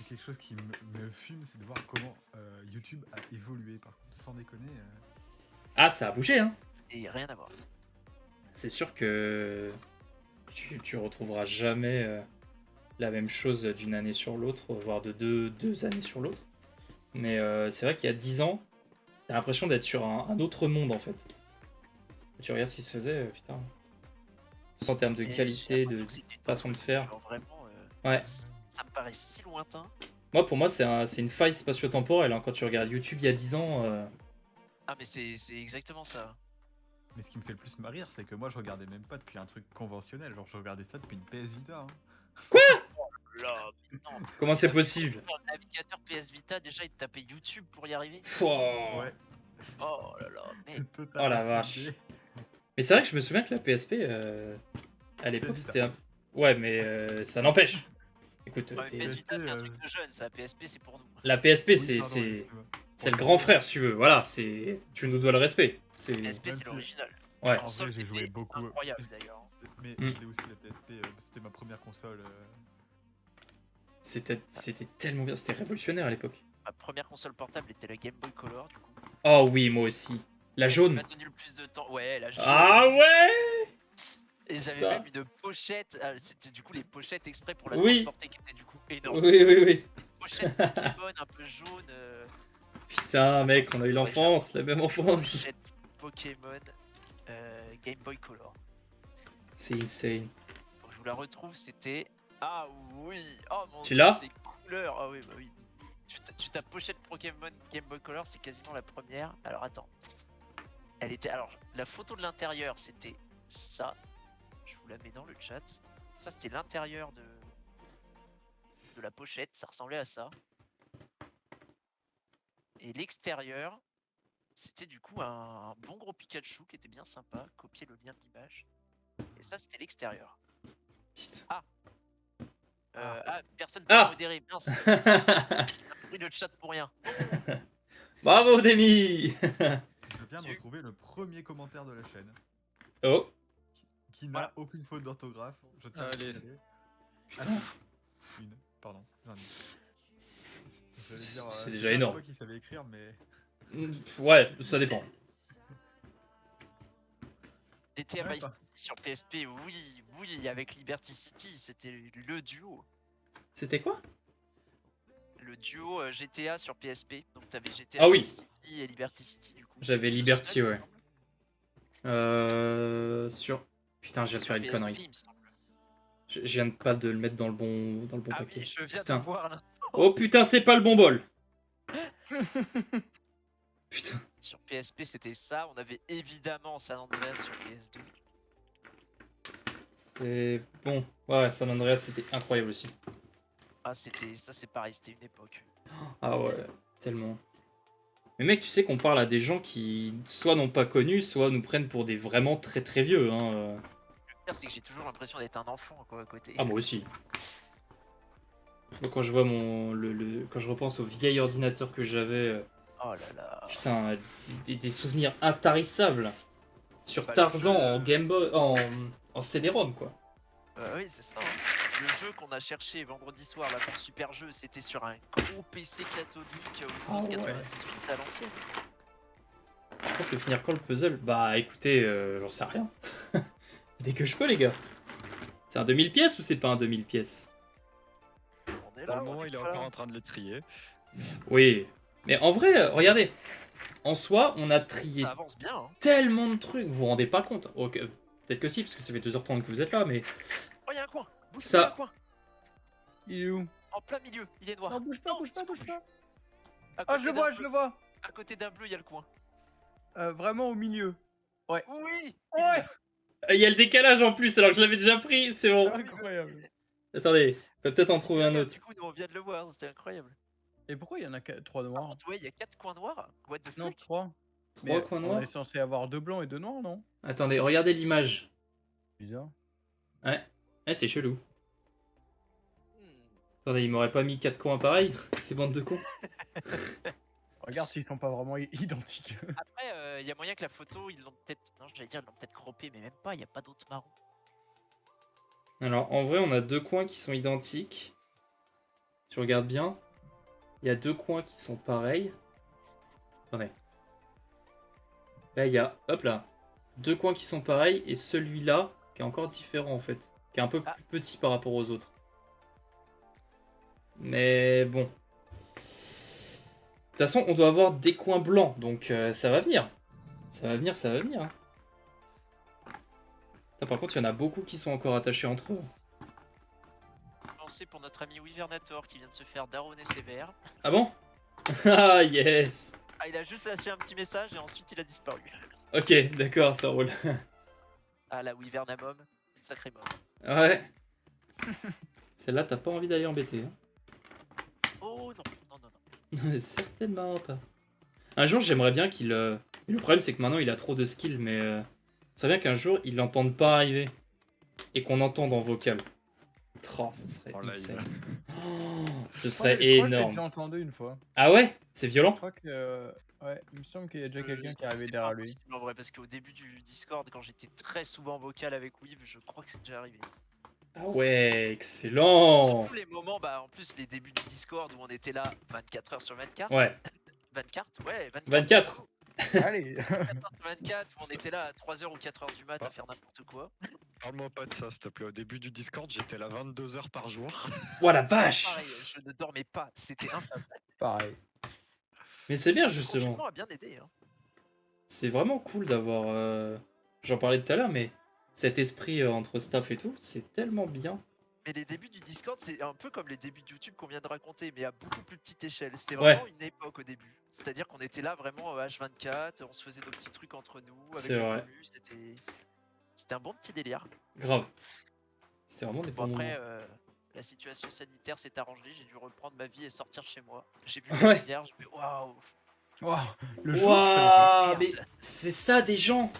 c'est quelque chose qui me fume, c'est de voir comment YouTube a évolué, par contre, sans déconner. Ah, ça a bougé, hein. Et rien à voir. C'est sûr que tu retrouveras jamais la même chose d'une année sur l'autre, voire de deux années sur l'autre. Mais c'est vrai qu'il y a 10 ans, t'as l'impression d'être sur un autre monde, en fait. Tu regardes ce qui se faisait, putain. En termes de Et qualité, j'ai de l'impression que c'était une façon de autre vie, faire. genre vraiment, Ouais. ça me paraît si lointain. Moi, pour moi, c'est une faille spatio-temporelle. Hein. Quand tu regardes YouTube il y a 10 ans, Ah mais c'est exactement ça. Mais ce qui me fait le plus me rire, c'est que moi je regardais même pas depuis un truc conventionnel, genre je regardais ça depuis une PS Vita. Hein. Là, mais non. comment c'est Ça fait possible? sur le navigateur PS Vita, déjà il te tapait YouTube pour y arriver. Pouah. Ouais, Oh là là, mais totalement. Oh la vache. Mais c'est vrai que je me souviens que la PSP, à l'époque, PS Vita. c'était un... Ouais, mais ça n'empêche. Écoute, ouais, t'es- PS Vita c'est un PSP, truc de jeune, ça. PSP c'est pour nous. la PSP, Oui, c'est pardon, c'est excuse-moi. c'est le grand frère, si tu veux. Voilà, c'est tu nous dois le respect. C'est PSP Même c'est si- l'original. ouais. En Console vrai, j'ai joué était beaucoup. incroyable d'ailleurs. Mais Mm. je l'ai aussi la PSP, c'était ma première console. C'était tellement bien, c'était révolutionnaire à l'époque. Ma première console portable était la Game Boy Color du coup. Oh oui, moi aussi. La Celle qui jaune. m'a tenu le plus de temps. Ouais, la jaune. Ah ouais. Et j'avais ça. même une pochette. C'était du coup les pochettes exprès pour la Oui. transporter qui étaient du coup énormes. Oui, oui, oui. Pochette Pokémon un peu jaune. Putain, mec, on a eu l'enfance, la même enfance. Pochette Pokémon Game Boy Color. C'est insane. Faut que je vous la retrouve, c'était. Ah oui. Oh mon Tu dieu, l'as c'est couleur. Ah oui, bah oui. Tu tapes pochette Pokémon Game Boy Color, c'est quasiment la première. Alors attends. Elle était. Alors, la photo de l'intérieur, c'était ça. Je vous la mets dans le chat. Ça, c'était l'intérieur de la pochette. Ça ressemblait à ça. Et l'extérieur, c'était du coup un bon gros Pikachu qui était bien sympa. Copier le lien de l'image. Et ça, c'était l'extérieur. Putain. Personne peut Ah. modérer. Mince. J'ai pris le chat pour rien. Bravo, Demi. Je viens de retrouver le premier commentaire de la chaîne, Oh. qui n'a Voilà. aucune faute d'orthographe. Je tiens à Allez. le signaler. Putain. Une, pardon. J'en ai. J'allais dire, C'est je déjà sais pas énorme. quoi qu'il savait écrire, mais Ouais, ça dépend. GTA Ouais, Vice pas. City sur PSP, oui, avec Liberty City, c'était le duo. C'était quoi? Le duo GTA sur PSP. Donc t'avais GTA Ah oui. Vice City et Liberty City du coup. J'avais C'est Liberty, deux seuls, ouais. il me semble. Sur... Putain, je viens de Sur faire une PSP, connerie. il me semble. Je viens de pas de le mettre dans le bon Ah paquet. oui, je viens Putain. de voir à l'instant. Oh putain, c'est pas le bon bol. Putain. Sur PSP, c'était ça. On avait évidemment San Andreas sur PS2. C'est bon. Ouais, San Andreas, c'était incroyable aussi. Ah, ça, c'est pareil, c'était une époque. Ah ouais, tellement. Mais mec, tu sais qu'on parle à des gens qui soit n'ont pas connu, soit nous prennent pour des vraiment très très vieux. Hein. Le pire, c'est que j'ai toujours l'impression d'être un enfant quoi, à côté. Ah, moi aussi. Moi, quand je vois quand je repense au vieil ordinateur que j'avais, Oh là là. putain, des souvenirs intarissables. Sur Bah, le Tarzan jeu, en Game Boy, en CD-ROM quoi. Oui, c'est ça. Hein. Le jeu qu'on a cherché vendredi soir là pour Super Jeu, c'était sur un gros PC cathodique Windows Ah ouais. 98 à l'ancienne. Par contre, finir quand le puzzle? Bah écoutez, j'en sais rien. Dès que je peux, les gars. C'est un 2000 pièces ou c'est pas un 2000 pièces? On est Pour là, le on moment, est il est pas encore là. en train de le trier. Oui. Mais en vrai, regardez. En soi, on a trié Ça avance bien. Hein. tellement de trucs. Vous vous rendez pas compte? Ok, peut-être que si, parce que ça fait 2h30 que vous êtes là, mais... Oh, il y a un coin. Bouge Ça- pas, y a un coin. Il est où? En plein milieu, il est noir. Non, bouge pas, bouge pas, c'est bouge plus. pas. À Ah, côté je le d'un vois, bleu- je le vois. À côté d'un bleu, il y a le coin. Vraiment au milieu. Oui. Ouais. Il y a le décalage en plus, alors que je l'avais déjà pris, c'est bon. Incroyable. Attendez, on peut peut-être en trouver un Regarde, autre. Du coup, nous, on vient de le voir, c'était incroyable. Et pourquoi il y en a 3 Par noirs? contre, ouais, il y a 4 coins noirs. What the Non, fuck? 3. 3 coins On noirs. est censé avoir 2 blancs et 2 noirs, non? Attendez, regardez l'image. Bizarre. Ouais, c'est chelou. Hmm. Attendez, il m'aurait pas mis 4 coins pareils, ces bandes de cons. Regarde s'ils sont pas vraiment identiques. Après, il y a moyen que la photo, ils l'ont peut-être. Non, j'allais dire, ils l'ont peut-être croppé, mais même pas, il n'y a pas d'autres marrons. Alors, en vrai, on a 2 coins qui sont identiques. tu regardes bien, il y a 2 coins qui sont pareils. Attendez. Là, il y a, hop là, 2 coins qui sont pareils et celui-là qui est encore différent en fait, qui est un peu plus petit par rapport aux autres. Mais bon. De toute façon, on doit avoir des coins blancs, donc ça va venir. Ça va venir, ça va venir. Hein. Là, par contre, il y en a beaucoup qui sont encore attachés entre eux. Pensez pour notre ami Wyvernator qui vient de se faire daronner sévère. Ah bon? Ah yes. Ah, il a juste lâché un petit message et ensuite il a disparu. Ok, d'accord, ça roule. Ah, la Wyvernamom, sacré mort. Ouais. Celle-là, t'as pas envie d'aller embêter. Hein. Oh non, non, non, non. Certainement pas. Un jour, j'aimerais bien qu'il... Le problème, c'est que maintenant, il a trop de skills, mais... Ça bien qu'un jour, il l'entende pas arriver. Et qu'on entende en vocal. Oh, ce serait Oh là, insane. il Oh, ce Ouais, serait je crois que je l'ai énorme. déjà entendu une fois. Ah ouais? C'est violent? Je crois que. Ouais, il me semble qu'il y a déjà quelqu'un qui est arrivé C'est derrière pas lui. impossible, en vrai, parce qu'au début du Discord, quand j'étais très souvent vocal avec Weave, je crois que c'est déjà arrivé. Ah ouais, excellent. Surtout les moments, bah en plus les débuts du Discord où on était là 24 heures sur 24. Ouais, 24, ouais, 24. 24. Allez 24 sur 24, où on était là à 3h ou 4h du mat à faire n'importe quoi. Parle-moi pas de ça, s'il te plaît. Au début du Discord, j'étais là 22 heures par jour. Oh la vache. Pareil, je ne dormais pas, c'était infâme. Pareil. Mais c'est bien Le justement. confinement a bien aidé. Hein. C'est vraiment cool d'avoir... J'en parlais tout à l'heure, mais cet esprit entre staff et tout, c'est tellement bien. Mais les débuts du Discord, c'est un peu comme les débuts de YouTube qu'on vient de raconter, mais à beaucoup plus petite échelle. C'était Ouais. vraiment une époque au début. C'est-à-dire qu'on était là vraiment H24, on se faisait nos petits trucs entre nous, avec C'est le vrai. commu, c'était un bon petit délire. Grave. C'était vraiment des Bon, bons après, moments. la situation sanitaire s'est arrangée, j'ai dû reprendre ma vie et sortir chez moi. J'ai vu Ouais. la lumière, j'ai fait waouh, Waouh, le jour, Waouh, mais merde. c'est ça des gens.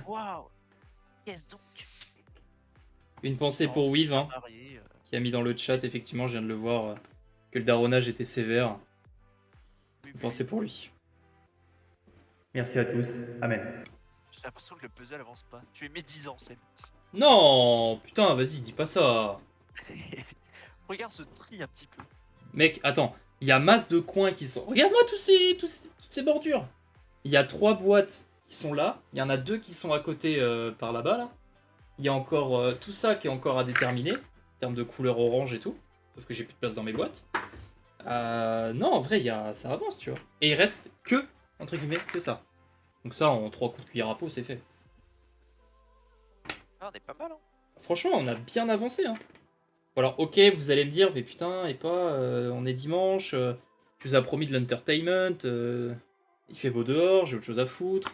waouh, qu'est-ce donc? Une pensée Non, pour c'est Weave, bien hein, marié, qui a mis dans le chat, effectivement, je viens de le voir, que le daronnage était sévère. oui, Une oui. pensée pour lui. Merci à tous. Amen. J'ai l'impression que le puzzle avance pas. Tu es médisant, Seb. Non, putain, vas-y, dis pas ça. Regarde ce tri un petit peu. Mec, attends, il y a masse de coins qui sont... Regarde-moi toutes ces bordures. Il y a 3 boîtes qui sont là. Il y en a 2 qui sont à côté par là-bas, là. Il y a encore tout ça qui est encore à déterminer, en termes de couleur orange et tout. Sauf que j'ai plus de place dans mes boîtes. Non, en vrai, ça avance, tu vois. Et il reste que, entre guillemets, que ça. Donc ça, en 3 coups de cuillère à peau, c'est fait. Ah, on est pas mal, hein. Franchement, on a bien avancé, hein. Bon, alors, ok, vous allez me dire, mais putain, et pas, on est dimanche, tu nous as promis de l'entertainment, il fait beau dehors, j'ai autre chose à foutre.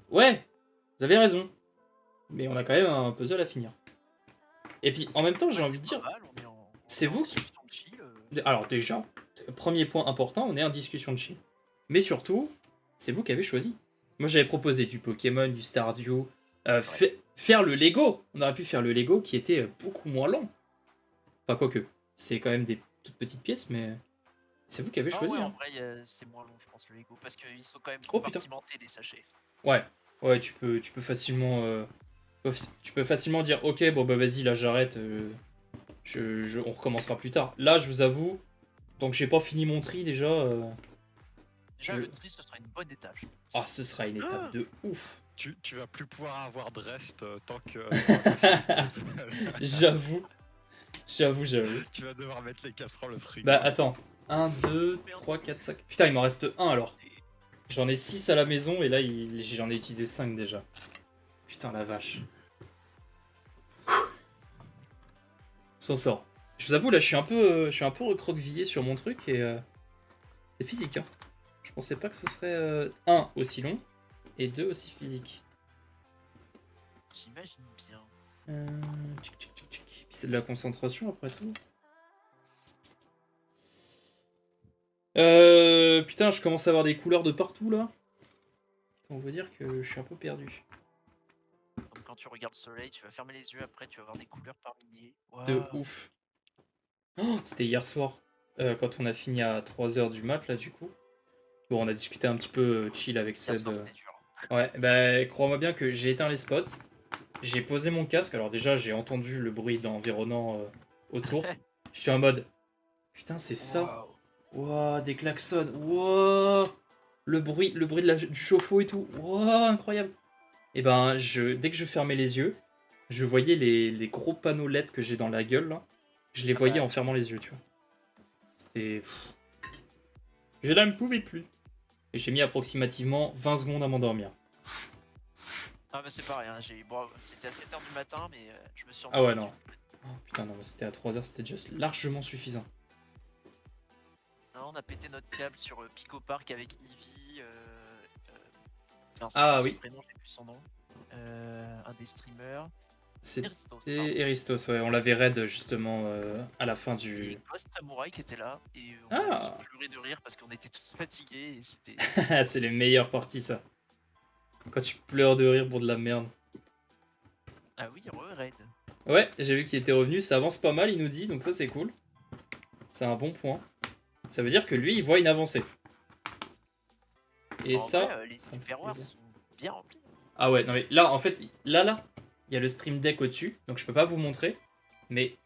Ouais, vous avez raison. Mais on a quand même un puzzle à finir. Et puis, en même temps, j'ai Ouais, envie de c'est dire, pas mal, on est en c'est vous qui... discussion de chill, Alors déjà, premier point important, on est en discussion de chill. Mais surtout, c'est vous qui avez choisi. Moi j'avais proposé du Pokémon, du Stardew, faire le Lego. On aurait pu faire le Lego qui était beaucoup moins lent. Enfin quoique, c'est quand même des toutes petites pièces, mais c'est vous qui avez Ah choisi. ouais, en Hein. vrai, c'est moins long, je pense, le Lego, parce qu'ils sont quand même Oh, putain. compartimentés, les sachets. Ouais, tu peux facilement, dire, ok, bon bah vas-y, là j'arrête, on recommencera plus tard. Là, je vous avoue, donc j'ai pas fini mon tri déjà. Déjà, Je- le tri, ce sera une bonne étage. Ah, ce sera une étape de ouf. Tu vas plus pouvoir avoir de reste tant que. J'avoue. Tu vas devoir mettre les casseroles au frigo. Bah attends. 1, 2, 3, 4, 5. Putain, il m'en reste 1 alors. J'en ai 6 à la maison et là j'en ai utilisé 5 déjà. Putain la vache. On s'en sort. Je vous avoue là je suis un peu recroquevillé sur mon truc et c'est physique hein. Je pensais pas que ce serait 1 aussi long et 2 aussi physique. J'imagine bien. Tchic, tchic, tchic, tchic. Puis c'est de la concentration après tout. Putain, je commence à avoir des couleurs de partout là. On veut dire que je suis un peu perdu. Comme quand tu regardes le soleil, tu vas fermer les yeux, après tu vas voir des couleurs par milliers. De Waouh. ouf. Oh, c'était hier soir, quand on a fini à 3h du mat là du coup. Bon, on a discuté un petit peu chill avec Hier Seb. soir, c'était dur. Ouais, bah crois-moi bien que j'ai éteint les spots. J'ai posé mon casque. Alors déjà, j'ai entendu le bruit d'environnant autour. Je suis en mode, Putain, c'est ça. Wow, des klaxons. Wow. Le bruit du chauffe-eau et tout. Wow, incroyable. Et ben, dès que je fermais les yeux, je voyais les gros panneaux LED que j'ai dans la gueule, là. Je les voyais en fermant les yeux, tu vois. C'était... Je ne pouvais plus. Et j'ai mis approximativement 20 secondes à m'endormir. Ah mais c'est pas rien, bon, c'était à 7h du matin mais je me suis Ah ouais, endormi. non. Oh, putain, non, mais c'était à 3h, c'était déjà largement suffisant. Non, on a pété notre câble sur Pico Park avec Ivy. Non, Ah son oui. prénom, j'ai plus son nom. Un des streamers. C'était Eristos, pardon. Eristos, ouais. On l'avait raid justement à la fin Et du... Ghost Samurai qui était là. Et on a Ah. tous pleuré de rire parce qu'on était tous fatigués. Et c'était. C'est les meilleures parties, ça. Quand tu pleures de rire pour de la merde. Ah oui, raid. Ouais, j'ai vu qu'il était revenu, ça avance pas mal, il nous dit, donc ça c'est cool. C'est un bon point. Ça veut dire que lui, il voit une avancée. Et En ça... vrai, les ça me fait Superwares plaisir. sont bien remplis. Ah ouais, non mais là, en fait, là, il y a le Stream Deck au-dessus, donc je peux pas vous montrer. Mais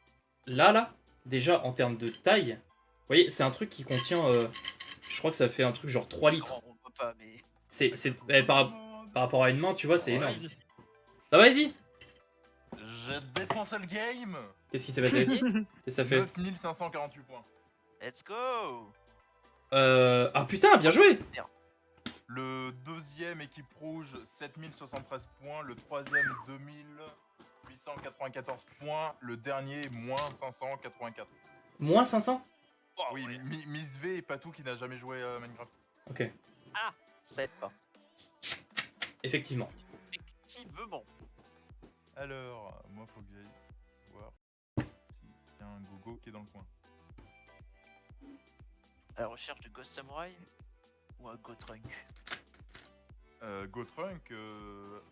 là, déjà, en termes de taille, vous voyez, c'est un truc qui contient... je crois que ça fait un truc genre 3 litres. On voit pas, mais. Par rapport à une main, tu vois, c'est Ouais, énorme. Ivy. Ça va, Evie? J'ai défoncé le game. Qu'est-ce qui s'est passé? Qu'est-ce que ça fait? 9548 points. Let's go! Ah putain, bien joué! Le deuxième équipe rouge 7073 points, le troisième 2894 points, le dernier moins 584. Moins 500? Oh, Oui, ouais. Miss V et Patou qui n'a jamais joué à Minecraft. Ok, Ça aide pas. effectivement. Effectivement. Alors, moi faut que j'aille voir s'il y a un gogo qui est dans le coin. À la recherche de Ghost Samurai ou un Go Trunk? Gotrunk,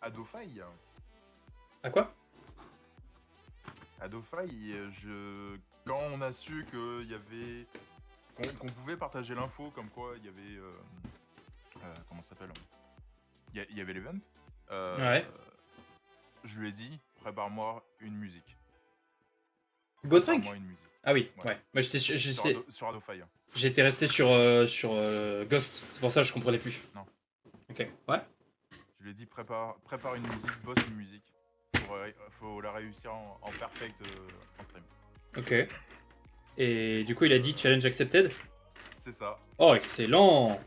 Adofai. À quoi? Adofai, quand on a su qu'il y avait... qu'on pouvait partager l'info comme quoi il y avait... comment ça s'appelle? Il y avait l'event. Ouais. Je lui ai dit, prépare-moi une musique. Gotrunk? Prépare-moi une musique. Ah oui, Ouais. ouais. Moi Sur Adofai. j'étais resté sur Ghost, c'est pour ça que je comprenais plus. Non. Ok, ouais. Je lui ai dit, prépare une musique, bosse une musique. Faut la réussir en perfect en stream. Ok. Et du coup, il a dit challenge accepted? C'est ça. Oh, excellent!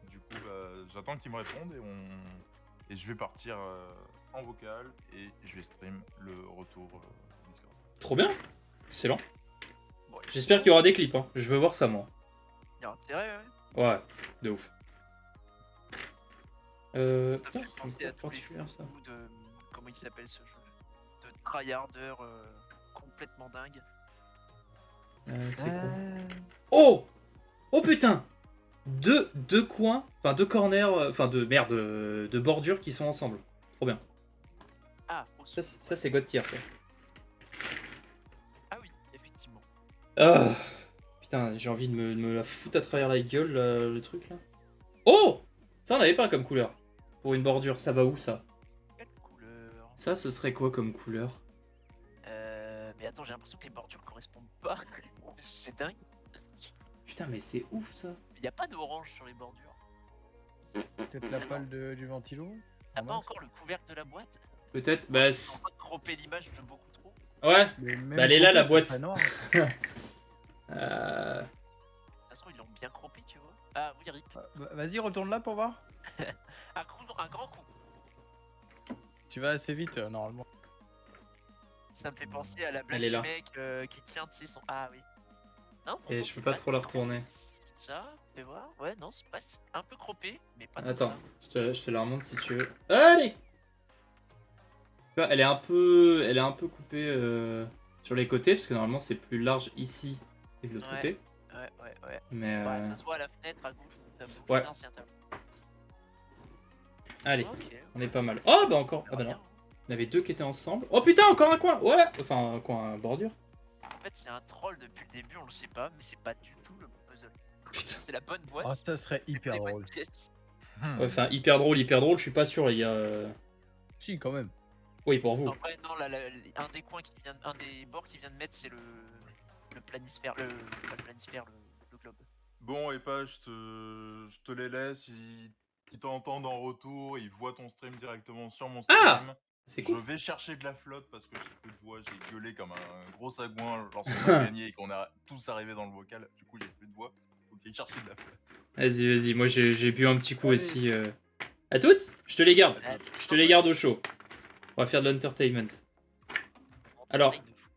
Du coup, j'attends qu'il me réponde et je vais partir en vocal et je vais stream le retour Discord. Trop bien! Excellent. Bon, J'espère qu'il y aura des clips, hein. Je veux voir ça, moi. Il y a intérêt, ouais. Ouais, de ouf. Ça me Putain, fait c'est penser à tous les particulier, ça. fous de. Comment il s'appelle ce jeu? De tryharder complètement dingue. C'est quoi? Oh! Oh putain! Deux coins, enfin deux corners, enfin de bordures qui sont ensemble. Trop bien. Ah, au Ça, sud. ça c'est God tier, ça. Ah oui, effectivement. Ah, putain, j'ai envie de me la foutre à travers la gueule, le truc là. Oh! Ça, on avait pas comme couleur. Pour une bordure, ça va où ça? Quelle couleur? Ça, ce serait quoi comme couleur? Mais attends, j'ai l'impression que les bordures correspondent pas. C'est dingue. Putain, mais c'est ouf ça. Il n'y a pas d'orange sur les bordures. Peut-être la pale du ventilo. T'as pas Max. encore le couvercle de la boîte? Peut-être, Moi, bah. je suis en train de cropper l'image de beaucoup trop. Ouais. Mais même Bah, elle est là, pour la ça, boîte. ce serait noir. Ça se trouve, ils l'ont bien croppé, tu vois. Ah oui, rip. Vas-y, retourne là pour voir. Un grand coup. Tu vas assez vite, normalement. Ça me fait penser à la blague Elle est du là. mec qui tient, tu sais, son. Ah oui. Non, Et pourtant, je peux c'est pas trop la tant. retourner. Ça, fais voir. Ouais, non, c'est pas un peu croppé, mais pas tant Attends, ça. je te la remonte si tu veux. Allez! Tu vois, elle est un peu coupée sur les côtés, parce que normalement c'est plus large ici et de l'autre Ouais. côté. Ouais. Mais Ouais, ça se voit à la fenêtre à gauche. T'as beaucoup Ouais. d'anciens tableaux. allez, Ok. on est pas mal. Oh bah encore, ah bah non. Il y en avait deux qui étaient ensemble. Oh putain, encore un coin! Ouais! Enfin, un coin, bordure. En fait, c'est un troll depuis le début, on le sait pas, mais c'est pas du tout le puzzle. Putain. C'est la bonne boîte. Oh, ça serait hyper les bonnes drôle. pièces. Ouais, enfin, hyper drôle, je suis pas sûr, les gars. Si, quand même. Oui, pour vous. En vrai, non, un des coins qui vient, un des bords qui vient de mettre, c'est le le planisphère, pas le planisphère, le globe. Bon, Epa, je te les laisse. Ils t'entendent en retour, ils voient ton stream directement sur mon stream. Ah, c'est Je cool. vais chercher de la flotte parce que j'ai plus de voix. J'ai gueulé comme un gros sagouin lorsqu'on a gagné et qu'on a tous arrivé dans le vocal. Du coup, j'ai plus de voix. Faut qu'il cherche de la flotte. Vas-y. Moi, j'ai bu un petit coup Allez. aussi. À toutes. Je te les garde. Ah, Je te les garde au chaud. On va faire de l'entertainment. on Alors, t'essaye de fou.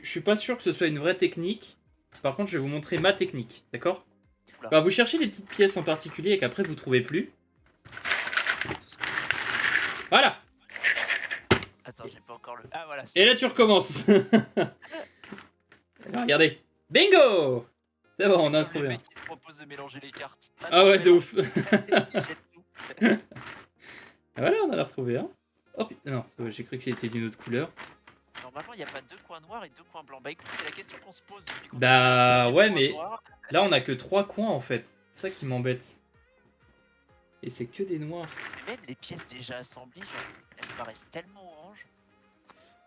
Je suis pas sûr que ce soit une vraie technique. Par contre, je vais vous montrer ma technique, d'accord? Oula. Bah, vous cherchez des petites pièces en particulier et qu'après vous trouvez plus. Tout ça. Voilà. Attends, j'ai pas encore le. Ah voilà. Et là, tu recommences. Alors, regardez. Bingo. C'est bon, on a Le trouvé un. mec qui se propose de mélanger les cartes. Ah ouais, de ouf. Il jette tout. Voilà, on en a retrouvé un. Oh putain, non, j'ai cru que c'était d'une autre couleur. Normalement, il n'y a pas 2 coins noirs et 2 coins blancs. Bah écoute, c'est la question qu'on se pose depuis qu'on Bah a- ouais, c'est le mais coin noir. là, on a que 3 coins en fait. C'est ça qui m'embête. Et c'est que des noirs. Mais même les pièces déjà assemblées, genre, elles me paraissent tellement orange.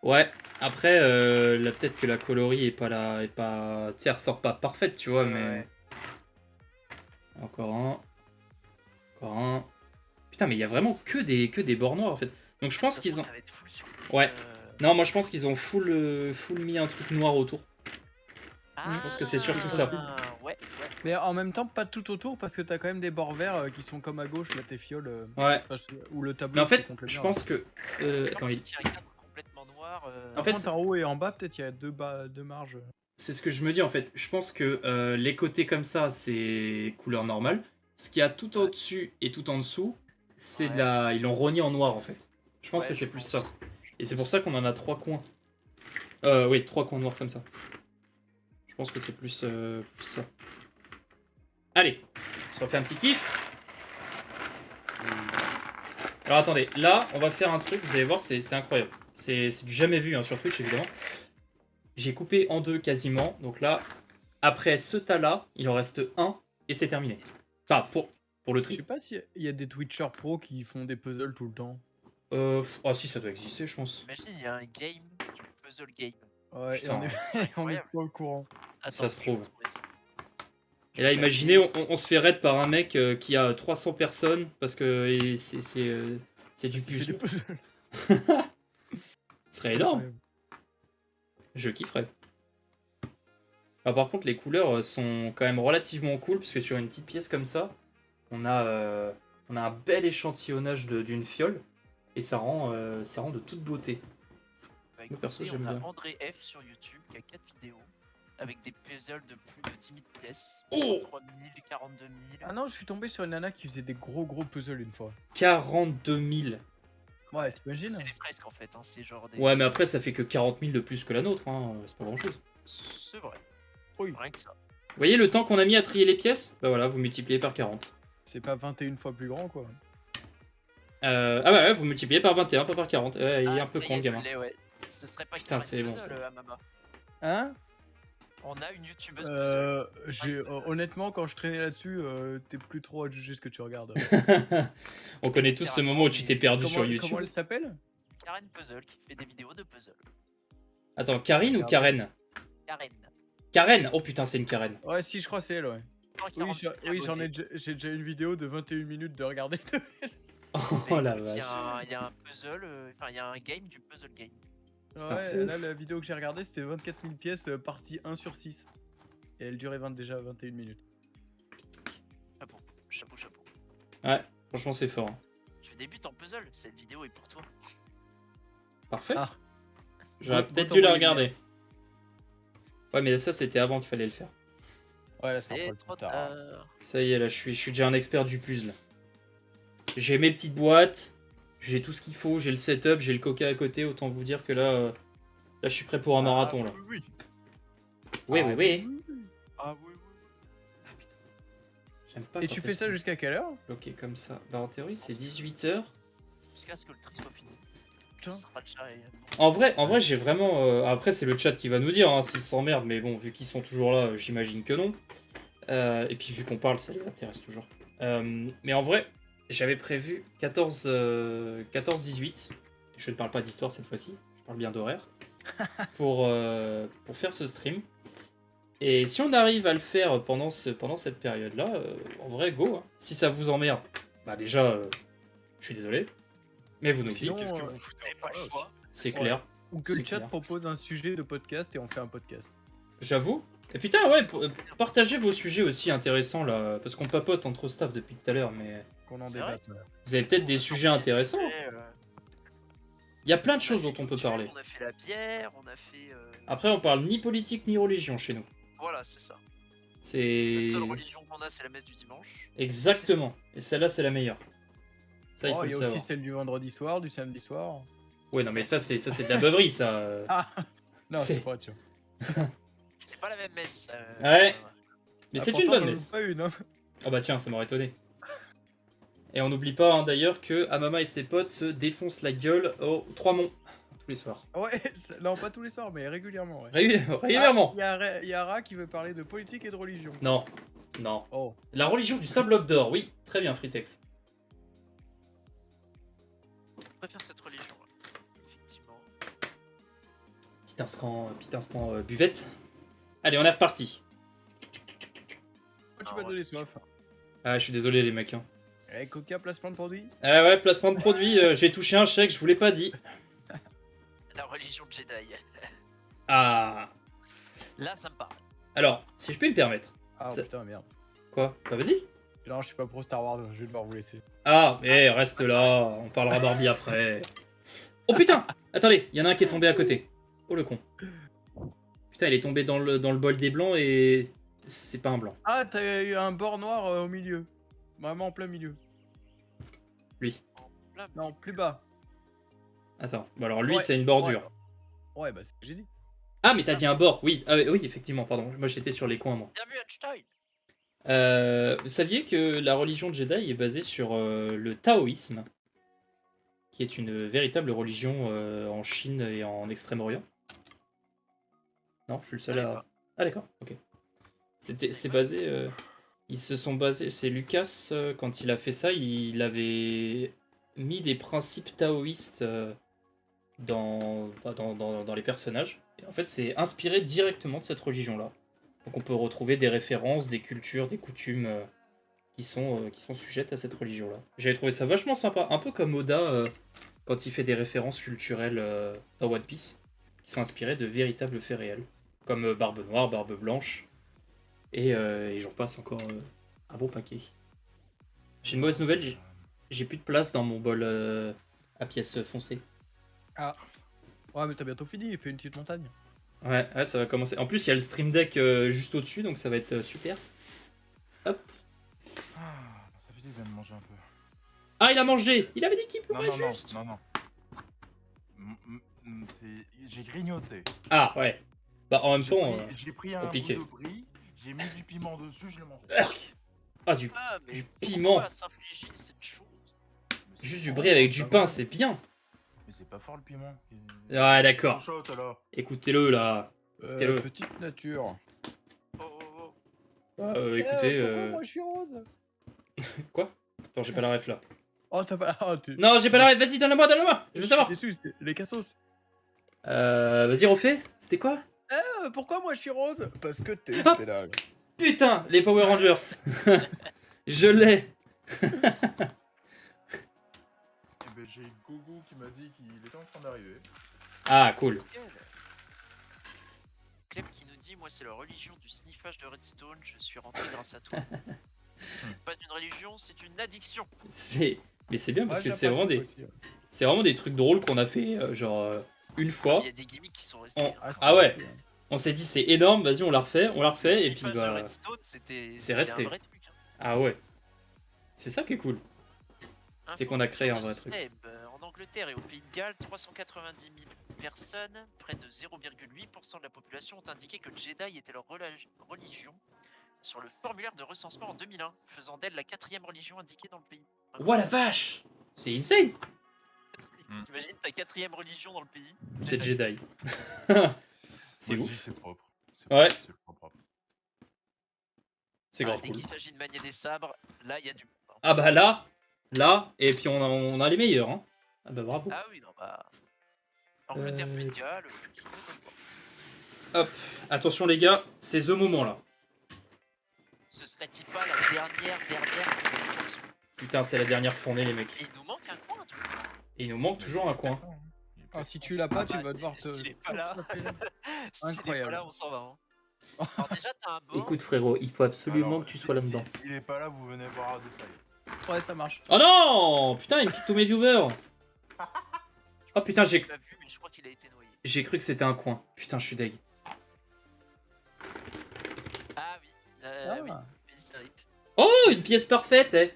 Ouais, après, là, peut-être que la coloris est pas là, est pas, tu sais, elle ressort pas parfaite, tu vois, mais Ouais. encore un, encore un. Putain, mais il y a vraiment que des bords noirs en fait. Donc je pense Ça se qu'ils trouve, ont. ça va être full surprise, Ouais. Non, moi je pense qu'ils ont full mis un truc noir autour. Je pense que c'est surtout ça. Ouais. Mais en même temps, pas tout autour parce que t'as quand même des bords verts qui sont comme à gauche, là, tes fioles. Ouais. Ou le tableau. Mais en c'est fait, complètement je noir. pense que. Attends, Il y a un cadre complètement noir. En fait, Par contre, en haut et en bas, peut-être il y a deux marges. c'est ce que je me dis en fait. Je pense que les côtés comme ça, c'est couleur normale. Ce qu'il y a tout au-dessus et tout en dessous, c'est de la. Ils l'ont rogné en noir en fait. Je pense Ouais, que c'est je plus pense. ça. Et c'est pour ça qu'on en a 3 coins. Oui, 3 coins noirs comme ça. Je pense que c'est plus ça. Allez, on se refait un petit kiff. Alors attendez, là, on va faire un truc, vous allez voir, c'est incroyable. C'est du jamais vu hein, sur Twitch, évidemment. J'ai coupé en deux quasiment, donc là, après ce tas-là, il en reste un, et c'est terminé. Enfin, pour le Je sais tri. pas s'il y a des Twitchers pro qui font des puzzles tout le temps. Ah si, ça doit exister, je pense. Imagine, il y a un game du puzzle game. Ouais, et Putain, on est, on est incroyable. pas au courant. Attends, Ça se je vais trouve. retrouver ça. Et là, imaginez, on se fait raid par un mec qui a 300 personnes, parce que c'est du Ça fait des puzzle. puzzles. Ce serait énorme. Je kifferais. Ah, par contre, les couleurs sont quand même relativement cool, parce que sur une petite pièce comme ça, on a un bel échantillonnage d'une fiole, et ça rend de toute beauté. Bah, Moi, perso, écoutez, j'aime on a bien. André F sur YouTube qui a 4 vidéos avec des puzzles de plus de 10 000 pièces. Oh 3 000, 42 000. Ah non, je suis tombé sur une nana qui faisait des gros puzzles une fois. 42 000. Ouais, t'imagines? C'est des fresques en fait, hein, c'est genre des. Ouais, mais après, ça fait que 40 000 de plus que la nôtre, hein. C'est pas grand-chose. C'est vrai. Oui. Rien que ça. Vous voyez le temps qu'on a mis à trier les pièces? Bah voilà, vous multipliez par 40. C'est pas 21 fois plus grand, quoi. Ah bah ouais, vous multipliez par 21, pas par 40. Ouais, il est Ah, un peu ça y con, est, le je gamin. l'ai, ouais. Ce serait pas Putain, c'est bon, puzzle, ça. Mama. Hein? On a une youtubeuse puzzle. Honnêtement, quand je traînais là-dessus, t'es plus trop à juger ce que tu regardes. On connaît tous ce moment où tu t'es perdu sur Comment YouTube. elle s'appelle? Karen Puzzle qui fait des vidéos de puzzle. Attends, Karine ou Karen? Karen. Karen. Oh putain, c'est une Karen. Ouais, si, je crois que c'est elle, ouais. Oui, 147 j'en ai abonnés. j'ai déjà une vidéo de 21 minutes de regarder. Oh la Écoute, vache. Il y a un puzzle, enfin il y a un game du puzzle game. Ouais, c'est là, ouf. la vidéo que j'ai regardée, c'était 24 000 pièces, partie 1 sur 6. Et elle durait déjà 21 minutes. Chapeau. Ouais, franchement, c'est fort. Hein. Tu débutes en puzzle, cette vidéo est pour toi. Parfait. Ah. J'aurais Bon, peut-être bon dû la t'envoyer regarder. Ouais, mais ça, c'était avant qu'il fallait le faire. Ouais, là, c'est un C'est peu trop plus tard. tard. Ça y est, là, je suis déjà un expert du puzzle. J'ai mes petites boîtes, j'ai tout ce qu'il faut, j'ai le setup, j'ai le coca à côté. Autant vous dire que là, je suis prêt pour un marathon, là. Oui. Oui, Ah, oui, oui. Ah oui. Ah putain. J'aime pas Et quand tu elles fais ça sont jusqu'à quelle heure? bloquées comme ça. Bah, en théorie, c'est 18h. Jusqu'à ce que le tri soit fini. Putain. Ce sera le chat et- En vrai, j'ai vraiment. Après, c'est le chat qui va nous dire hein, s'ils s'emmerdent, mais bon, vu qu'ils sont toujours là, j'imagine que non. Et puis, vu qu'on parle, ça les intéresse toujours. Mais en vrai, j'avais prévu 14-18. Je ne parle pas d'histoire cette fois-ci, je parle bien d'horaire. pour faire ce stream. Et si on arrive à le faire pendant cette période-là, en vrai, go. Hein. Si ça vous emmerde, bah déjà, je suis désolé. Mais vous nous Sinon, dites, Qu'est-ce que euh, vous foutez T'avais en pas le parler choix. c'est ouais. clair. Ou que le C'est chat clair. propose un sujet de podcast et on fait un podcast. J'avoue. Et putain, ouais, partagez vos sujets aussi intéressants là, parce qu'on papote entre staff depuis tout à l'heure, mais Qu'on en C'est vrai. débatte. vous avez peut-être des sujets intéressants. Il y a plein de choses dont on peut parler. On a fait la bière, on a fait. Après, on parle ni politique ni religion chez nous. Voilà, c'est ça. C'est La seule religion qu'on a, c'est la messe du dimanche. exactement. Et celle-là, c'est la meilleure. Ça, il faut Oh, le il y a savoir. aussi celle du vendredi soir, du samedi soir. Ouais, non, mais ça, c'est de la beuverie, ça. Ah non, C'est- c'est pas sûr. C'est pas la même messe. Ouais. Mais Ah, c'est pourtant, une bonne j'en loupe messe. pas une, hein. Ah bah tiens, ça m'aurait étonné. Et on n'oublie pas hein, d'ailleurs que Amama et ses potes se défoncent la gueule au Trois-Monts tous les soirs. Ouais, non, pas tous les soirs, mais régulièrement. Ouais. Régulièrement. Il y a Ra qui veut parler de politique et de religion. Non, non. Oh, La religion du Sabloc d'or, oui, très bien, Fritex. Je préfère cette religion. Effectivement. Petit instant buvette. Allez, on est reparti. tu Ah, vas ouais. donner soif. Ah, je suis désolé les mecs. Hein. Eh, Coca, placement de produit. Ah ouais, placement de produit, j'ai touché un chèque, je vous l'ai pas dit. La religion de Jedi. Ah. Là, ça me parle. Alors, si je peux me permettre. Ah Ça- putain, merde. Quoi? Bah vas-y. Non, je suis pas pro Star Wars, je vais devoir vous laisser. Ah, mais reste là, on parlera Barbie après. Oh putain! Attendez, il y en a un qui est tombé à côté. Oh le con. Putain, il est tombé dans le bol des blancs et c'est pas un blanc. Ah, t'as eu un bord noir au milieu. Vraiment en plein milieu. Lui. Non, plus bas. Attends, bon alors lui Ouais, c'est une bordure. Ouais, bah c'est ce que j'ai dit. Ah mais t'as dit un bord, oui. Ah, oui, effectivement, pardon. Moi j'étais sur les coins moi. Bienvenue Einstein. Vous saviez que la religion de Jedi est basée sur le taoïsme, qui est une véritable religion en Chine et en Extrême-Orient? Non, je suis le seul à... Ah d'accord, ok. C'est basé... ils se sont basés... C'est Lucas, quand il a fait ça, il avait mis des principes taoïstes dans les personnages. Et en fait, c'est inspiré directement de cette religion-là. Donc on peut retrouver des références, des cultures, des coutumes qui sont sujettes à cette religion-là. J'avais trouvé ça vachement sympa, un peu comme Oda quand il fait des références culturelles dans One Piece, qui sont inspirées de véritables faits réels, comme Barbe Noire, Barbe Blanche, et j'en passe encore un bon paquet. J'ai une mauvaise nouvelle, j'ai plus de place dans mon bol à pièces foncées. Ouais, mais t'as bientôt fini, il fait une petite montagne. Ouais, ça va commencer. En plus, il y a le stream deck juste au-dessus, donc ça va être super. Hop. Ah, ça fait du bien de manger un peu. Ah, il a mangé! Il avait dit qu'il Non, pouvait non, juste! non, non. J'ai grignoté. Ah, ouais. Bah, en même J'ai temps... pris- J'ai pris un bout compliqué. de brie, j'ai mis du piment dessus, je l'ai mangé. Ah, du... Ah, mais Du pourquoi piment. s'infliger cette chose? Mais c'est Juste du fort, brie avec du pas pain, bon. c'est bien! Mais c'est pas fort le piment. Ouais, d'accord. Chuchote, là. Écoutez-le, là. Écoutez-le. Petite nature. Oh, oh, oh. Bah, écoutez... Pourquoi moi je suis rose? Quoi? Attends, j'ai pas la ref, là. Oh, t'as pas. Oh, t'es- Non, j'ai pas la ref, vas-y, donne-la-moi, donne-la-moi! Je veux savoir! Déçu, c'est les cassos. Vas-y, refais. C'était quoi? Pourquoi moi je suis rose? Parce que t'es Hop. pédale. Putain, les Power Rangers! Je l'ai! Eh ben, j'ai Gogo qui m'a dit qu'il était en train d'arriver. Ah, cool. Nickel. Clem qui nous dit, moi c'est la religion du sniffage de Redstone, je suis rentré grâce à toi. Pas une religion, c'est une addiction. Mais c'est bien parce Ouais, que je c'est la vraiment pratique des... aussi, ouais. C'est vraiment des trucs drôles qu'on a fait, une fois. Il y a des gimmicks qui sont restés. On- hein. c'est Ah ouais. parti, hein. On s'est dit c'est énorme, vas-y on la refait, Le et puis sniffage de bah... Redstone, c'était c'est resté. un vrai truc. Hein. Ah ouais. C'est ça qui est cool. C'est qu'on a créé un vrai truc. Seb, en Angleterre et au Pays de Galles, 390 000 personnes, près de 0,8% de la population, ont indiqué que le Jedi était leur religion sur le formulaire de recensement en 2001, faisant d'elle la 4e religion indiquée dans le pays. Ouah la vache! C'est insane! T'imagines ta 4e religion dans le pays? C'est Jedi. C'est Moi, je ouf. dis, c'est propre. Ouais. C'est propre. C'est Ah, grave dès cool. qu'il s'agit de manier des sabres, là il y a du. Ah bah là, et puis on a les meilleurs, hein. Ah bah bravo. Ah oui, non, bah. Angleterre, Euh, Pays de Galles, Hop, attention les gars, c'est the moment là. Ce serait-il pas la dernière Putain, c'est la dernière fournée les mecs. Et il nous manque un coin, tout. Et il nous manque toujours un coin. Ah, si tu l'as pas, tu bah, vas devoir te. s'il est pas là. S'il est pas Incroyable. là, on s'en va. Hein. Alors déjà, t'as un bord. Écoute frérot, il faut absolument Alors, que tu sois là-dedans. S'il est pas là, vous venez voir des failles. Ouais, ça marche. Oh non! Putain, il me quitte tous mes viewers. Oh putain, Je l'ai pas vu, mais je crois qu'il a été noyé. j'ai cru que c'était un coin. Putain, je suis deg. Ah oui. Ah, Oui, c'est rip. Oh, une pièce parfaite, eh.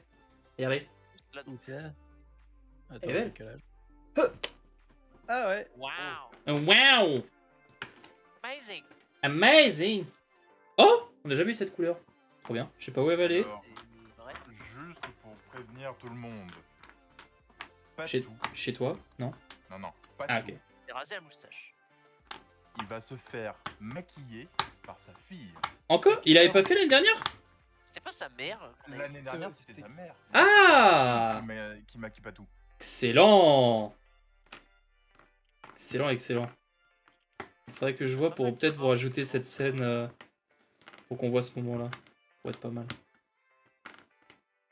Regardez. Là, où c'est? Attends, Elle est belle. quel âge Huh. Ah ouais. Waouh. Wow! Amazing. Amazing! Oh! On n'a jamais eu cette couleur. Trop bien. Je sais pas où elle va aller. Alors, C'est vrai. juste pour prévenir tout le monde. Pas Chez, tout. chez toi? Non? Non, pas Ah, tout. ok. C'est rasé la moustache. Il va se faire maquiller par sa fille. Encore? Il avait pas fait l'année dernière? C'était pas sa mère qu'on avait- L'année dernière, c'était- c'était sa mère. Ah! Qui maquille pas tout. Excellent! Excellent, excellent. Il faudrait que je vois pour peut-être vous rajouter cette scène pour qu'on voit ce moment-là. Ça pourrait être pas mal.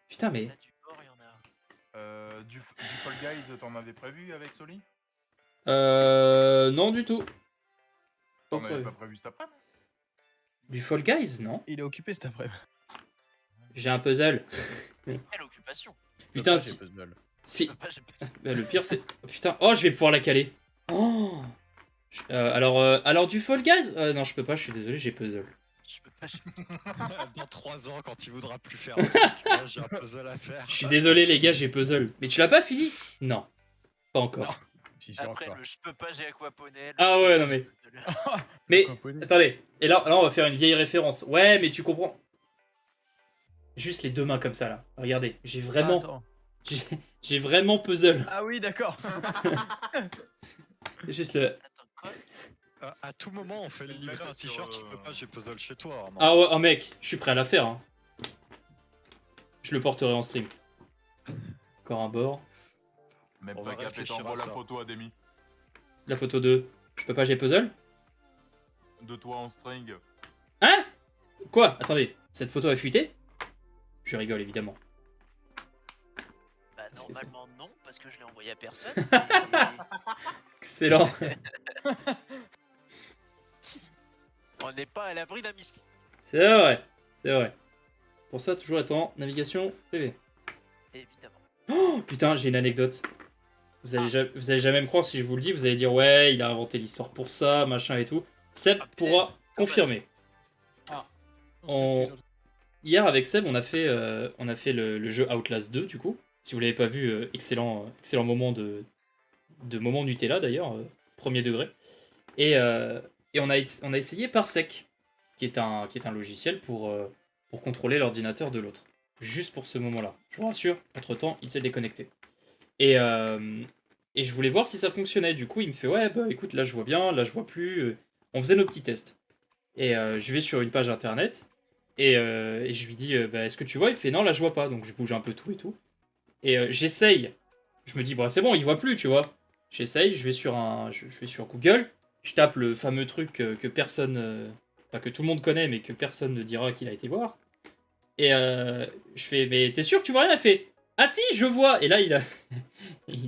Putain, mais. T'as du bord, il y en a. Du Fall Guys, t'en avais prévu avec Soli? Non, du tout. T'en Pourquoi avais pas prévu cet après-midi? Du Fall Guys? Non. Il est occupé cet après-midi. J'ai un puzzle. Quelle occupation. Putain, J'ai si. puzzle. si... J'ai pas- Bah, le pire, c'est. Oh, putain, oh, je vais pouvoir la caler. Oh. Alors du Fall Guys? Non, je peux pas, je suis désolé, j'ai puzzle. Je peux pas. j'ai- Dans 3 ans, quand il voudra plus faire un truc, moi, j'ai un puzzle à faire. Je suis désolé, les gars, j'ai puzzle. Mais tu l'as pas fini? Non. Pas encore. J'y suis Après encore. le je peux pas, j'ai aquaponé. Ah ouais, non mais. Mais. Attendez, et là, on va faire une vieille référence. Ouais, mais tu comprends. Juste les deux mains comme ça, là. Regardez, j'ai vraiment. Attends. J'ai vraiment puzzle. Ah oui, d'accord. Juste le. Attends, quoi? À tout moment, on fait C'est livrer une un t-shirt, sur, tu peux pas, j'ai puzzle chez toi. Armand. Ah ouais, oh mec, je suis prêt à la faire. Hein. Je le porterai en stream. Encore un bord. Même On pas va capé, réfléchir t'envoies à la ça. photo à Demi. La photo de. Je peux pas, j'ai puzzle? De toi en string. Hein? Quoi? Attendez, cette photo a fuité? Je rigole évidemment. Bah Qu'est-ce que normalement non, parce que je l'ai envoyé à personne. Excellent. On n'est pas à l'abri d'un mystère. C'est vrai, c'est vrai. Pour ça, toujours être en navigation privée. Évidemment. Oh putain, j'ai une anecdote. Vous allez jamais me croire si je vous le dis, vous allez dire ouais, il a inventé l'histoire pour ça, machin et tout. Seb Ah, pourra punaise. confirmer. On- Hier avec Seb, on a fait le jeu Outlast 2 du coup. Si vous l'avez pas vu, excellent moment de moment Nutella d'ailleurs, premier degré. Et on a essayé Parsec, qui est un logiciel pour contrôler l'ordinateur de l'autre. Juste pour ce moment-là. Je vous rassure, entre-temps, il s'est déconnecté. Et je voulais voir si ça fonctionnait. Du coup, il me fait ouais, bah écoute, là je vois bien, là je vois plus. On faisait nos petits tests. Et je vais sur une page internet et je lui dis bah, est-ce que tu vois? Il fait non, là je vois pas. Donc je bouge un peu tout et tout. Et j'essaye. Je me dis bah c'est bon, il voit plus, tu vois. J'essaye, je vais sur Google, je tape le fameux truc que personne, pas que tout le monde connaît, mais que personne ne dira qu'il a été voir. Et je fais mais t'es sûr que tu vois rien? Il fait ah si, je vois. Et là il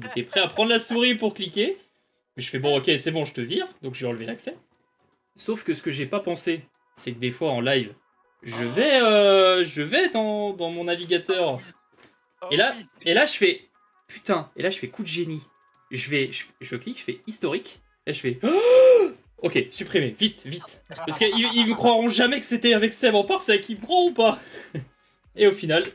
était prêt à prendre la souris pour cliquer. Mais je fais bon ok, c'est bon, je te vire. Donc j'ai enlevé l'accès. Sauf que ce que j'ai pas pensé, c'est que des fois en live, je vais dans mon navigateur. Oh Et là, oui. et là je fais putain, et là je fais coup de génie. Je clique, je fais historique. Et je fais ok, supprimer, vite, vite. Parce qu'ils me croiront jamais que c'était avec Seb en Parsec, ils me croient ou pas? Et au final,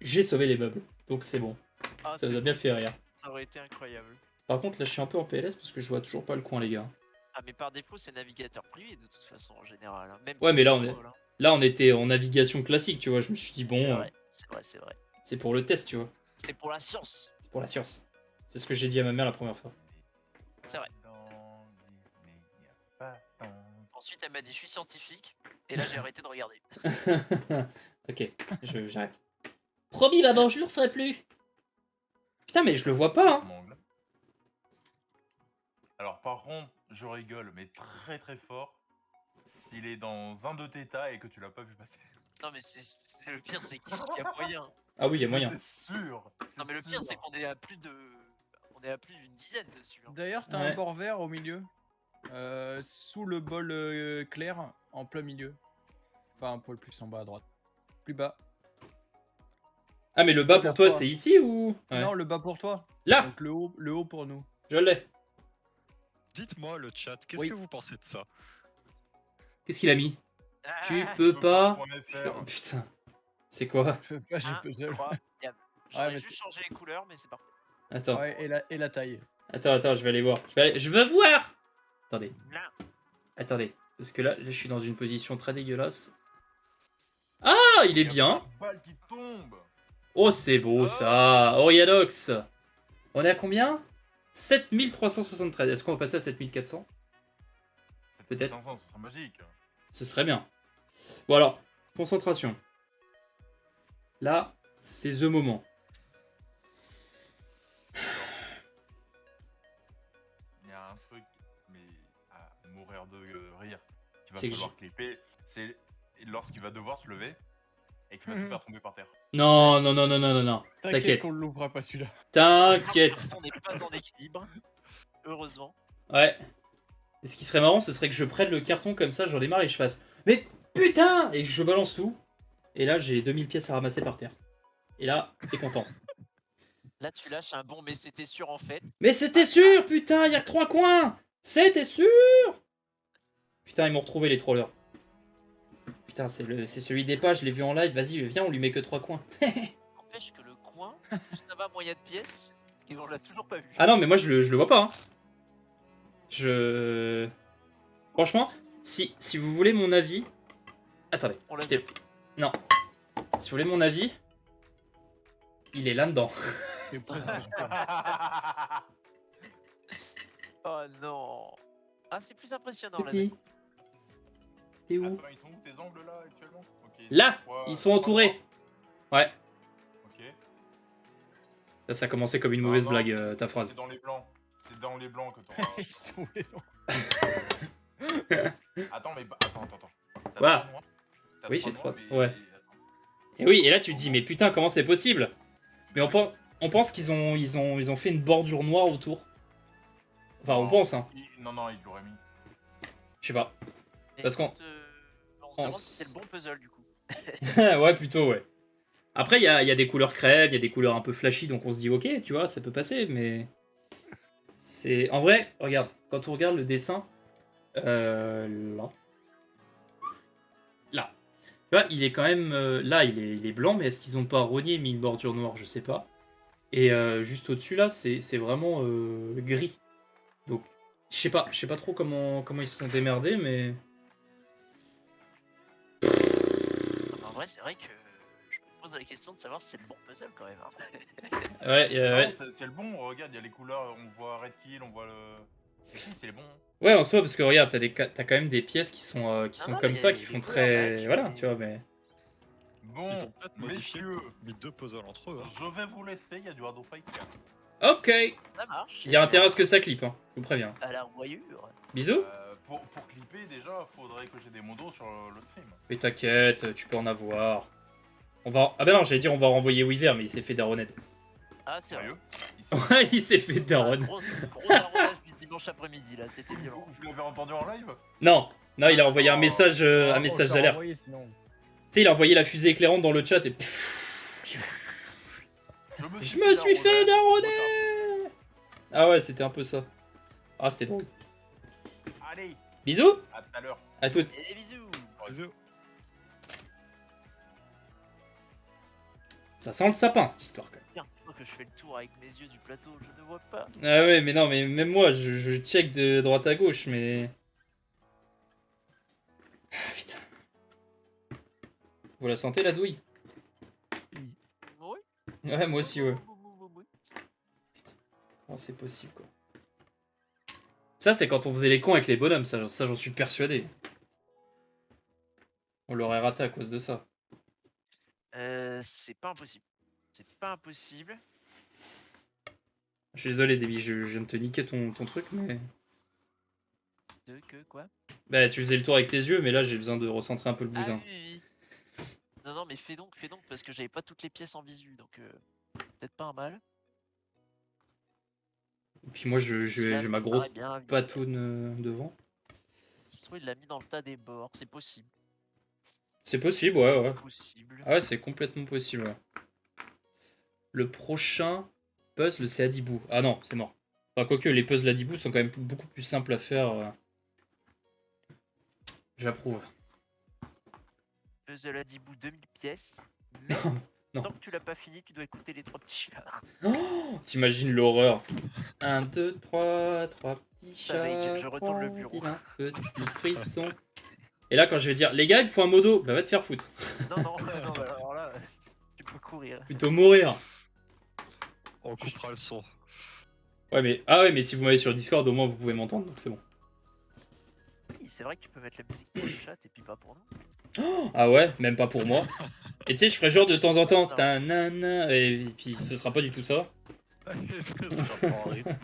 j'ai sauvé les meubles. Donc c'est bon, Ah, ça c'est nous a bien fait rire. Ça aurait été incroyable. Par contre, là je suis un peu en PLS parce que je vois toujours pas le coin, les gars. Ah, mais par défaut, c'est navigateur privé de toute façon en général. Hein. Même Ouais, mais là, on contrôle, hein. Là on était en navigation classique, tu vois. Je me suis dit bon, C'est vrai, c'est vrai. c'est pour le test, tu vois. C'est pour la science. C'est pour la science. C'est ce que j'ai dit à ma mère la première fois. C'est vrai. Mais y a pas tant. Ensuite, elle m'a dit je suis scientifique. Et là, j'ai arrêté de regarder. Ok, j'arrête. Promis, maman, je le referai plus. Putain, mais je le vois pas, hein. Mon angle. Alors par contre, je rigole, mais très très fort. s'il est dans un de tes tas et que tu l'as pas vu passer. Non, mais le pire, c'est qu'il y a moyen. Ah oui, il y a Mais moyen. c'est sûr. Non, mais le pire, c'est sûr. qu'on est à plus de. On est à plus d'une dizaine dessus. Hein. D'ailleurs, t'as Ouais. un bord vert au milieu. Sous le bol clair, en plein milieu. Enfin, un poil plus en bas à droite. Plus bas. Ah, mais le bas pour Vers toi, toi. c'est ici ou ouais. Non, le bas pour toi. Là, Donc le haut pour nous. je l'ai. Dites-moi, le chat, qu'est-ce Oui. que vous pensez de ça? Qu'est-ce qu'il a mis? Tu Ah, peux pas. point FR. Oh, putain. C'est quoi? Je fais pas, j'ai un, puzzle. 3, 4. J'aurais mais juste changé les couleurs, mais c'est parfait. Attends. Ouais, et la taille. Attends, je vais aller voir. Je veux voir. Attendez. Là. Attendez. Parce que là, je suis dans une position très dégueulasse. Ah, il est Y a bien. pas de balle qui tombe. Oh, c'est beau ça. Orianox. On est à combien? 7373. Est-ce qu'on va passer à 7400? Peut-être. 500, ce sera magique. Ce serait bien. Bon alors, concentration. Là, c'est the moment. Il y a un truc, mais à mourir de rire, qu'il va C'est que falloir clipper, c'est lorsqu'il va devoir se lever et qu'il va Mhm. te faire tomber par terre. Non. T'inquiète T'inquiète. qu'on le loupera pas celui-là. T'inquiète. On n'est pas en équilibre. Heureusement. Ouais. Et ce qui serait marrant, ce serait que je prenne le carton comme ça, j'en démarre et je fasse mais putain! Et que je balance tout. Et là, j'ai 2000 pièces à ramasser par terre. Et là, t'es content. Là, tu lâches un bon, mais c'était sûr en fait. Mais c'était sûr, putain, il y a que 3 coins! C'était sûr! Putain, ils m'ont retrouvé les trollers. Putain, c'est celui des pages, je l'ai vu en live, vas-y, viens, on lui met que 3 coins. N'empêche que le coin, ça va moyen de pièces, et on l'a toujours pas vu. Ah non, mais moi je le vois pas. Hein. Franchement, si vous voulez mon avis. Attendez. On l'a je t'ai- Non. Si vous voulez mon avis, il est là-dedans. C'est presque super. Oh non. Ah, c'est plus impressionnant là. Petit. T'es où? Attends, ils sont où tes angles là actuellement? Ok, Là, trois- ils sont trois entourés. droits. Ouais. Ok. Ça a commencé comme une Non, mauvaise non, blague, c'est- ta c'est- phrase. C'est dans les blancs. C'est dans les blancs que t'auras. Ils sont où les gens? Attends, mais attends. T'as Voilà. trois noirs. T'as Oui, trois j'ai trois- noirs, mais- ouais. attends. Et oui, et là tu te dis, mais putain, comment c'est possible? Mais on pense qu'ils ont fait une bordure noire autour. Enfin, on Non, pense, hein. Non, il l'aurait mis. Je sais pas. Mais Parce qu'on- on se demande si c'est le bon puzzle du coup. Ouais, plutôt, ouais. Après, il y a des couleurs crème, il y a des couleurs un peu flashy, donc on se dit, ok, tu vois, ça peut passer, mais. C'est. En vrai, regarde, quand on regarde le dessin. Là. Là. Tu vois, il est quand même. Là, il est blanc, mais est-ce qu'ils ont pas rogné et mis une bordure noire? Je sais pas. Et juste au-dessus, là, c'est vraiment gris. Donc, je sais pas trop comment ils se sont démerdés, mais. En vrai, c'est vrai que je me pose la question de savoir si c'est le bon puzzle quand même. Hein. Ouais, Non, ouais. c'est le bon, regarde, il y a les couleurs, on voit Red Kill, on voit le. Si, c'est les bons. Ouais, en soi, parce que regarde, t'as quand même des pièces qui sont Non, non, comme mais ça, il y a qui des font couleurs très. match, Voilà, et- tu vois, mais. Bon, Ils ont peut-être modifié, messieurs, mis 2 puzzles entre eux. Hein. je vais vous laisser, il y a du Hard Fight. Ok! Ça marche. Il y a intérêt à ce que ça clip, hein, je vous préviens. À la royure. Bisous? Pour clipper, déjà, faudrait que j'ai des modos sur le stream. Mais t'inquiète, tu peux en avoir. Ah ben non, j'allais dire on va renvoyer Weaver, mais il s'est fait daronner. Ah, c'est vrai. Sérieux Ouais, il s'est fait Ah, daron. gros daronage du dimanche après-midi là, c'était violent. Vous l'avez entendu en live? Non, il a envoyé un message Ah, d'alerte. Tu sais, il a envoyé la fusée éclairante dans le chat et. Je me suis fait daronner! Ah ouais, c'était un peu ça. Ah, c'était drôle. Allez, Bisous! à tout à l'heure. À toutes. Et des bisous. Bisous. Ça sent le sapin cette histoire quand même. Tiens, maintenant que je fais le tour avec mes yeux du plateau, je ne vois pas. Ah ouais, mais non, mais même moi, je check de droite à gauche, mais. Ah putain. Vous la sentez la douille? Oui. Ouais, moi aussi, ouais. Oui. Comment c'est possible, quoi. Ça, c'est quand on faisait les cons avec les bonhommes, ça j'en suis persuadé. On l'aurait raté à cause de ça. C'est pas impossible. C'est pas impossible. Je suis désolé, Davy, je viens de te niquer ton truc, mais. De que quoi? Bah, tu faisais le tour avec tes yeux, mais là, j'ai besoin de recentrer un peu le Ah bousin. oui, oui. Non, non, mais fais donc, parce que j'avais pas toutes les pièces en visu, donc peut-être pas un mal. Et puis moi, j'ai Celui-là, j'ai ça ma me grosse paraît bien. patoune devant. Ça se trouve, il l'a mis dans le tas des bords, c'est possible. C'est possible, ouais, ouais. C'est possible. Ah ouais, c'est complètement possible, ouais. Le prochain puzzle, c'est Adibou. Ah non, c'est mort. Enfin, quoique, les puzzles Adibou sont quand même beaucoup plus simples à faire. J'approuve. Puzzle Adibou 2000 pièces. Mais Non. tant que tu l'as pas fini, tu dois écouter les 3 petits chats. Oh, t'imagines l'horreur. 1, 2, 3, 3 petits Ça va, chats. je retourne le 3 bureau. vilains petits frissons. Et là, quand je vais dire, les gars, il me faut un modo, bah va te faire foutre. Non, non, non, bah, alors là, tu peux courir. Plutôt mourir. On coupera le son. Ouais, mais ah ouais, mais si vous m'avez sur Discord, au moins vous pouvez m'entendre, donc c'est bon. Oui, c'est vrai que tu peux mettre la musique pour le chat et puis pas pour nous. Ah ouais, même pas pour moi. Et tu sais, je ferai genre de temps en temps, Ça. ta-na-na, et puis ce sera pas du tout ça. Ce sera pas en rythme.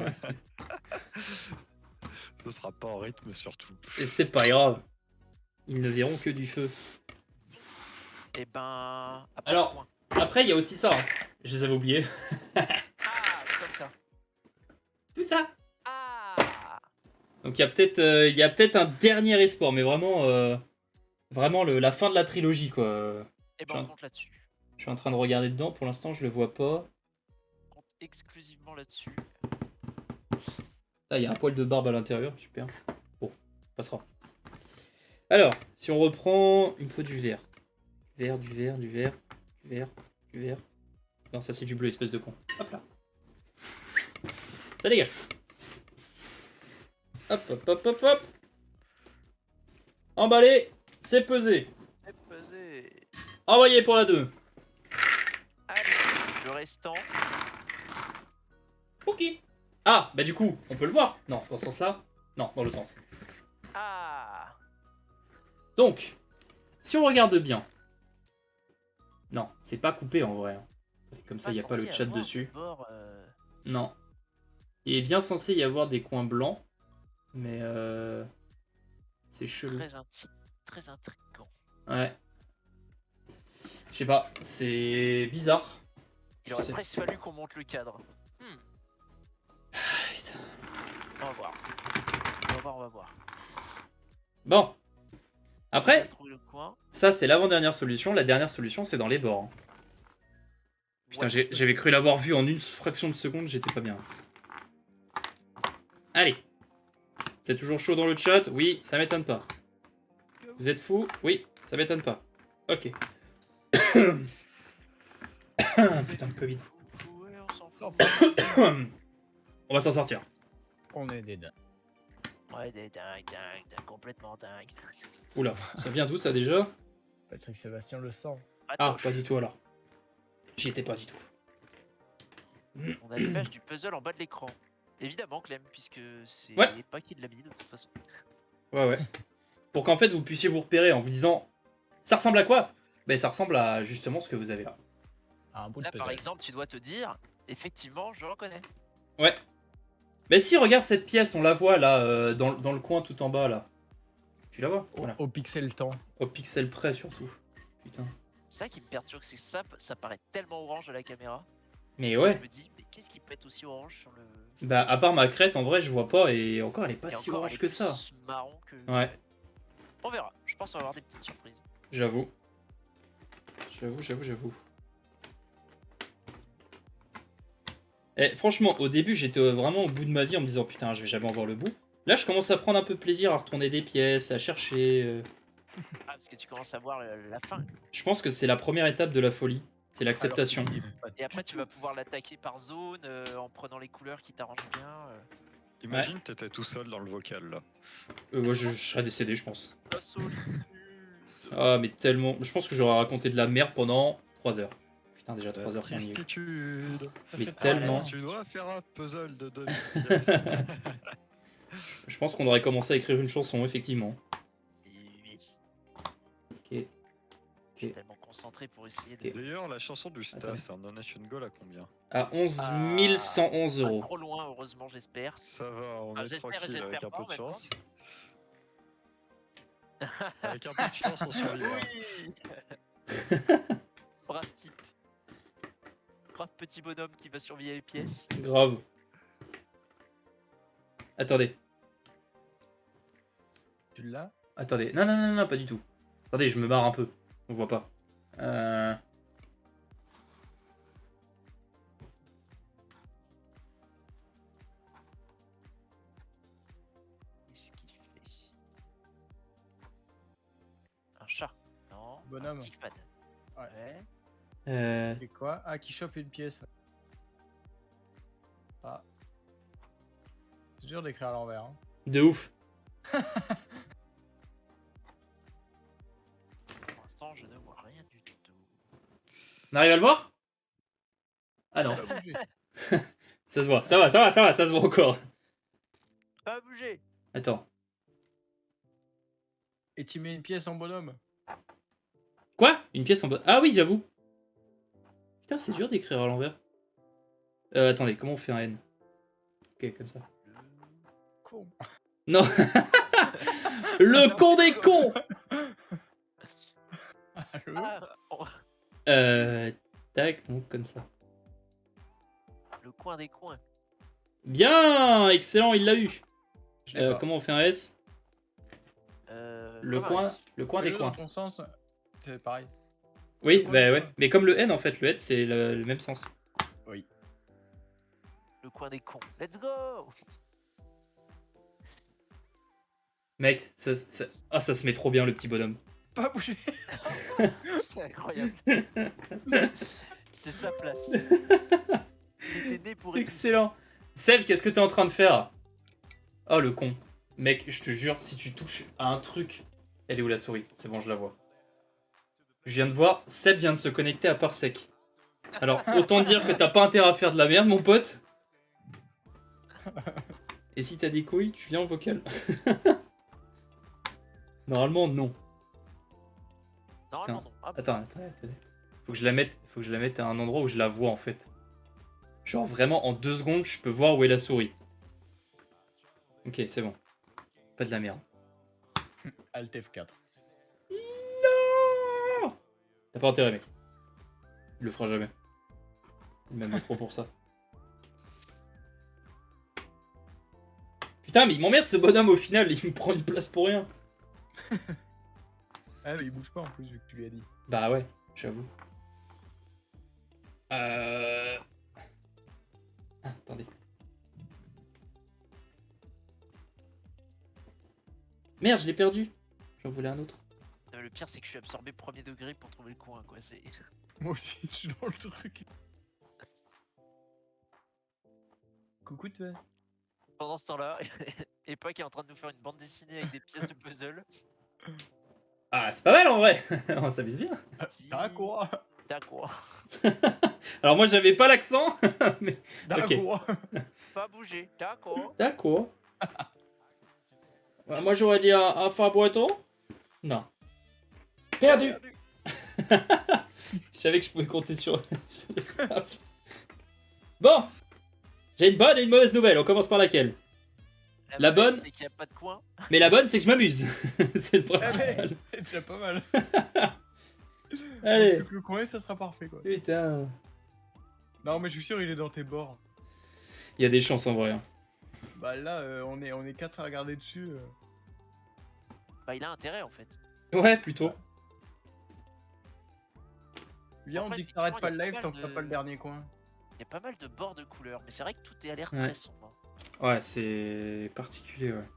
Ce sera pas en rythme surtout. Et c'est pas grave. Ils ne verront que du feu. Et ben. à part Alors- le point. Après, il y a aussi ça. Hein. Je les avais oubliés. Ah, comme ça. Tout ça. Ah. Donc il y a peut-être un dernier espoir, mais vraiment la fin de la trilogie, quoi. Et ben, Tiens. on compte là-dessus. Je suis en train de regarder dedans. Pour l'instant, je le vois pas. On compte exclusivement là-dessus. Ah, il y a un poil de barbe à l'intérieur. Super. Bon, passera. Alors, si on reprend, il me faut du vert. Du vert, du vert, du vert, du vert, du vert. Non, ça c'est du bleu, espèce de con. Hop là. Ça dégage. Hop, hop, hop, hop, hop. Emballé, c'est pesé. C'est pesé. Envoyé pour la 2. Allez, le restant. Ok. Ah, bah du coup, on peut le voir. Non, dans ce sens-là. Non, dans l'autre sens. Ah. Donc, si on regarde bien. Non, c'est pas coupé en vrai. Comme ça, il n'y a pas le censé chat avoir dessus. des bords, Non. Il est bien censé y avoir des coins blancs. Mais c'est chelou. très intriguant. Ouais. Je sais pas, c'est bizarre. Il aurait sais. presque fallu qu'on monte le cadre. Ah, putain. On va voir. On va voir. Bon. On Après, va trouver le coin. ça c'est l'avant-dernière solution. La dernière solution, c'est dans les bords. Putain, Ouais. j'avais cru l'avoir vu en une fraction de seconde, j'étais pas bien. Allez. C'est toujours chaud dans le chat? Oui, ça m'étonne pas. Vous êtes fous? Oui, ça m'étonne pas. Ok. Putain de Covid. Ouais, on s'en fout. On va s'en sortir. On est des dingues. Ouais, des dingues, complètement dingue. Oula, ça vient d'où ça déjà? Patrick Sébastien le sent. Ah, Attends, pas du tout alors. J'y étais pas du tout. on a l'image du puzzle en bas de l'écran. Évidemment, Clem, puisque c'est Ouais. pas qui de l'a mis de toute façon. Ouais, ouais. Pour qu'en fait vous puissiez vous repérer en vous disant ça ressemble à quoi? Ben ça ressemble à justement ce que vous avez là. Ah, un bout de Là, par puzzle. exemple, tu dois te dire, effectivement, je reconnais. Ouais. Ben si, regarde cette pièce, on la voit là, dans le coin tout en bas là. Tu la vois? Voilà. Au pixel temps. Au pixel près surtout. Putain. C'est ça qui me perturbe, c'est que ça paraît tellement orange à la caméra. Mais ouais. Je me dis, mais qu'est-ce qui peut être aussi orange sur le. Bah à part ma crête, en vrai je vois pas et encore elle est pas Et si encore, orange elle est que ça. plus marron que. Ouais, On verra, je pense qu'on va avoir des petites surprises. j'avoue. J'avoue. Et franchement, au début, j'étais vraiment au bout de ma vie en me disant putain, je vais jamais en voir le bout. Là, je commence à prendre un peu plaisir à retourner des pièces, à chercher. Ah, parce que tu commences à voir la fin. Je pense que c'est la première étape de la folie, c'est l'acceptation. Alors qu'il est pas Et après, du tu tout. vas pouvoir l'attaquer par zone en prenant les couleurs qui t'arrangent bien. Imagine, t'étais tout seul dans le vocal là. Moi, je serais décédé, je pense. La solitude. Ah, mais tellement. Je pense que j'aurais raconté de la merde pendant 3 heures. Putain, déjà 3 heures, rien de mieux. Tristitude. Ça Mais fait peur. tellement. Tu dois faire un puzzle de 2 pièces. Je pense qu'on aurait commencé à écrire une chanson, effectivement. Et Ok. je suis tellement concentré pour essayer de. Ok. D'ailleurs, la chanson du staff, Attends. c'est un donation goal à combien? À 11 111 Pas euros. trop loin, heureusement, j'espère. Ça va, on Ah, est j'espère et tranquille avec j'espère un pas, peu de en même chance. Avec un peu de chance, on survivra. Brave type. Brave petit bonhomme qui va surveiller les pièces. Grave. Attendez. Tu l'as? Attendez. Non, non, non, non, pas du tout. Attendez, je me barre un peu. On voit pas. Qu'est-ce qu'il fait? Un chat? Non. Bonhomme. Un stickman. Ouais. Ouais. Et quoi? Ah, qui chope une pièce. Ah. C'est dur d'écrire à l'envers. Hein. De ouf. Pour l'instant, je ne vois rien du tout. On arrive à le voir? Ah non. Pas bouger. Ça se voit. Ça va, ça va, ça va, ça se voit encore. Pas bouger. Attends. Et tu mets une pièce en bonhomme. Quoi? Une pièce en bas. Ah oui, j'avoue. Putain, c'est dur d'écrire à l'envers. Attendez, comment on fait un N? Ok, comme ça. Con. Non. Le con des cons. Allô? Ah, oh, Tac, donc comme ça. le coin des coins. Bien, excellent, il l'a eu. Je l'ai pas. Comment on fait un S? Le Comme un coin, S. le coin des Fais-le coins. dans ton sens, c'est pareil. Oui, coin bah des ouais. coins. Mais comme le N en fait, le N c'est le même sens. Le coin des cons. Let's go. Mec, ah, ça se met trop bien le petit bonhomme. Pas bouger. C'est incroyable. C'est sa place. Il était né pour C'est être ici. excellent. Seb, qu'est-ce que t'es en train de faire? Oh le con. Mec, je te jure, si tu touches à un truc... Elle est où la souris? C'est bon, je la vois. Je viens de voir, Seb vient de se connecter à Parsec. Alors, autant dire que t'as pas intérêt à faire de la merde, mon pote. Et si t'as des couilles, tu viens en vocal. Normalement, non. Normalement, Putain. non. Ah, Attends. Faut que je la mette à un endroit où je la vois, en fait. Genre, vraiment, en 2 secondes, je peux voir où est la souris. Ok, c'est bon. Pas de la merde. Alt F4. Non! T'as pas intérêt, mec. Il le fera jamais. Il m'aime trop pour ça. Putain, mais il m'emmerde ce bonhomme au final, il me prend une place pour rien. Ah, mais il bouge pas en plus, vu que tu lui as dit. Bah ouais, j'avoue. Ah, attendez. Merde, je l'ai perdu. J'en voulais un autre. le pire, c'est que je suis absorbé premier degré pour trouver le coin, quoi. C'est. Moi aussi, je suis dans le truc. Coucou, toi. Pendant ce temps-là, Epoch est en train de nous faire une bande dessinée avec des pièces de puzzle. Ah, c'est pas mal en vrai. On s'amuse bien. D'accord. D'accord. Alors moi, j'avais pas l'accent. Mais... D'accord. Pas bouger. D'accord. D'accord. Voilà, moi, j'aurais dit un Fabretto. Non. Perdu. Je savais que je pouvais compter sur le staff. Bon. J'ai une bonne et une mauvaise nouvelle. On commence par laquelle? La mauvaise, bonne- c'est qu'il n'y a pas de coin. Mais la bonne, c'est que je m'amuse. C'est le principal. C'est déjà pas mal. Allez. Plus que le coin, ça sera parfait, quoi. Putain. Non, mais je suis sûr, il est dans tes bords. Il y a des chances en vrai. Hein. Bah là, on est 4 à regarder dessus. Bah, il a intérêt en fait. Ouais, plutôt. Viens, on Après, dit que t'arrêtes pas le effectivement, live il y a tant que pas t'as mal pas de- le dernier coin. Il y a pas mal de bords de couleurs, mais c'est vrai que tout a l'air Ouais. très sombre. hein. Ouais, c'est particulier, ouais.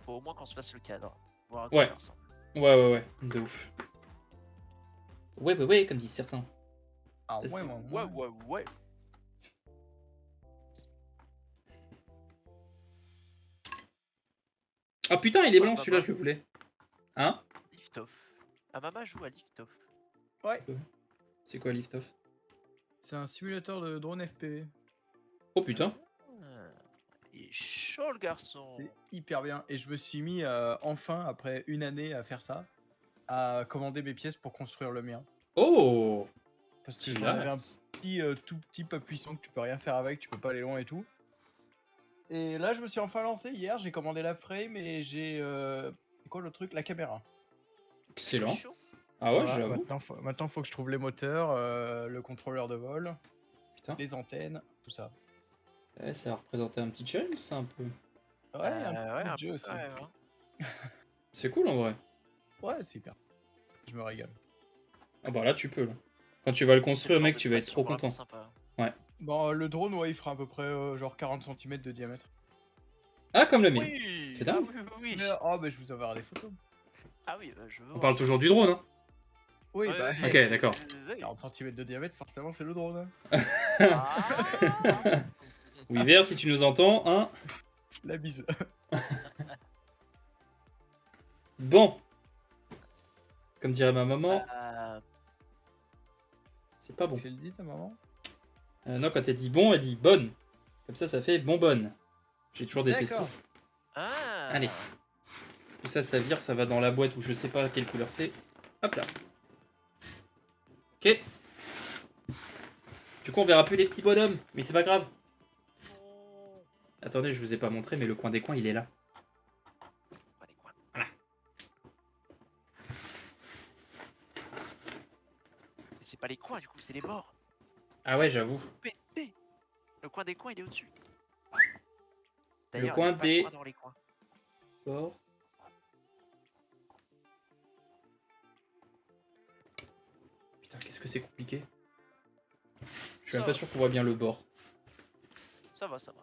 Faut au moins qu'on se fasse le cadre. Voir à quoi Ouais. ça ressemble. Ouais, de ouf. Ouais, comme disent certains. Ah C'est- ouais, moi. Ouais. Ah putain, il est Ouais, blanc bah, celui-là, bah. je le voulais. Hein? Lift-off. Ah, Mama joue à Lift-off. C'est quoi Lift Off? C'est un simulateur de drone FPV. Oh putain. Ah, il est chaud le garçon. C'est hyper bien. Et je me suis mis enfin, après une année à faire ça, à commander mes pièces pour construire le mien. Oh! Parce que j'en avais un Classe. petit, tout petit pas puissant que tu peux rien faire avec, tu peux pas aller loin et tout. Et là, je me suis enfin lancé hier, j'ai commandé la frame et j'ai quoi le truc? La caméra. Excellent. Chaud. Ah ouais, Voilà, j'avoue. maintenant, faut que je trouve les moteurs, le contrôleur de vol, Putain. les antennes, tout ça. Ouais, ça a représenté un petit challenge, ça, un peu. Ouais, un peu Ouais, de un jeu peu, aussi. ouais, ouais. C'est cool, en vrai. Ouais, c'est hyper. Je me régale. Ah bah là, tu peux, là. Quand tu vas le C'est construire, le mec, genre tu de vas être création trop vraiment content. sympa. Bon, le drone, ouais, il fera à peu près genre 40 cm de diamètre. Ah, comme le mien. Oui, C'est dingue. ah oui, oui, oui. Mais, oh, mais je vous enverrai des photos. Ah oui, je veux On voir parle ça. toujours du drone, hein. Oui, Ouais, bah, ouais, Ok, d'accord. ouais. 40 cm de diamètre, forcément, c'est le drone. Hein. Ah. Oui, Vert, si tu nous entends, hein. La bise. Bon. Comme dirait ma maman, c'est pas bon. Qu'est-ce qu'elle dit, ta maman? Non, quand elle dit bon, elle dit bonne. Comme ça fait bonbonne. J'ai toujours détesté. D'accord. Ah. Allez. Tout ça, ça vire, ça va dans la boîte où je sais pas quelle couleur c'est. Hop là. Ok. Du coup, on verra plus les petits bonhommes, mais c'est pas grave. Attendez, je vous ai pas montré, mais le coin des coins, il est là. Allez, quoi. Mais c'est pas les coins, du coup, c'est les bords. Ah ouais, j'avoue. Pété. Le coin des coins, il est au-dessus. Le D'ailleurs, coin il y a pas de des- coin dans les coins. Bord. Putain, qu'est-ce que c'est compliqué. Je suis même Ça pas va. sûr qu'on voit bien le bord. Ça va, ça va.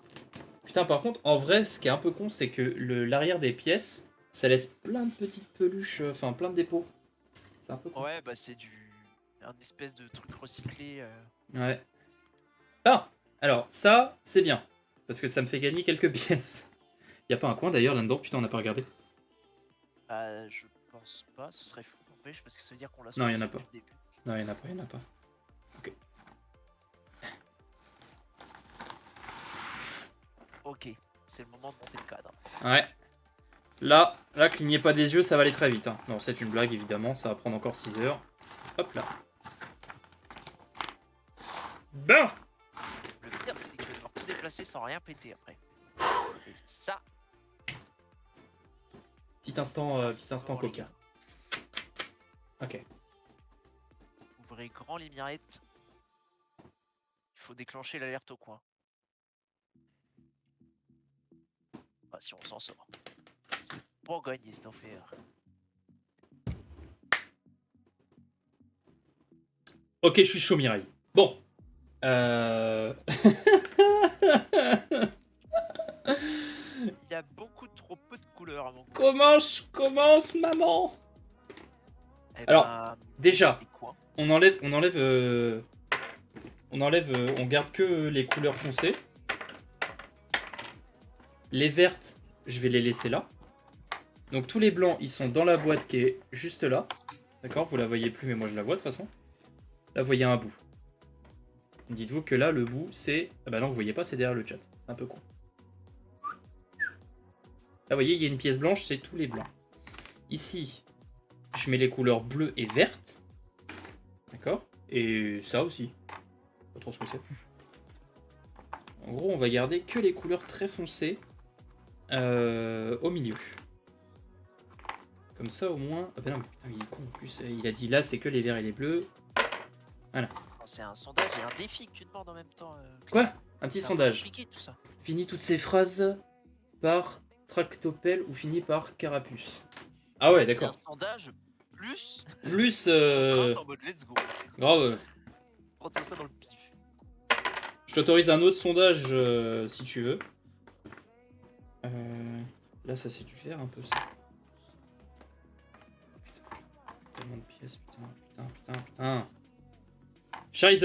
Putain, par contre, en vrai, ce qui est un peu con, c'est que l'arrière des pièces, ça laisse plein de petites peluches, enfin plein de dépôts. C'est un peu con. Ouais, bah c'est un espèce de truc recyclé. Ouais. Ah, alors ça, c'est bien. Parce que ça me fait gagner quelques pièces. Y a pas un coin d'ailleurs là-dedans? Putain, on n'a pas regardé. Bah, je pense pas, ce serait fou, n'empêche, parce que ça veut dire qu'on l'a Non, y en a sorti pas. depuis le début. Non, y en a pas, y en a pas. Ok, c'est le moment de monter le cadre. Ouais. Là, clignez pas des yeux, ça va aller très vite. Hein. Non, c'est une blague, évidemment, ça va prendre encore 6 heures. Hop là. Ben. Le pire, c'est que devoir tout déplacer sans rien péter après. Et ça, Petit instant bon, les coca. gars. Ok. Ouvrez grand les mirettes. Il faut déclencher l'alerte au coin. Ah, si on s'en sort. C'est pas gagné cette affaire. Ok, je suis chaud, Mireille. Bon. Il y a beaucoup trop peu de couleurs à mon goût. Comment je commence, maman? Eh Alors, ben, déjà, des coins. on garde que les couleurs foncées. Les vertes, je vais les laisser là. Donc tous les blancs, ils sont dans la boîte qui est juste là. D'accord, vous la voyez plus, mais moi je la vois de toute façon. Là, vous voyez un bout. Dites-vous que là, le bout, c'est... Ah bah non, vous voyez pas, c'est derrière le chat. C'est un peu con. Là, vous voyez, il y a une pièce blanche, c'est tous les blancs. Ici, je mets les couleurs bleues et vertes. D'accord? Et ça aussi. Pas trop ce que c'est. En gros, on va garder que les couleurs très foncées au milieu. Comme ça, au moins... Ah bah non, mais putain, il est con en plus. Il a dit là, c'est que les verts et les bleus. C'est un sondage et un défi que tu demandes en même temps. Quoi? Un petit C'est un peu sondage. compliqué, tout ça. Finis toutes ces phrases par tractopelle ou finis par carapuce. Ah ouais, d'accord. C'est un sondage plus Plus... contrainte en mode let's go. Grave. Prends ça dans le pif. Je t'autorise un autre sondage si tu veux. Là, ça c'est du vert un peu ça. Putain, tellement de pièces, putain. Scheiße.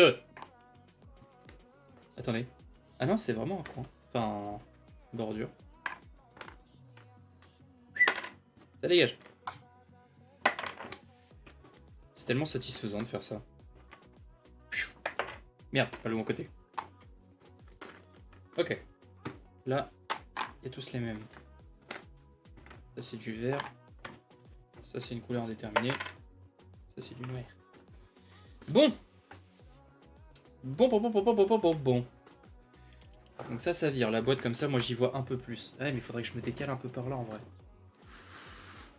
Attendez. Ah non, c'est vraiment un coin. Enfin, bordure. Ça dégage. C'est tellement satisfaisant de faire ça. Merde, pas le bon côté. Ok. Là, il y a tous les mêmes. Ça c'est du vert. Ça c'est une couleur déterminée. Ça c'est du noir. Bon. Bon. Donc ça vire. La boîte comme ça, moi j'y vois un peu plus. Ouais, mais il faudrait que je me décale un peu par là en vrai.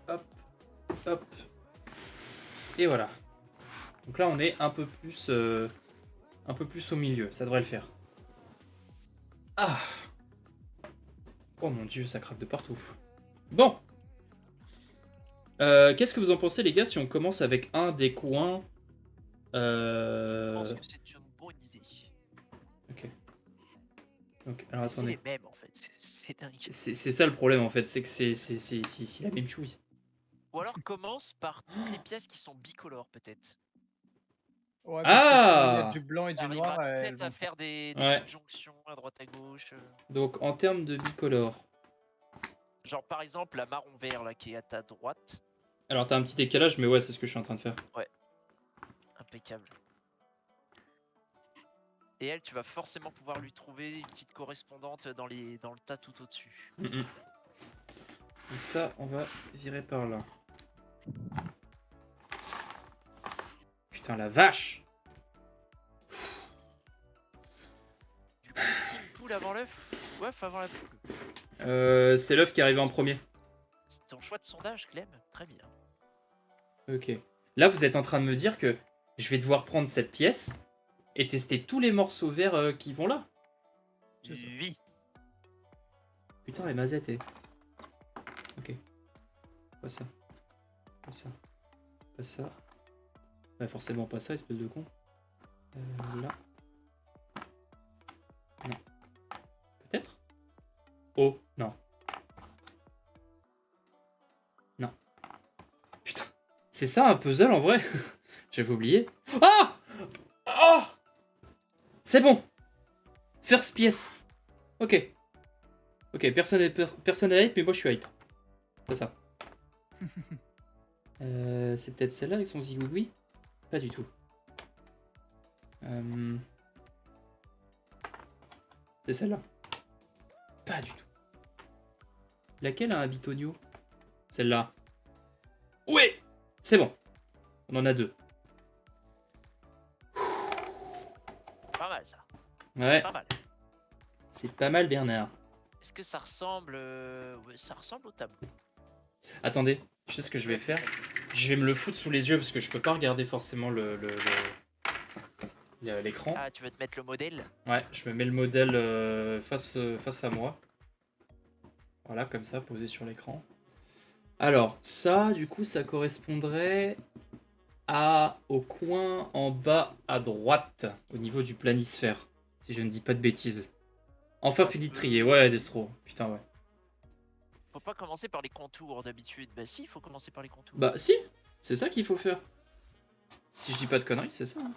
hop, hop. Et voilà. Donc là, on est un peu plus au milieu. Ça devrait le faire. Ah. Oh mon dieu, ça craque de partout. Bon. Qu'est-ce que vous en pensez, les gars, si on commence avec un des coins Je pense que c'est une bonne idée. Ok. Donc, alors C'est attendez. les mêmes en fait, c'est dingue. C'est ça le problème en fait, c'est que c'est la même chose. Ou alors commence par toutes les pièces qui sont bicolores peut-être. Ouais, parce que s'il y a Ah. du blanc et du T'arriveras noir, elles peut-être à vont faire des Ouais. petites jonctions à droite à gauche. Donc en termes de bicolore. Genre par exemple la marron vert là qui est à ta droite. Alors t'as un petit décalage, mais ouais, c'est ce que je suis en train de faire. Impeccable. Et elle, tu vas forcément pouvoir lui trouver une petite correspondante dans le tas tout au-dessus. Donc ça, on va virer par là. Putain, la vache! Du coup, team poule avant l'œuf ou œuf avant la poule? C'est l'œuf qui est arrivé en premier. C'est ton choix de sondage, Clem. Très bien. Ok. Là, vous êtes en train de me dire que je vais devoir prendre cette pièce et tester tous les morceaux verts qui vont là. C'est ça. Oui. Putain, et mazette est. Ok. Pas ça. Pas ça. Pas ça. Ouais, forcément pas ça, espèce de con. Là. Non. Peut-être? Oh, non. Non. Putain. C'est ça un puzzle en vrai? J'avais oublié. Ah! Oh! C'est bon. First pièce. Ok. Ok, personne n'est hype, mais moi je suis hype. C'est ça. C'est peut-être celle-là avec son zigouigoui? Pas du tout. C'est celle-là. Pas du tout. Laquelle a un bitonio? Celle-là. Ouais! C'est bon. On en a deux. Pas mal ça. Ouais, Pas mal. c'est pas mal, Bernard. Est-ce que ça ressemble ouais, ça ressemble au tableau. Attendez, je sais ce que je vais faire. Je vais me le foutre sous les yeux parce que je peux pas regarder forcément l'écran. Ah, tu veux te mettre le modèle? Ouais, je me mets le modèle face à moi. Voilà, comme ça, posé sur l'écran. Alors, ça, du coup, ça correspondrait au coin en bas à droite, au niveau du planisphère, si je ne dis pas de bêtises. Enfin, fini de trier, ouais, Destro. Putain, ouais. Faut pas commencer par les contours d'habitude. Bah si, il faut commencer par les contours. Bah, si, c'est ça qu'il faut faire. Si je dis pas de conneries, c'est ça. Hein.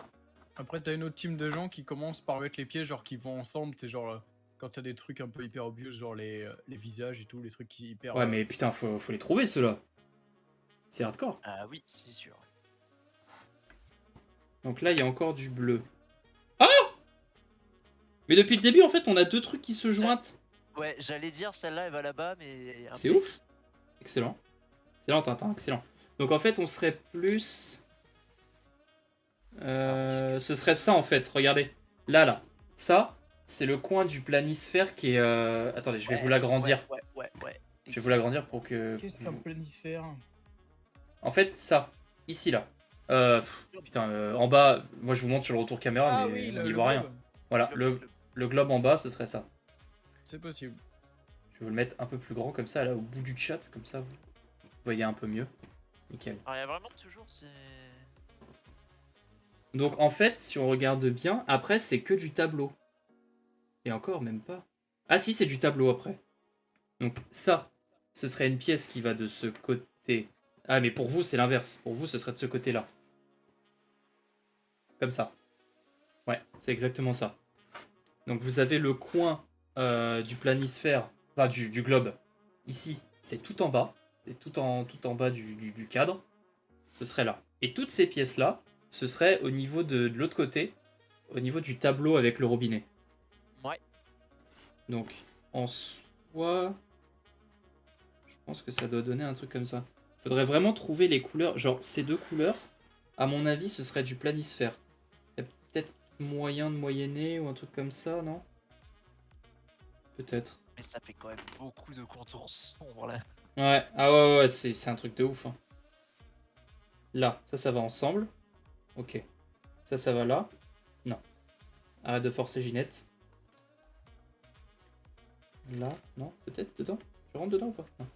Après, t'as une autre team de gens qui commencent par mettre les pieds, genre qui vont ensemble. T'es genre, quand t'as des trucs un peu hyper obvious, genre les visages et tout, les trucs qui hyper. Ouais, mais putain, faut les trouver, ceux-là. C'est hardcore. Ah oui, c'est sûr. Donc là, il y a encore du bleu. Ah! Mais depuis le début, en fait, on a deux trucs qui se jointent. Ouais, j'allais dire celle-là, elle va là-bas, mais. C'est ouf. Excellent. Excellent, Tintin, excellent. Donc en fait, on serait plus... ce serait ça, en fait. Regardez. Là. Ça, c'est le coin du planisphère qui est... Attendez, je vais vous l'agrandir. Ouais. Je vais vous l'agrandir pour que... Qu'est-ce qu'un planisphère? En fait, ça. Ici, là. Putain, en bas, moi je vous montre sur le retour caméra, mais on n'y voit rien. Voilà, le globe en bas, ce serait ça. C'est possible. Je vais vous le mettre un peu plus grand, comme ça, là, au bout du chat, comme ça, vous voyez un peu mieux. Nickel. Alors, il y a vraiment toujours ces. Donc, en fait, si on regarde bien, après, c'est que du tableau. Et encore, même pas. Ah si, c'est du tableau, après. Donc, ça, ce serait une pièce qui va de ce côté. Ah, mais pour vous, c'est l'inverse. Pour vous, ce serait de ce côté-là. Comme ça. Ouais, c'est exactement ça. Donc, vous avez le coin du planisphère, enfin du globe. Ici, c'est tout en bas. C'est tout en bas du cadre. Ce serait là. Et toutes ces pièces-là, ce serait au niveau de l'autre côté, au niveau du tableau avec le robinet. Ouais. Donc, en soi, je pense que ça doit donner un truc comme ça. Faudrait vraiment trouver les couleurs. Genre, ces deux couleurs, à mon avis, ce serait du planisphère. Il y a peut-être moyen de moyenner ou un truc comme ça, non? Peut-être. Mais ça fait quand même beaucoup de contours sombres là. Ouais, ah ouais, c'est un truc de ouf. Hein. Là, ça va ensemble. Ok. Ça va là. Non. Arrête de forcer Ginette. Là, non, peut-être dedans. Tu rentres dedans ou pas? Non.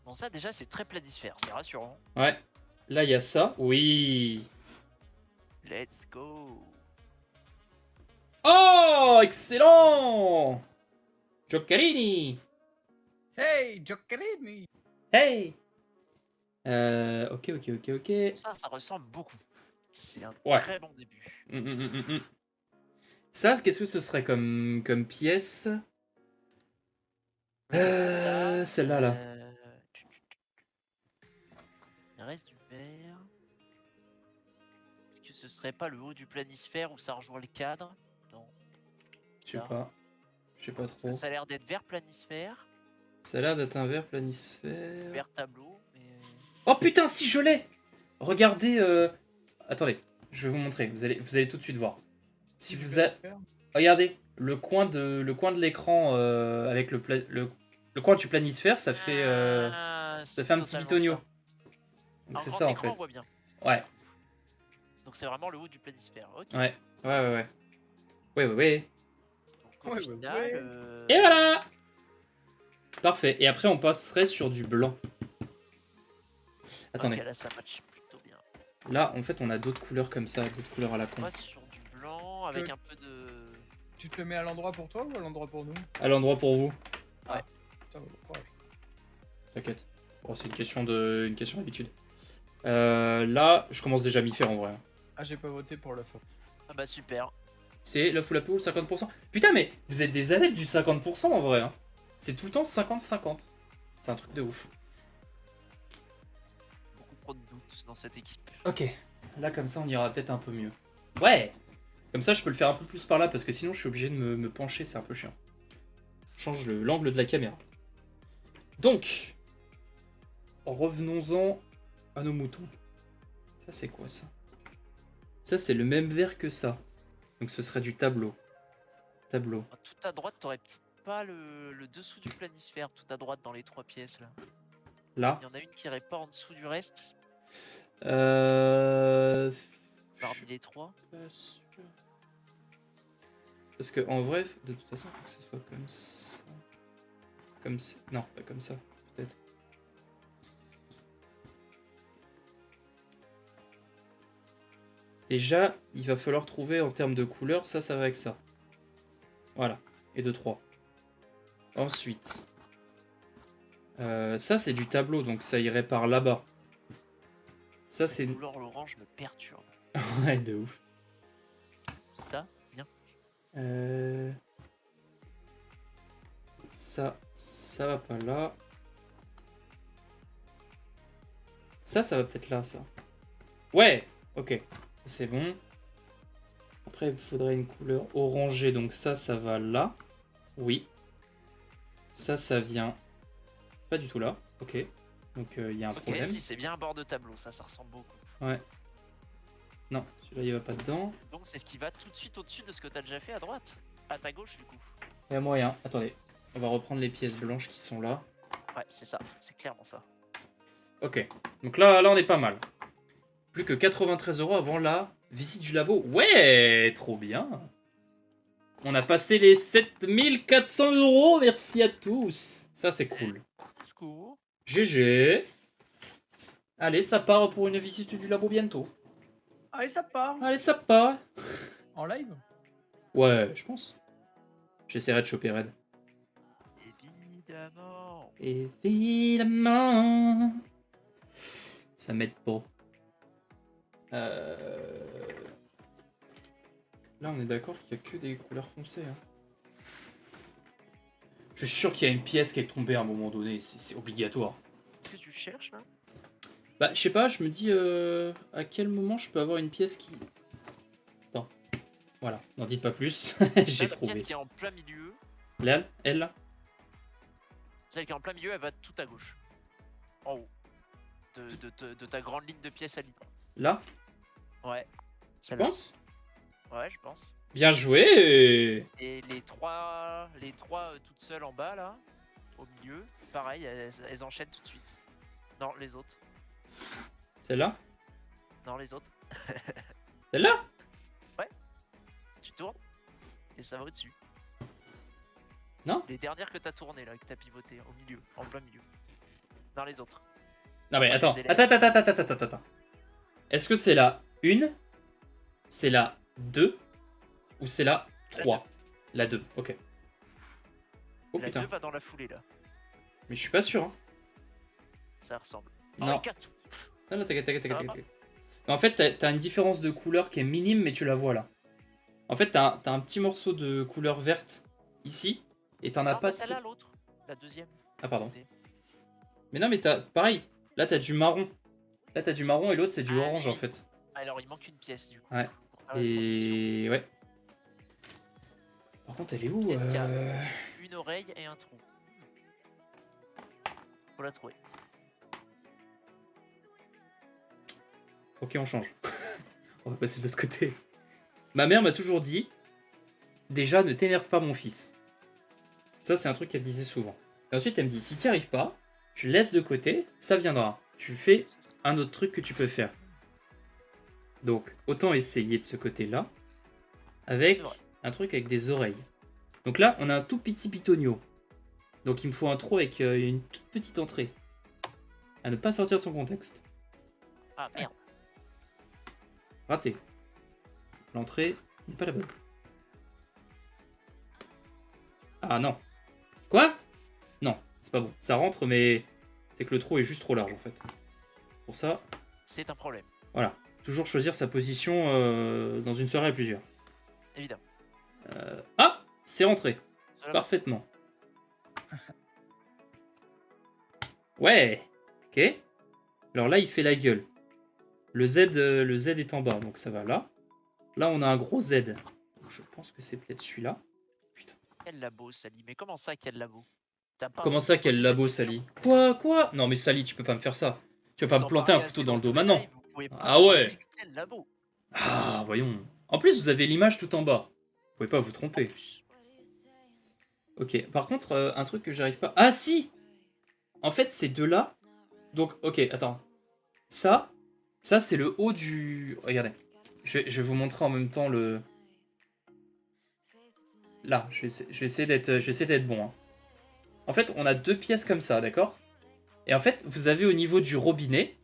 Bon, ça déjà, c'est très planisphère, c'est rassurant. Ouais. Là, il y a ça. Oui. Let's go. Oh, excellent! Giocarini. Hey, Giocarini! Hey. Ok. Ça ressemble beaucoup. C'est un Ouais. très bon début. Ça, qu'est-ce que ce serait comme pièce? Ça, Celle-là, là. Il reste du vert. Est-ce que ce serait pas le haut du planisphère où ça rejoint le cadre? Non. Je sais Bizarre. pas. Je sais pas Parce trop. que ça a l'air d'être vert planisphère, Ça a l'air d'être un vert planisphère. vert tableau, mais... Oh putain, si je l'ai! Regardez. Attendez, je vais vous montrer. Vous allez tout de suite voir. Si vous a... Regardez, le coin de l'écran avec le coin du planisphère, ça fait un petit bitonio. Donc c'est ça en fait. On voit bien. Ouais. Donc c'est vraiment le haut du planisphère. Ok. Ouais. Ouais. Donc au final, Et voilà! Parfait. Et après, on passerait sur du blanc. Attendez. ok, là ça match plutôt bien. Là, en fait, on a d'autres couleurs comme ça, d'autres couleurs à la On con. passe sur du blanc avec un peu de... Tu te le mets à l'endroit pour toi ou à l'endroit pour nous? À l'endroit pour vous. Putain, bon courage. T'inquiète. Oh, c'est une question d'habitude. Là, je commence déjà à m'y faire en vrai. Ah, j'ai pas voté pour la fin. Ah bah super. C'est la foule à poule, 50%. Putain, mais vous êtes des adeptes du 50% en vrai. Hein. C'est tout le temps 50-50. C'est un truc de ouf. Beaucoup trop de doutes dans cette équipe. Ok. Là, comme ça, on ira peut-être un peu mieux. Ouais! Comme ça, je peux le faire un peu plus par là parce que sinon, je suis obligé de me pencher. C'est un peu chiant. Je change l'angle de la caméra. Donc, revenons-en à nos moutons. Ça, c'est quoi ça? Ça, c'est le même vert que ça. Donc, ce serait du tableau. Tableau. Tout à droite, t'aurais peut-être pas le dessous du planisphère, tout à droite dans les 3 pièces là. Là. Il y en a une qui irait pas en dessous du reste, parmi les 3. Pas sûr. Parce que en vrai, de toute façon, il faut que ce soit comme ça. Comme ça. Non, pas comme ça, peut-être. Déjà, il va falloir trouver en termes de couleur, ça va avec ça. Voilà, et de 3. Ensuite, ça c'est du tableau, donc ça irait par là-bas. Ça c'est... couleur l'orange me perturbe. Ouais, de ouf. Ça, bien. Ça va pas là. Ça va peut-être là, ça. Ouais, ok. C'est bon. Après, il faudrait une couleur orangée, donc ça va là. Oui. Ça vient pas du tout là. Ok. Donc, il y a un Ok, problème. si c'est bien un bord de tableau, ça ressemble beaucoup. Ouais. Non, celui-là, il va pas dedans. Donc c'est ce qui va tout de suite au-dessus de ce que t'as déjà fait à droite. À ta gauche du coup. Il y a moyen. Attendez. On va reprendre les pièces blanches qui sont là. Ouais, c'est ça, c'est clairement ça. Ok. Donc là, on est pas mal. Plus que 93 € avant la visite du labo. Ouais, trop bien. On a passé les 7400 €. Merci à tous. Ça, c'est cool. Secours. GG. Allez, ça part pour une visite du labo bientôt. Allez, ça part! Allez, ça part. En live? Ouais, je pense. J'essaierai de choper Red. Évidemment. Évidemment. Ça m'aide pas. Là, on est d'accord qu'il n'y a que des couleurs foncées. Hein. Je suis sûr qu'il y a une pièce qui est tombée à un moment donné. C'est obligatoire. Est-ce que tu cherches là? Bah, je sais pas, je me dis à quel moment je peux avoir une pièce qui... Attends. Voilà, n'en dites pas plus. J'ai La trouvé. pièce qui est en plein milieu. Là, elle là. Celle qui est en plein milieu, elle va tout à gauche. En haut. De ta grande ligne de pièces à libre. Là, Ouais. tu Celle-là. penses? Ouais, je pense. Bien joué. Et les trois toutes seules en bas là. au milieu, pareil, elles enchaînent tout de suite. Non, les autres. Celle-là? Non, les autres. Celle-là? Tu tournes et ça va au-dessus. Non? Les dernières que t'as tournées là, que t'as pivoté au milieu, en plein milieu. Non, les autres. Non mais Moi, attends, j'ai des attends. Est-ce que c'est la 1? C'est la 2? Ou c'est la 3? La 2, ok. Oh La putain. 2 va dans la foulée là. Mais je suis pas sûr. Hein. Ça ressemble. Non. il casse tout. Non, t'inquiète. Ça va pas Mais en fait, t'as une différence de couleur qui est minime, mais tu la vois là. En fait, t'as un petit morceau de couleur verte ici, et t'en as Non, pas... mais celle-là, l'autre. La deuxième. Ah pardon. C'était- Mais non, mais t'as... Pareil, là t'as du marron. Là t'as du marron et l'autre c'est du Ah, orange oui. en fait. Alors, il manque une pièce du coup. Ouais. Pour faire la transition. Et... Ouais. Par contre, elle est où Qu'est-ce qu'il y a Une oreille et un trou. Faut la trouver. Ok, on change. On va passer de l'autre côté. Ma mère m'a toujours dit, déjà, ne t'énerve pas mon fils. Ça, c'est un truc qu'elle disait souvent. Et ensuite, elle me dit, si t'y arrives pas, tu laisses de côté, ça viendra. Tu fais un autre truc que tu peux faire. Donc, autant essayer de ce côté-là, avec C'est vrai. un truc avec des oreilles. Donc là, on a un tout petit pitonio. Donc il me faut un trou avec une toute petite entrée. À ne pas sortir de son contexte. Ah merde. Raté. L'entrée n'est pas la bonne. Ah non. Quoi? Non, c'est pas bon. Ça rentre, mais c'est que le trou est juste trop large en fait. Pour ça, C'est un problème. voilà. Toujours choisir sa position dans une soirée à plusieurs. Évidemment. Ah! C'est rentré. Cela- Parfaitement. Ouais. Ok. Alors là, il fait la gueule. Le Z est en bas, donc ça va là. Là, on a un gros Z. Donc, je pense que c'est peut-être celui-là. Putain. Quel labo, Sally? Mais comment ça, quel labo? T'as pas Comment ça, quel labo, Sally? Quoi? Non, mais Sally, tu peux pas me faire ça. Tu vas pas me planter un couteau dans le dos maintenant. Ah ouais. Quel labo? Ah, voyons. En plus, vous avez l'image tout en bas. Vous pouvez pas vous tromper. Ok, par contre, un truc que j'arrive pas... Ah si! En fait, ces deux-là... Donc, ok, attends. Ça c'est le haut du... Regardez. Je vais vous montrer en même temps le... Là, je vais essayer d'être bon. Hein. En fait, on a deux pièces comme ça, d'accord? Et en fait, vous avez au niveau du robinet,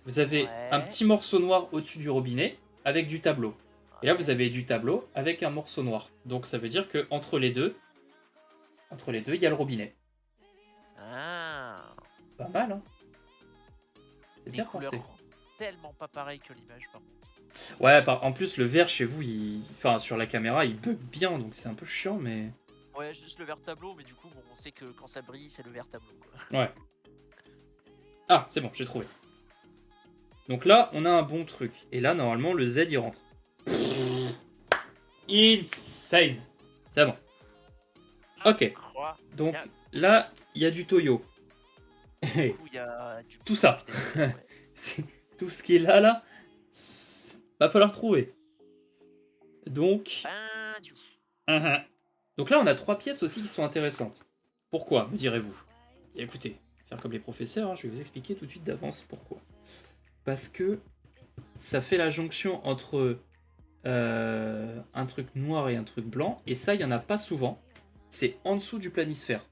vous avez Ouais. un petit morceau noir au-dessus du robinet avec du tableau. Et là, vous avez du tableau avec un morceau noir. Donc, ça veut dire que entre les deux, il y a le robinet. Ah. Pas mal, hein? C'est Des bien couleurs pensé. tellement pas pareilles que l'image par contre. Ouais, en plus, le vert chez vous, enfin, sur la caméra, il bug bien, donc c'est un peu chiant, mais... Ouais, juste le vert tableau, mais du coup, bon, on sait que quand ça brille, c'est le vert tableau. Quoi. Ouais. Ah, c'est bon, j'ai trouvé. Donc là, on a un bon truc. Et là, normalement, le Z, il rentre. Insane. C'est bon. Ok. Croix. Donc là, il y a du Toyo. Du coup, il y a du... Tout ça. Ouais. C'est tout ce qui est là, va falloir trouver. Donc... Ben, du coup. Donc là, on a trois pièces aussi qui sont intéressantes. Pourquoi, me direz-vous? Et écoutez, faire comme les professeurs, hein, je vais vous expliquer tout de suite d'avance pourquoi. Parce que ça fait la jonction entre un truc noir et un truc blanc, et ça, il n'y en a pas souvent. C'est en dessous du planisphère.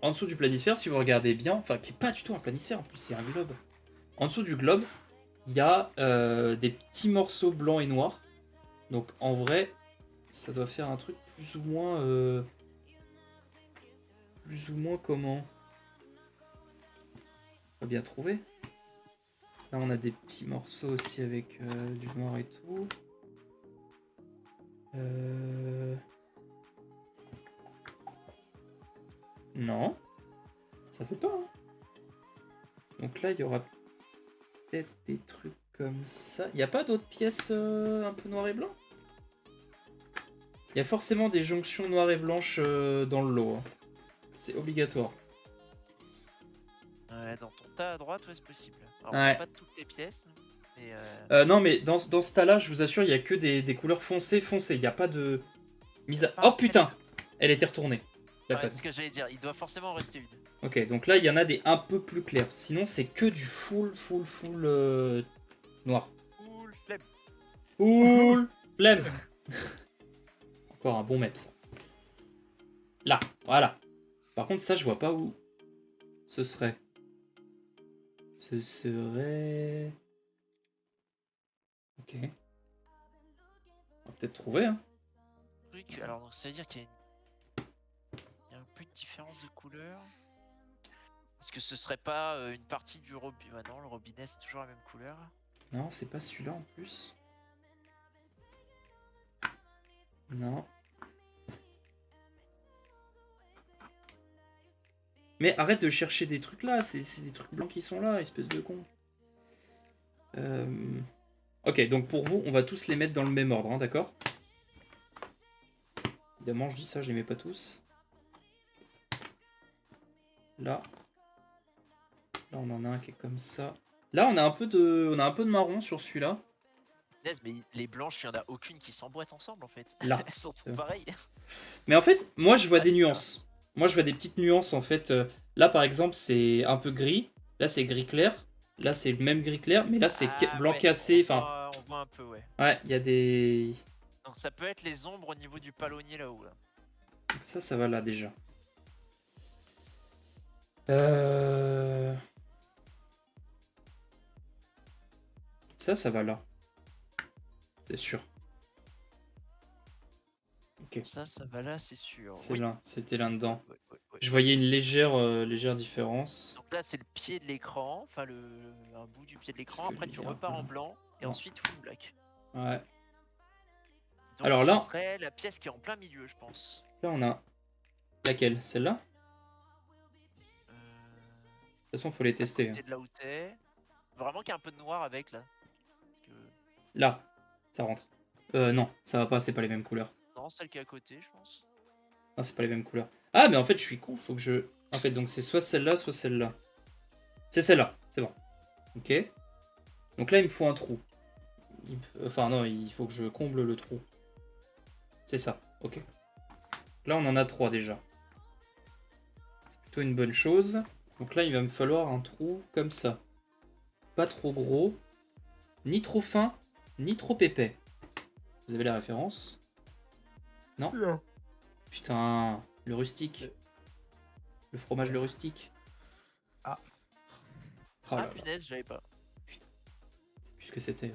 En dessous du planisphère, si vous regardez bien, enfin, qui n'est pas du tout un planisphère, en plus, c'est un globe. En dessous du globe, il y a des petits morceaux blancs et noirs. Donc, en vrai, ça doit faire un truc plus ou moins... Plus ou moins comment? On va bien trouver. Là, on a des petits morceaux aussi avec du noir et tout. Non. Ça fait pas. Hein. Donc là, il y aura peut-être des trucs comme ça. Il n'y a pas d'autres pièces un peu noir et blanc? Il y a forcément des jonctions noires et blanches dans le lot. Hein. C'est obligatoire. Ouais, dans ton tas à droite, ouais, c'est possible. Alors, Ouais. pas toutes les pièces, mais Non, mais dans ce tas-là, je vous assure, il n'y a que des couleurs foncées. Il n'y a pas de mise à... Oh putain! Elle était retournée. T'as Ouais, pas- c'est ce que j'allais dire, il doit forcément en rester une. Ok, donc là, il y en a des un peu plus clairs. Sinon, c'est que du full noir. Cool, flemme. Full flemme. Encore un bon map, ça. Là, voilà. Par contre, ça, je vois pas où ce serait. Ce serait... Ok. On va peut-être trouver, hein. Truc, alors donc, ça veut dire qu'il y a il y a un peu de différence de couleur. Est-ce que ce serait pas une partie du robinet? Bah non, le robinet c'est toujours la même couleur. Non, c'est pas celui-là en plus. Non. Mais arrête de chercher des trucs là, c'est des trucs blancs qui sont là, espèce de con. Ok, donc pour vous, on va tous les mettre dans le même ordre, hein, d'accord? Évidemment, je dis ça, je les mets pas tous. Là. Là, on en a un qui est comme ça. Là, on a un peu de marron sur celui-là. Punaise, mais les blanches, il y en a aucune qui s'emboîtent ensemble en fait. Là. Elles sont C'est toutes vrai. pareilles. Mais en fait, moi, je vois Ah, des ça. nuances. Moi, je vois des petites nuances, en fait. Là, par exemple, c'est un peu gris. Là, c'est gris clair. Là, c'est le même gris clair. Mais là, c'est blanc Ouais, cassé. on Enfin, voit un peu, ouais. ouais, il y a des... Donc ça peut être les ombres au niveau du palonnier là-haut. Là. Ça va là, déjà. Ça va là. C'est sûr. Ok. Ça va là, c'est sûr. C'est Oui. là. C'était là-dedans. Ouais. Je voyais une légère différence. Donc là, c'est le pied de l'écran, enfin un bout du pied de l'écran. Parce que Après, lui, tu hop repars là. en blanc et Non. ensuite full black. Ouais. Donc Alors ce là- serait la pièce qui est en plein milieu, je pense. Là, on a... Laquelle? Celle-là? Euh, De toute façon, faut les à tester. côté de là où t'es. Vraiment qu'il y a un peu de noir avec là. Parce que... Là, ça rentre. Non, ça va pas, c'est pas les mêmes couleurs. Non, celle qui est à côté, je pense. Non, c'est pas les mêmes couleurs. Ah, mais en fait, je suis con, faut que je... En fait, donc c'est soit celle-là, soit celle-là. C'est celle-là, c'est bon. Ok. Donc là, il me faut un trou. Enfin, non, il faut que je comble le trou. C'est ça, ok. Là, on en a 3 déjà. C'est plutôt une bonne chose. Donc là, il va me falloir un trou comme ça. Pas trop gros, ni trop fin, ni trop épais. Vous avez la référence? Non? Putain, le rustique. Le fromage le rustique. Ah. Oh là là, Punaise, j'avais pas. c'est plus ce que c'était.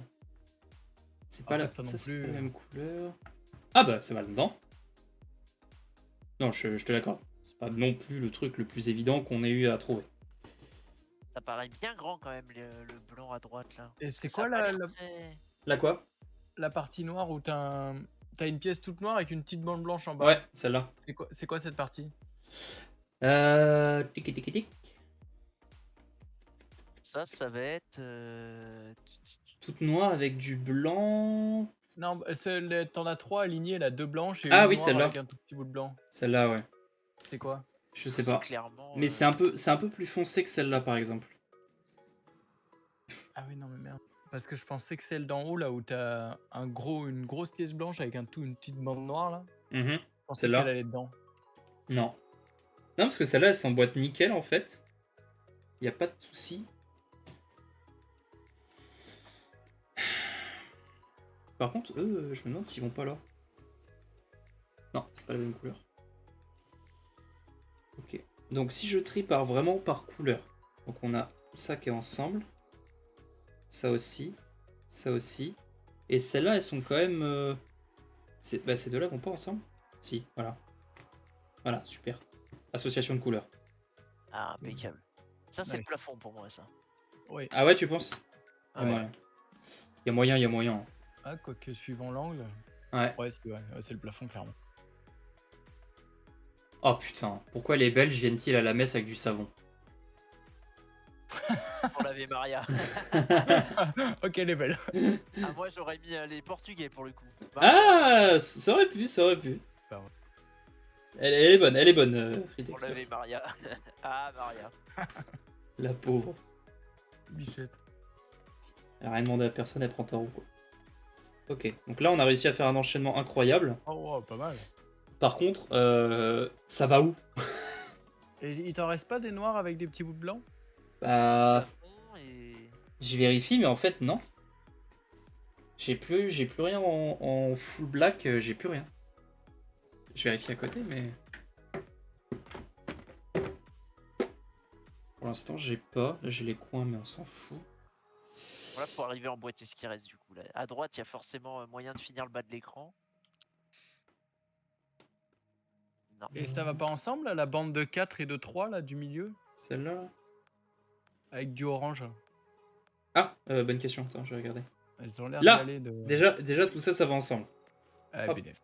C'est Après, pas, c'est pas non ça, c'est plus, pas la même couleur. Ah bah, ça va dedans. Non, je te l'accorde. C'est pas non plus le truc le plus évident qu'on ait eu à trouver. Ça paraît bien grand quand même, le blanc à droite là. Et c'est Ça quoi a pas l'air la très- Là quoi? la partie noire où t'as une pièce toute noire avec une petite bande blanche en bas? Ouais, celle-là. C'est quoi cette partie? Tic. Ça va être... Toute noire avec du blanc. Non, t'en as 3 alignées, là, 2 blanches et Ah une oui, noire celle-là. avec un tout petit bout de blanc. Celle-là, ouais. C'est quoi? Je sais sont pas. Clairement, Mais c'est un peu plus foncé que celle-là, par exemple. Ah oui, non, mais merde. Parce que je pensais que celle d'en haut, là, où t'as une grosse pièce blanche avec une petite bande noire, là. Mhm. Je pensais Celle-là? qu'elle allait dedans. Non. Non, parce que celle-là, elle s'emboîte nickel, en fait. Il n'y a pas de souci. Par contre, eux, je me demande s'ils vont pas là. Non, c'est pas la même couleur. Ok. Donc si je trie vraiment par couleur. Donc on a ça qui est ensemble. Ça aussi. Ça aussi. Et celles-là, elles sont quand même... Ces deux-là vont pas ensemble? Si, voilà. Voilà, super. Association de couleurs. Ah, impeccable. Ça, c'est le Nice. plafond pour moi, ça. Oui. Ah ouais, tu penses? Ah Il y a ouais. moyen. Il y a moyen, il y a moyen. Ah, quoique suivant l'angle. Ouais. Ouais, c'est le plafond, clairement. Oh putain, pourquoi les Belges viennent-ils à la messe avec du savon? Pour laver Maria. Ok, elle est belle. Ah, moi, j'aurais mis les Portugais pour le coup. Ah, ça aurait pu, ça aurait pu. Pas vrai. Elle est bonne, Frite Pour Express. laver Maria. Ah, Maria. La pauvre. Bichette. Elle a rien demandé à personne, elle prend ta roue, quoi. Ok, donc là on a réussi à faire un enchaînement incroyable. Oh, wow, pas mal. Par contre, ça va où? Et il t'en reste pas des noirs avec des petits bouts de blanc? Bah, Plafond et... je vérifie, mais en fait, non. J'ai plus rien en full black, j'ai plus rien. Je vérifie à côté, mais... Pour l'instant, j'ai pas. Là, j'ai les coins, mais on s'en fout. Voilà, pour arriver à emboîter ce qui reste du coup. Là. À droite, il y a forcément moyen de finir le bas de l'écran. Non. Et ça va pas ensemble, là, la bande de 4 et de 3, là, du milieu? Celle-là là. Avec du orange. Ah, bonne question. Attends, je vais regarder. Elles ont l'air Là, d'aller de... Déjà, tout ça, ça va ensemble. Ah, hop. BD. Bon,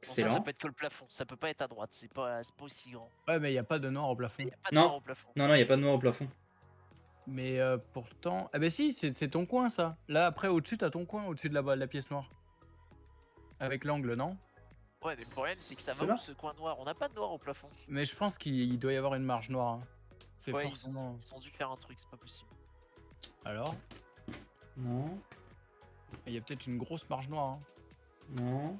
ça Excellent. peut être que le plafond. Ça peut pas être à droite. C'est pas aussi grand. Ouais, mais il y a pas de noir au plafond. Il n'y a pas de Non. noir au plafond. Non, il n'y a pas de noir au plafond. Mais pourtant... Ah bah si, c'est ton coin, ça. Là, après, au-dessus, t'as ton coin, au-dessus de la pièce noire. Avec l'angle, non? Ouais, mais le problème, c'est que ça va Cela où ce coin noir? On n'a pas de noir au plafond. Mais je pense qu'il doit y avoir une marge noire. Hein. C'est Ouais, forcément... Ils ont dû faire un truc, c'est pas possible. Alors? Non, Il y a peut-être une grosse marge noire. Hein. non.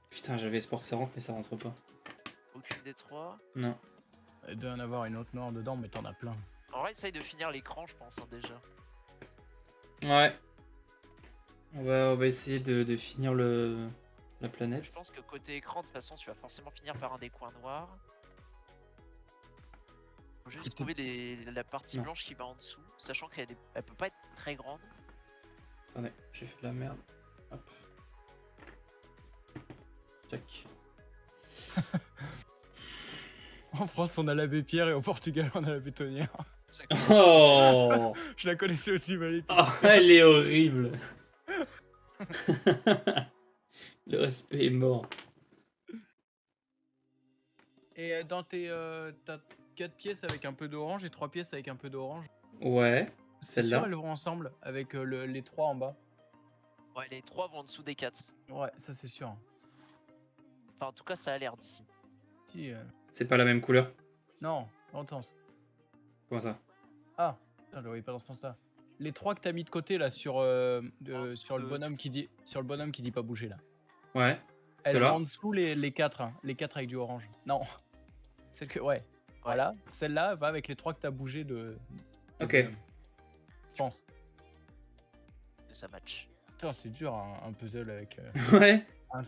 Putain, j'avais espoir que ça rentre, mais ça rentre pas. Aucune des trois. Non. Il doit y en avoir une autre noire dedans, mais t'en as plein. En vrai, essaye de finir l'écran, je pense, hein, déjà. Ouais. On va essayer de finir la planète. Je pense que côté écran, de toute façon, tu vas forcément finir par un des coins noirs. Faut juste Peut-être- trouver la partie Non. blanche qui va en dessous, sachant qu'elle elle peut pas être très grande. Attendez, j'ai fait de la merde. Hop. Tac. En France, on a l'abbé Pierre et au Portugal, on a la bétonnière. Oh, Je la connaissais aussi, mais elle est- oh, elle est horrible. Le respect est mort. Et dans tes... t'as 4 pièces avec un peu d'orange et 3 pièces avec un peu d'orange. Ouais. C'est Celle-là. sûr, elles vont ensemble avec les 3 en bas. Ouais, les trois vont en dessous des 4. Ouais, ça c'est sûr. Enfin, en tout cas, ça a l'air d'ici. Si, C'est pas la même couleur. non, attends. Comment ça? Ah, putain, je le voyais pas dans ce sens-là. Les 3 que t'as mis de côté là sur, dessous sur le de- bonhomme qui dit pas bouger là. Ouais. Elles Ceux-là. vont en dessous les 4, hein, les 4 avec du orange. Non. Celle que ouais. Voilà, celle-là va avec les 3 que t'as bougé de Ok. bonhomme. Je pense. Ça match. Putain, c'est dur un puzzle avec Ouais.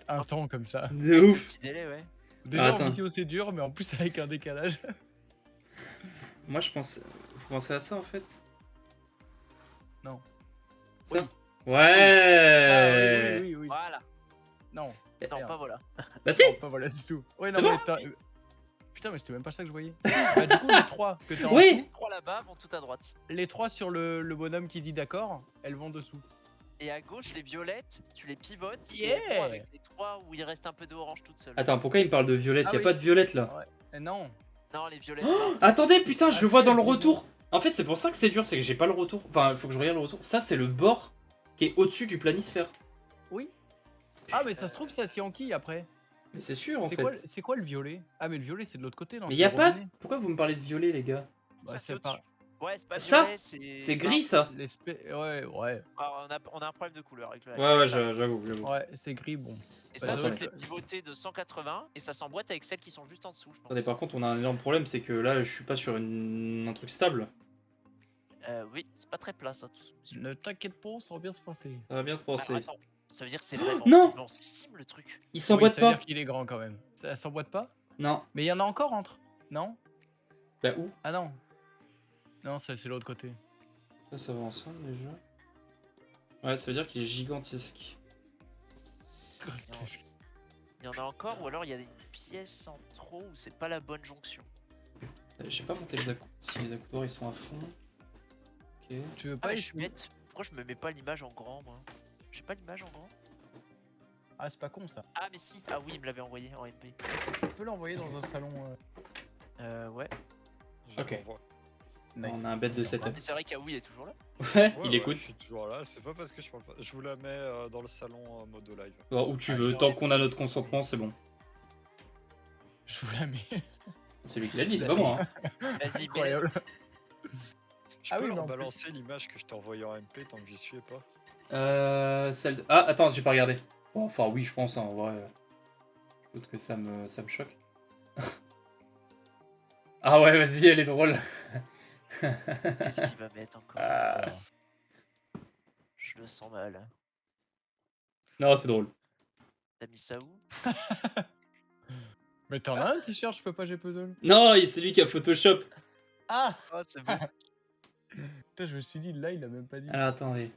un temps comme ça. De ouf. Petit délai, ouais. Déjà attends. en visio c'est dur, mais en plus avec un décalage. Moi, je pense. Faut penser à ça en fait. Non. Ça. Oui. Ouais. Ah, oui. Voilà. Non. Non, Merde. pas voilà. Bah si. Non, pas voilà du tout. Ouais, non, C'est mais bon t'as- Putain, mais c'était même pas ça que je voyais. Bah, du coup, les 3 que t'as en Oui. dessous, Les trois là-bas vont tout à droite. les 3 sur le bonhomme qui dit d'accord, elles vont dessous. Et à gauche, les violettes, tu les pivotes. Et Yeah. elles vont avec les trois où il reste un peu d'orange toute seule. Attends, pourquoi il me parle de violette? Ah Y a oui. pas de violette là. Ouais. Non. Non, les violettes. Oh, attendez, putain, je Ah, le vois si, dans le elles vont retour. En fait, c'est pour ça que c'est dur, c'est que j'ai pas le retour. Enfin, il faut que je regarde le retour. Ça, c'est le bord qui est au-dessus du planisphère. Oui. Ah, mais ça se trouve, ça s'y enquille après. Mais c'est sûr en C'est fait. quoi le violet? Ah, mais le violet, c'est de l'autre côté, non? Mais c'est y a le pas. robinet. Pourquoi vous me parlez de violet, les gars? Bah, Ça, c'est c'est pas. au-dessus. Ouais, c'est pas Ça, violet, c'est. C'est gris ça. Ouais. Alors, on a un problème de couleur avec le Ouais, ça. j'avoue. Ouais, c'est gris, bon. Et Bah, ça, attends. doit être les pivoter de 180 et ça s'emboîte avec celles qui sont juste en dessous, je pense. Attendez, par contre, on a un énorme problème, c'est que là, je suis pas sur un truc stable. Oui, c'est pas très plat ça. Tout... Ne t'inquiète pas, ça va bien se passer. Ça va bien se passer. Alors, attends, ça veut dire que c'est vraiment Non. immensissime le truc. Il Oui, s'emboîte ça veut pas. dire qu'il est grand quand même. Ça s'emboîte pas? Non. Mais il y en a encore entre. Non? Bah où? Ah non. Non, c'est l'autre côté. Ça va ensemble déjà. Ouais, ça veut dire qu'il est gigantesque. Il y en a encore ou alors il y a une pièce en trop où c'est pas la bonne jonction. J'ai pas monté si les accoudoirs ils sont à fond. Ok. Tu veux Ah pas mais je suis essayer- bête. Pourquoi je me mets pas l'image en grand moi? J'ai pas l'image en grand? Ah, c'est pas con ça. Ah mais si. Ah oui, il me l'avait envoyé en MP. Tu peux l'envoyer dans un salon. Ouais. Je Ok. l'envoie. Nice. On a un bête de setup. Mais c'est vrai qu'Aoui est toujours là. Ouais, il Ouais, écoute. je suis toujours là, c'est pas parce que je parle pas. Je vous la mets dans le salon en mode live. Bon, où tu Ah, veux, j'ai tant envie. qu'on a notre consentement, c'est bon. Je vous la mets. C'est lui qui l'a dit, c'est pas moi. Hein. Vas-y, mets Incroyable. Je Ah peux oui, mais leur en plus- balancer l'image que je t'ai envoyée en MP tant que j'y suis pas. Celle de... Ah, attends, j'ai pas regardé. Bon, enfin, oui, je pense, hein, en vrai. Je doute que ça me choque. Ah ouais, vas-y, elle est drôle. Qu'est-ce qu'il va mettre encore? Ah. Je le sens mal. Non, c'est drôle. T'as mis ça où? Mais t'en as un t-shirt, je peux pas j'ai puzzle. Non, c'est lui qui a Photoshop. Ah Oh, c'est beau. Putain, je me suis dit, là, il a même pas dit. Alors, attendez.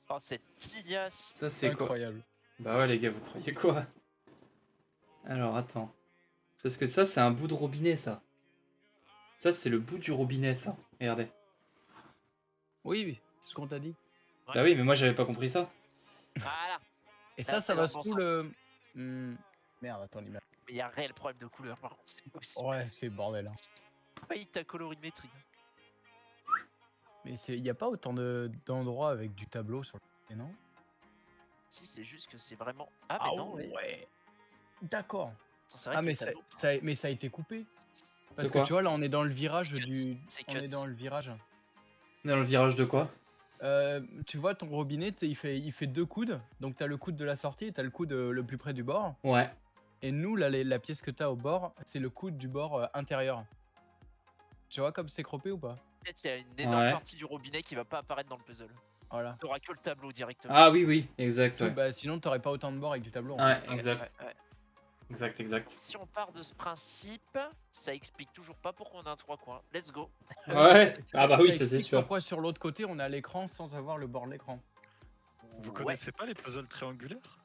Oh, cette tignasse. Ça, c'est quoi? Incroyable. Bah ouais, les gars, vous croyez quoi? Alors, attends. Parce que ça, c'est un bout de robinet, ça. Ça, c'est le bout du robinet, ça. Regardez. Oui, oui, c'est ce qu'on t'a dit. Ouais. Bah oui, mais moi, j'avais pas compris ça. Voilà. Et Ça, ça c'est va dans le bon sous le. Merde, attends, l'image. Mais il y a un réel problème de couleur, par contre. C'est possible. Ouais, c'est bordel. Hein. Failli ta colorimétrie. Mais il y a pas autant d'endroits avec du tableau sur le côté, non? Si, c'est juste que c'est vraiment. Ah, mais non, ouais. D'accord. Attends, c'est vrai Ah, que mais le ça, tableau- mais ça a été coupé. Parce De que quoi? tu vois, là, on est dans le virage Cut. du. C'est On cut. est dans le virage. Dans le virage de quoi? Tu vois, ton robinet, tu sais, il fait 2 coudes. Donc, t'as le coude de la sortie et t'as le coude le plus près du bord. Ouais. Et nous, là, la pièce que t'as au bord, c'est le coude du bord intérieur. Tu vois comme c'est croppé ou pas? Peut-être il y a une énorme Ouais. partie du robinet qui va pas apparaître dans le puzzle. Voilà. T'auras que le tableau directement. Ah oui, oui, exact, ouais. Bah, sinon, t'aurais pas autant de bords avec du tableau. en Ouais, fait. exact. Ouais. Exact, exact. Si on part de ce principe, ça explique toujours pas pourquoi on a un 3 coins. Let's go. Ouais. Ah bah oui, ça c'est explique sûr. Pourquoi sur l'autre côté, on a l'écran sans avoir le bord de l'écran? Vous Ouais. connaissez pas les puzzles triangulaires?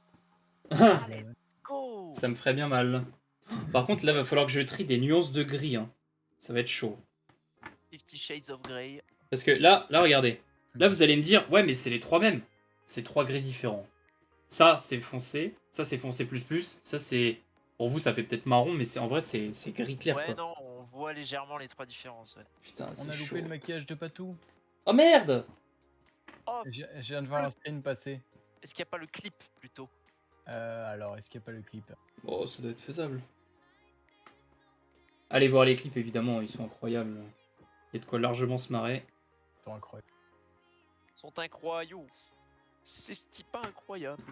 Let's go. Ça me ferait bien mal. Par contre, là, va falloir que je trie des nuances de gris. Hein. Ça va être chaud. 50 Shades of Grey. Parce que là, regardez. Là, vous allez me dire, ouais, mais c'est les trois mêmes. C'est 3 gris différents. Ça, c'est foncé. Ça, c'est foncé plus plus. Ça, c'est... Pour vous, ça fait peut-être marron, mais en vrai, c'est gris clair, Ouais, quoi. non, on voit légèrement les 3 différences. Ouais. Putain, On c'est a chaud. loupé le maquillage de Patou. Oh merde! Oh, Je viens de voir un screen passer. est-ce qu'il n'y a pas le clip plutôt? Alors, est-ce qu'il n'y a pas le clip? Oh, ça doit être faisable. Allez voir les clips, évidemment, ils sont incroyables. Il y a de quoi largement se marrer. C'est incroyable. Ils sont incroyables. C'est ce type pas incroyable.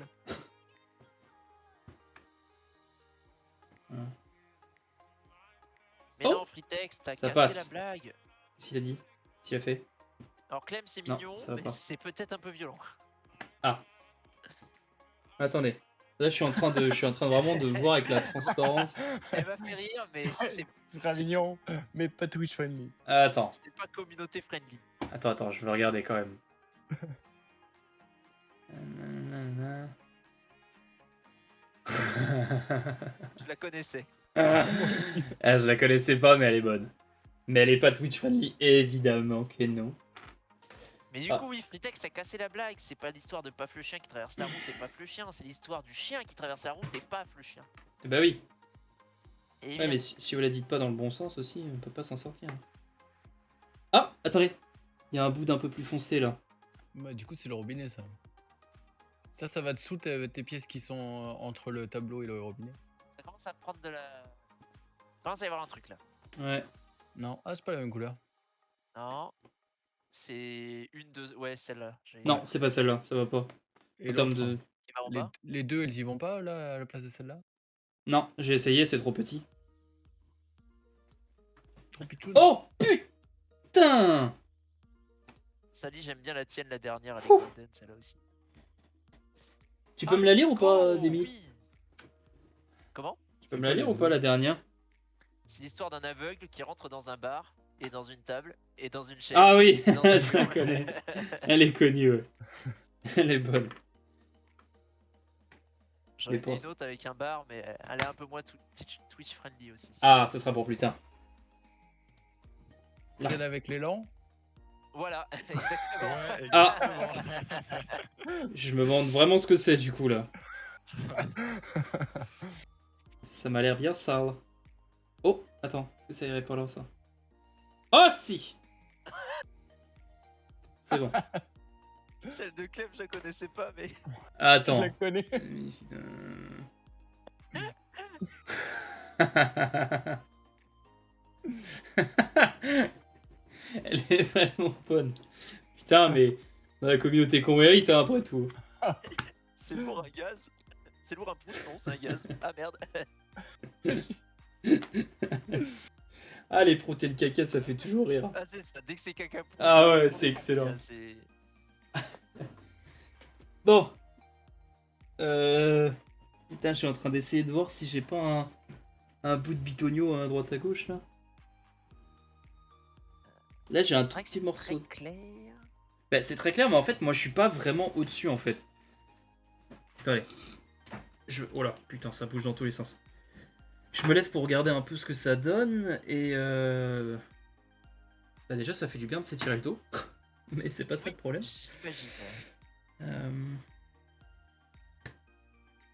Mais Oh, non, Fritex, t'as ça cassé passe. la blague. Qu'est-ce qu'il a dit? Qu'est-ce qu'il a fait? Alors Clem, c'est Non, mignon, ça va mais pas. c'est peut-être un peu violent. Attendez. Là, je suis en train de vraiment de voir avec la transparence. Elle m'a fait rire, mais c'est C'est mignon, mais pas Twitch friendly. Attends, c'est pas communauté friendly. attends, je vais regarder quand même. Nanana. Je la connaissais. Ah, je la connaissais pas, mais elle est bonne. Mais elle est pas Twitch friendly, évidemment que non. Mais du Ah. coup, oui, Fritex, t'as cassé la blague. C'est pas l'histoire de Paf le chien qui traverse la route et Paf le chien, c'est l'histoire du chien qui traverse la route et Paf le chien. Bah oui. Et Ouais, mais si vous la dites pas dans le bon sens aussi, on peut pas s'en sortir. Ah, attendez. Il y a un bout d'un peu plus foncé là. Bah, du coup, c'est le robinet, ça. Ça va dessous tes pièces qui sont entre le tableau et le robinet. ça commence à prendre de la. Il commence à y avoir un truc là. Ouais. Non, ah, c'est pas la même couleur. Non. C'est une de. Ouais, celle-là. Non, c'est pas celle-là, ça va pas. Et En termes l'autre, de... Qui va en bas. les deux, elles y vont pas, là, à la place de celle-là? Non, j'ai essayé, c'est trop petit. Trop pitchoun. Oh putain! Sally, j'aime bien la tienne, la dernière. Elle est Ouh. golden, celle-là aussi. Tu peux me la lire ou pas, Demi? Oui. Comment? Tu peux me la lire ou pas, la dernière? C'est l'histoire d'un aveugle qui rentre dans un bar, et dans une table, et dans une chaise. Ah oui, et dans un je la bureau. connais. Elle est connue, ouais. Elle est bonne. J'en Mais ai pour- une autre avec un bar, mais elle est un peu moins Twitch friendly aussi. Ah, ce sera pour plus tard. Celle avec l'élan? Voilà, exactement. Ouais, Ah. exactement. Je me demande vraiment ce que c'est du coup là. Ça m'a l'air bien sale. Oh, attends, est-ce que ça irait pas là ça? Oh si! C'est bon. Celle de Clem, je la connaissais pas, mais. Attends. Je la connais. Elle est vraiment bonne. Putain, mais dans la communauté qu'on mérite, hein, après tout. C'est pour un gaz. c'est lourd un pouce, non, c'est un gaz. Ah merde. Ah, les protés le caca, ça fait toujours rire. Ah c'est ça, dès que c'est caca pouce. Ah ouais, c'est excellent. C'est... Bon. Putain, je suis en train d'essayer de voir si j'ai pas un bout de bitonio à droite à gauche là. Là, j'ai un C'est tout vrai que petit c'est morceau. très clair. Bah, c'est très clair, mais en fait, moi, je suis pas vraiment au-dessus en fait. Attendez. Oh là, putain, ça bouge dans tous les sens. Je me lève pour regarder un peu ce que ça donne et bah, déjà, ça fait du bien de s'étirer le dos. Mais c'est pas ça le problème. J'imagine.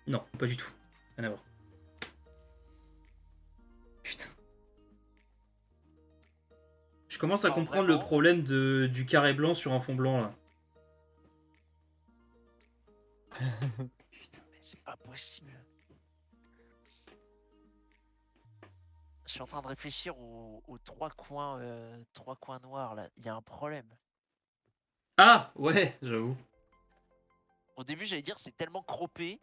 Non, pas du tout. Rien à voir. Putain. Je commence à Alors, comprendre vraiment le problème du carré blanc sur un fond blanc là. Putain. Mais c'est pas possible. Je suis en train de réfléchir aux trois coins noirs là. Il y a un problème. Ah ouais, j'avoue. Au début, j'allais dire c'est tellement croppé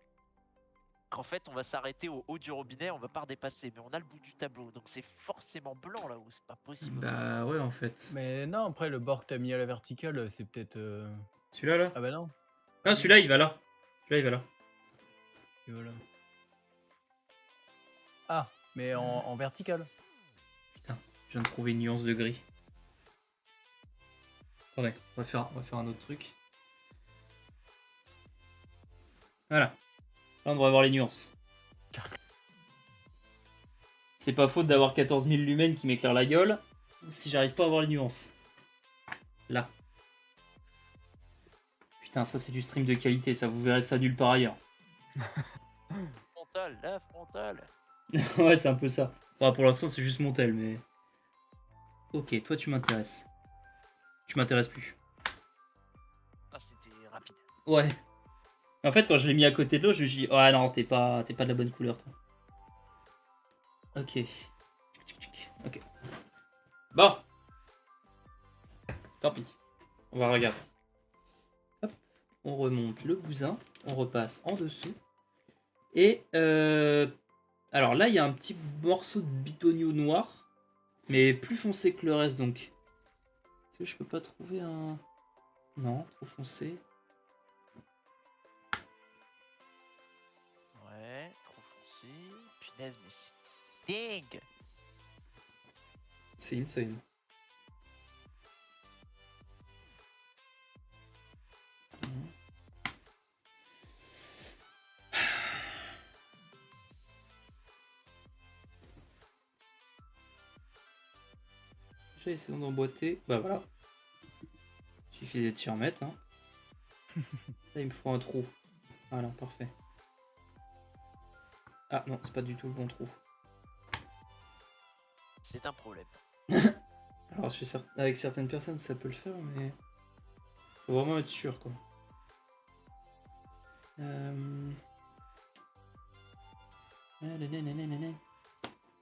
qu'en fait on va s'arrêter au haut du robinet, on va pas redépasser. Mais on a le bout du tableau, donc c'est forcément blanc là-haut. C'est pas possible. Bah ouais en fait. Mais non, après, le bord que t'as mis à la verticale, c'est peut-être. Celui-là là. Ah bah non. Ah celui-là il va là. Celui-là il va là. Et voilà. Ah, mais en vertical. Putain, je viens de trouver une nuance de gris. Attendez, on va faire un autre truc. Voilà. Là on devrait avoir les nuances. C'est pas faute d'avoir 14 000 lumens qui m'éclairent la gueule si j'arrive pas à avoir les nuances. Là. Putain, ça c'est du stream de qualité, ça vous verrez ça nulle part ailleurs. Frontale, la frontale. Ouais, c'est un peu ça. Bon, pour l'instant, c'est juste mon tel, mais... Ok, toi, tu m'intéresses. Tu m'intéresses plus. Ah, c'était rapide. Ouais. En fait, quand je l'ai mis à côté de l'autre, je me suis dit, oh non, t'es pas de la bonne couleur, toi. Ok. Ok. Bon. Tant pis. On va regarder. Hop. On remonte le bousin. On repasse en dessous. Et alors là, il y a un petit morceau de bitonio noir, mais plus foncé que le reste, donc. Est-ce que je peux pas trouver un... Non, trop foncé. Ouais, trop foncé. Punaise, mais c'est dingue. C'est insane. J'ai essayé d'emboîter. Bah voilà. Suffisait de s'y remettre. Hein. Là, il me faut un trou. Voilà, parfait. Ah non, c'est pas du tout le bon trou. C'est un problème. Alors, avec certaines personnes, ça peut le faire, mais faut vraiment être sûr, quoi.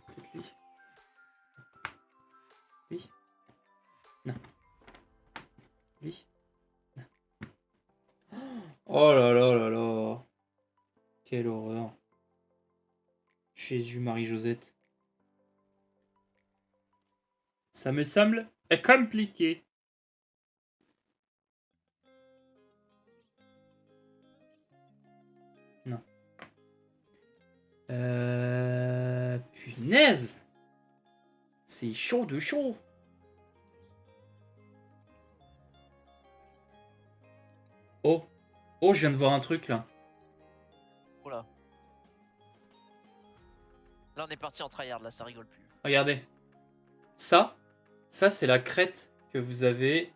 Peut-être lui. Oui. Non. Oui. Non. Oh là là là là. Quelle horreur. Jésus, Marie-Josette. Ça me semble compliqué. Non. Punaise. C'est chaud de chaud. Oh. Oh, je viens de voir un truc là. Oula. Là, on est parti en tryhard, là, ça rigole plus. Regardez. Ça c'est la crête que vous avez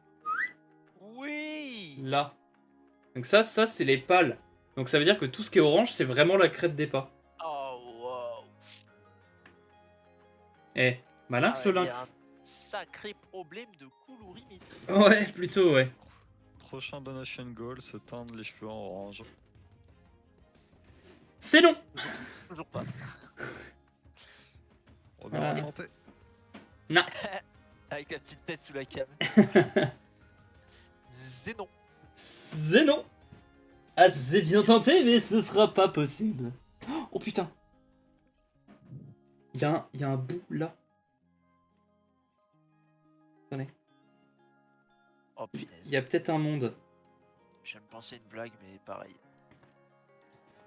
Oui. là. Donc ça c'est les pales. Donc ça veut dire que tout ce qui est orange, c'est vraiment la crête des pas. Oh, wow. Eh, malin Ah ce ouais, il y a lynx. un sacré problème de colorimétrie. Ouais, plutôt, ouais. Prochain donation goal, se teindre les cheveux en orange. C'est non. Toujours pas. On va Ah. tenter. Avec la petite tête sous la cam. Zénon. Zénon. Ah, c'est bien tenté, mais ce sera pas possible. Oh putain. Il y a un bout là. Attendez. Oh Il punaise. y a peut-être un monde. Je viens de penser à une blague, mais pareil.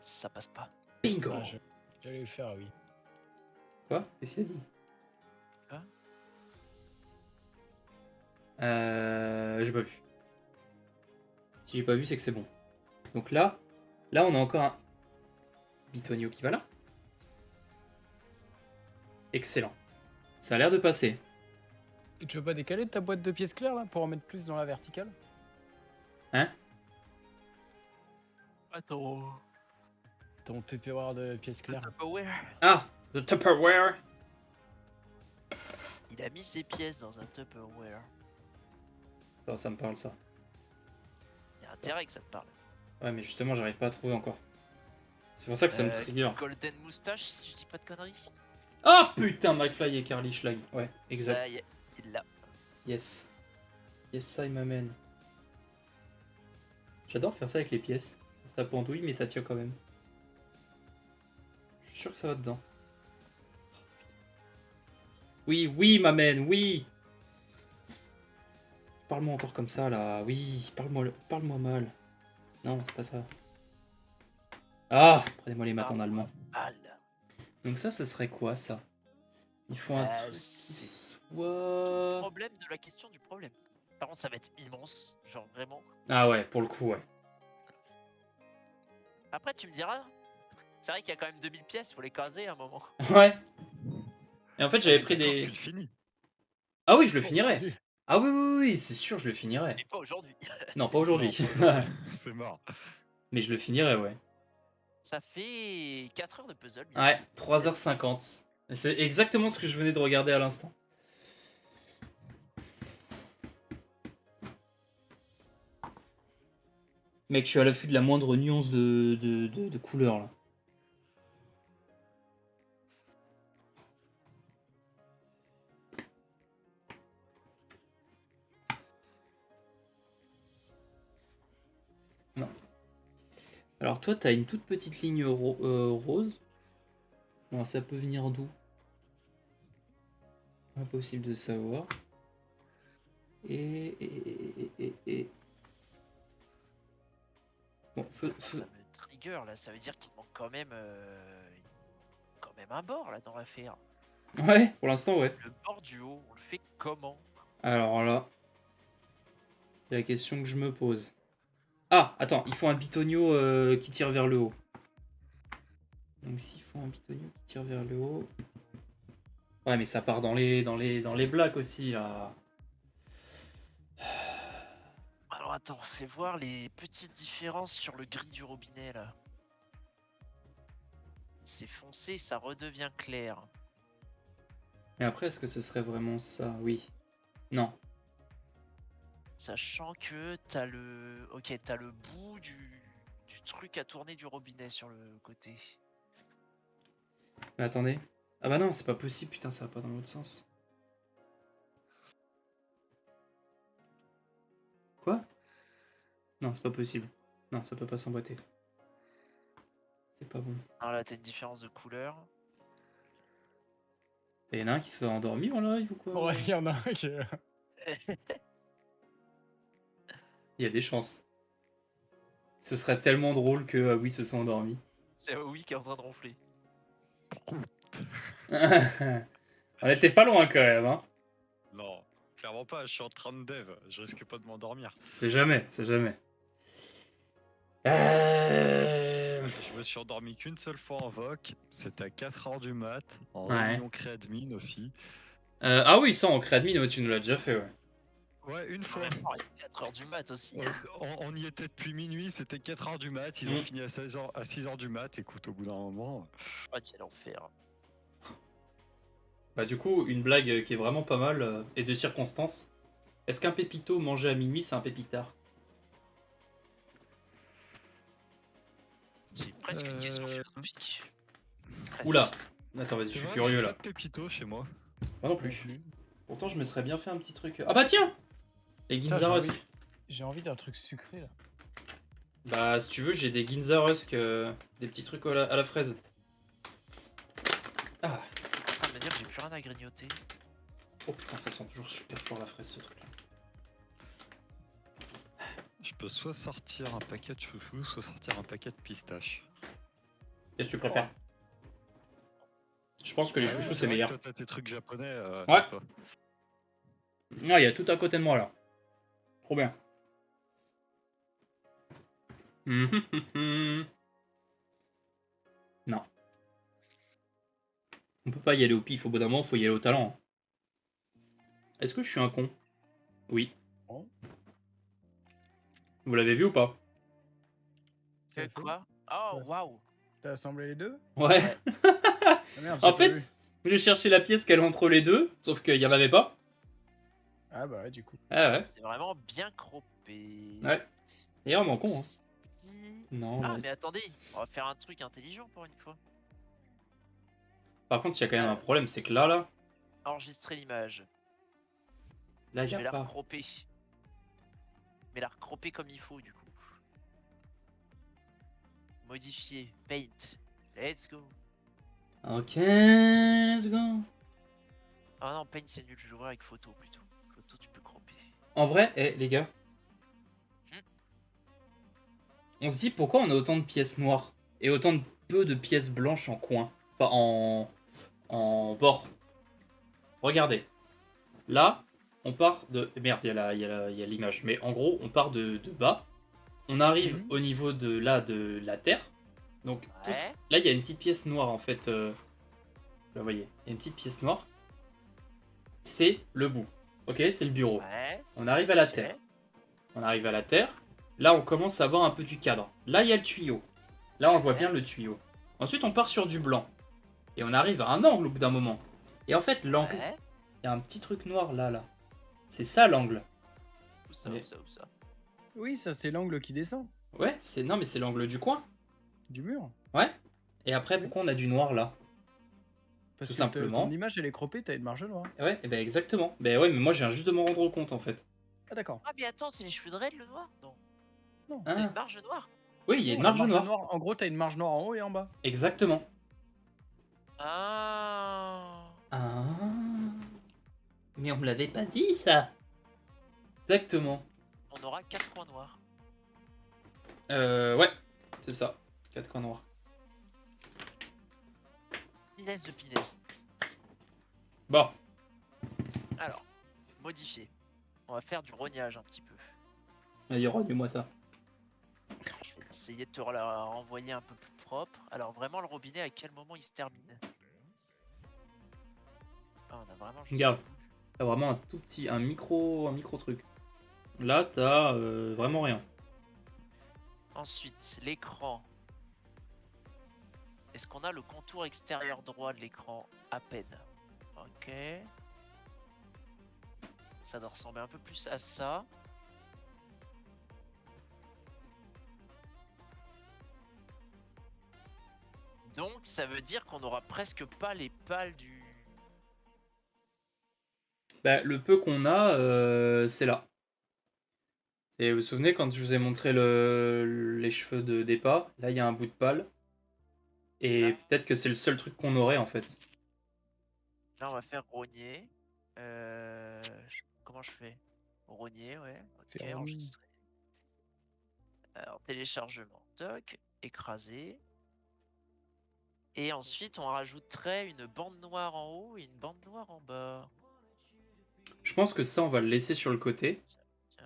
Ça passe pas. Bingo. Ah, j'allais le faire, oui. Quoi? Qu'est-ce qu'il a dit? Quoi? J'ai pas vu. Si j'ai pas vu, c'est que c'est bon. Donc là on a encore un Bitonio qui va là. Excellent. Ça a l'air de passer. Et tu veux pas décaler ta boîte de pièces claires là pour en mettre plus dans la verticale? Attends. Ton Tupperware de pièces claires. Tupperware. Ah, the Tupperware. Il a mis ses pièces dans un Tupperware. Attends, ça me parle ça. Il y a intérêt que ça te parle. Ouais, mais justement, j'arrive pas à trouver encore. C'est pour ça que ça me trigger. Golden Moustache, si je dis pas de conneries. Ah putain, McFly et Carly Schlag. Ouais, exact. Ça y est, il l'a. Yes. Yes, I m'amène. J'adore faire ça avec les pièces. Ça pendouille, mais ça tient quand même. Je suis sûr que ça va dedans. Oui, oui, m'amène, oui. Parle-moi encore comme ça, là. Oui, parle-moi mal. Non, c'est pas ça. Ah, prenez-moi les maths en allemand. Mal. Donc ça, ce serait quoi, ça? Il faut un truc qui C'est le soit... problème de la question du problème. Par contre, ça va être immense. Genre vraiment. Ah ouais, pour le coup, ouais. Après, tu me diras. C'est vrai qu'il y a quand même 2000 pièces, faut les caser à un moment. Ouais. Et en fait, j'avais pris D'accord, des... Tu le finis. Ah oui, je le finirais. Ah oui, oui, oui, c'est sûr, je le finirais. Mais pas aujourd'hui. Non, pas aujourd'hui. C'est mort. Mais je le finirais, ouais. Ça fait 4 heures de puzzle. bien. Ouais, 3h50. C'est exactement ce que je venais de regarder à l'instant. Mec, je suis à l'affût de la moindre nuance de couleur, là. Non. Alors toi, t'as une toute petite ligne rose. Alors ça peut venir d'où? Impossible de savoir. Et... Bon, feu. Ça me trigger là, ça veut dire qu'il manque quand même un bord là dans l'affaire. Ouais, pour l'instant, ouais. Le bord du haut, on le fait comment? Alors là, c'est la question que je me pose. Ah, attends, il faut un bitonio qui tire vers le haut. Donc s'il faut un bitonio qui tire vers le haut... Ouais, mais ça part dans les blagues aussi, là. Alors attends, fais voir les petites différences sur le gris du robinet là. C'est foncé, ça redevient clair. Mais après, est-ce que ce serait vraiment ça? Oui. Non. Sachant que t'as le... Ok, t'as le bout du truc à tourner du robinet sur le côté. Mais attendez. Ah bah non, c'est pas possible, putain, ça va pas dans l'autre sens. Quoi? Non, c'est pas possible. Non, ça peut pas s'emboîter. C'est pas bon. Alors là, t'as une différence de couleur. Il y en a un qui s'est endormi en live ou quoi? Ouais, il y en a un qui... Il y a des chances. Ce serait tellement drôle que oui, se sont endormis. C'est oui qui est en train de ronfler. On était pas loin quand même, hein. Non, clairement pas, je suis en train de dev, je risque pas de m'endormir. C'est jamais, c'est jamais. Je me suis endormi qu'une seule fois en VOC, c'était à 4h du mat, en Ouais. réunion créadmin aussi. Ah oui, ça en créadmin, tu nous l'as déjà fait, ouais. Ouais, une En fois. même temps, il est 4h du mat aussi. On y était depuis minuit, c'était 4h du mat, ils ont fini à 6h du mat, écoute, au bout d'un moment... Oh, tiens, l'enfer. Bah du coup, une blague qui est vraiment pas mal et de circonstance. Est-ce qu'un pépito mangé à minuit, c'est un pépitard? C'est presque une question philosophique. Presque. Oula. Attends, vas-y, je C'est suis vrai, curieux j'ai là. pas de pépito chez moi. Moi non plus. Pourtant, je me serais bien fait un petit truc. Ah bah tiens! Les Putain, Ginzaros. J'ai envie d'un truc sucré là. Bah, si tu veux, j'ai des Ginza Rusk, des petits trucs à la fraise. Ah, En train de me dire que j'ai plus rien à grignoter. oh putain, ça sent toujours super fort la fraise ce truc-là. Je peux soit sortir un paquet de chouchou, soit sortir un paquet de pistaches. Qu'est-ce que tu préfères? Je pense que les Ah ouais, chouchous c'est vrai que meilleur. Toi, t'as tes trucs japonais. Ouais. sympa. Ah, il y a tout à côté de moi là. Trop bien. Non. On peut pas y aller au pif, au bout d'un moment, faut y aller au talent. Est-ce que je suis un con? Oui. Oh. Vous l'avez vu ou pas? Ça C'est fait quoi? Oh, Ouais. waouh! T'as assemblé les deux? Ouais. Ouais. Ah merde, En j'ai fait- pas vu. J'ai cherché la pièce qu'elle est entre les deux, sauf qu'il y en avait pas. Ah bah ouais, du coup. Ah ouais. C'est vraiment bien croppé. Ouais. C'est vraiment con, hein. Si- Non, Ah, non. mais attendez, on va faire un truc intelligent pour une fois. Par contre, il y a quand même un problème, c'est que là, Enregistrer l'image. il Je y vais a la pas. recropper. Mais la recropper comme il faut, du coup. Modifier. Paint. Let's go. Ok, let's go. Ah non, Paint c'est nul, je jouerai avec photo plutôt. Photo, tu peux cropper. En vrai, les gars, on se dit pourquoi on a autant de pièces noires et autant de peu de pièces blanches en coin, enfin en bord. Regardez, là, on part de merde, il y a l'image, mais en gros, on part de bas, on arrive Mhm. au niveau de de la terre, donc tout Ouais. là il y a une petite pièce noire en fait. Là, vous voyez, il y a une petite pièce noire. C'est le bout, ok, c'est le bureau. Ouais. On arrive à la Ok. terre. On arrive à la terre. Là, on commence à voir un peu du cadre. Là, il y a le tuyau. Là, on voit bien le tuyau. Ensuite, on part sur du blanc. Et on arrive à un angle au bout d'un moment. Et en fait, l'angle, Ouais. il y a un petit truc noir là, là. C'est ça l'angle. Où ça, Mais- où ça, où ça? Oui, ça c'est l'angle qui descend. Ouais, c'est non, mais c'est l'angle du coin. Du mur. Ouais. Et après, pourquoi on a du noir là? Parce Tout que simplement. ton image elle est croppée, t'as une marge noire. Ouais, et ben exactement. Ben ouais, mais moi, je viens juste de m'en rendre compte en fait. Ah d'accord. Ah, mais attends, c'est les cheveux de Red le noir? Non. Non. T'as Ah. une marge noire? Oui, il y a une Non, la marge noire. En gros, t'as une marge noire en haut et en bas. Exactement. Ah. Ah. Mais on me l'avait pas dit ça. Exactement. On aura 4 coins noirs. Ouais, c'est ça. 4 coins noirs. Pinaise de pinaise. Bon, Alors, modifier. On va faire du rognage un petit peu. vas-y, rogne-moi ça. Je vais essayer de te la renvoyer un peu plus propre. Alors, vraiment, le robinet, à quel moment il se termine? Ah, on a vraiment juste Regarde. le bout du- T'as vraiment un tout petit, un micro truc. Là, t'as vraiment rien. Ensuite, l'écran. Est-ce qu'on a le contour extérieur droit de l'écran? À peine. Ok. Ça doit ressembler un peu plus à ça. Donc ça veut dire qu'on aura presque pas les pales du... Bah, le peu qu'on a, c'est là. Et vous vous souvenez quand je vous ai montré les cheveux de Depa? Là, il y a un bout de pâle. Et Ah. peut-être que c'est le seul truc qu'on aurait en fait. Là on va faire rogner. Comment je fais? Rogner, ouais. Ok, Faire rogner. enregistrer. Alors téléchargement, toc, écraser. Et ensuite on rajouterait une bande noire en haut et une bande noire en bas. Je pense que ça, on va le laisser sur le côté.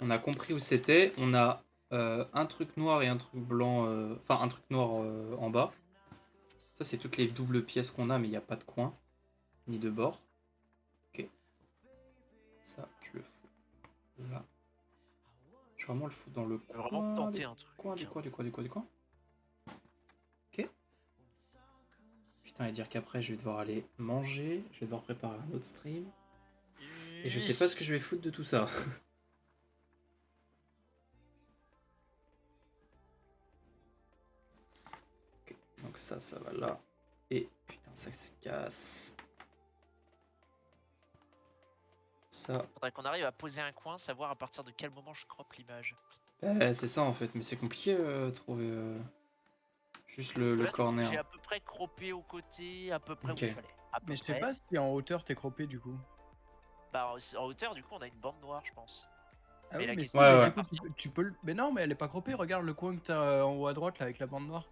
On a compris où c'était. On a un truc noir et un truc blanc. Enfin, un truc noir en bas. Ça, c'est toutes les doubles pièces qu'on a, mais il n'y a pas de coin. Ni de bord. Ok. Ça, je le fous là. Je vais vraiment le foutre dans le Je veux vraiment coin. tenter un truc. Du coin. Ok. Putain, et dire qu'après, je vais devoir aller manger. Je vais devoir préparer un autre stream. Et je sais pas ce que je vais foutre de tout ça. Ok, donc ça va là. Et putain, ça se casse. Ça, Faudrait qu'on arrive à poser un coin, savoir à partir de quel moment je croppe l'image. C'est ça en fait, mais c'est compliqué de trouver juste le Là, corner. j'ai à peu près croppé au côté, à peu près Ok. où il fallait. À peu Mais je sais près. pas si en hauteur t'es croppé du coup. Bah, en hauteur, du coup, on a une bande noire, je pense. Ah Mais oui, la mais question, Ouais, mais ouais. du coup, tu peux le. Mais non, mais elle est pas croppée. Regarde le coin que t'as en haut à droite là avec la bande noire.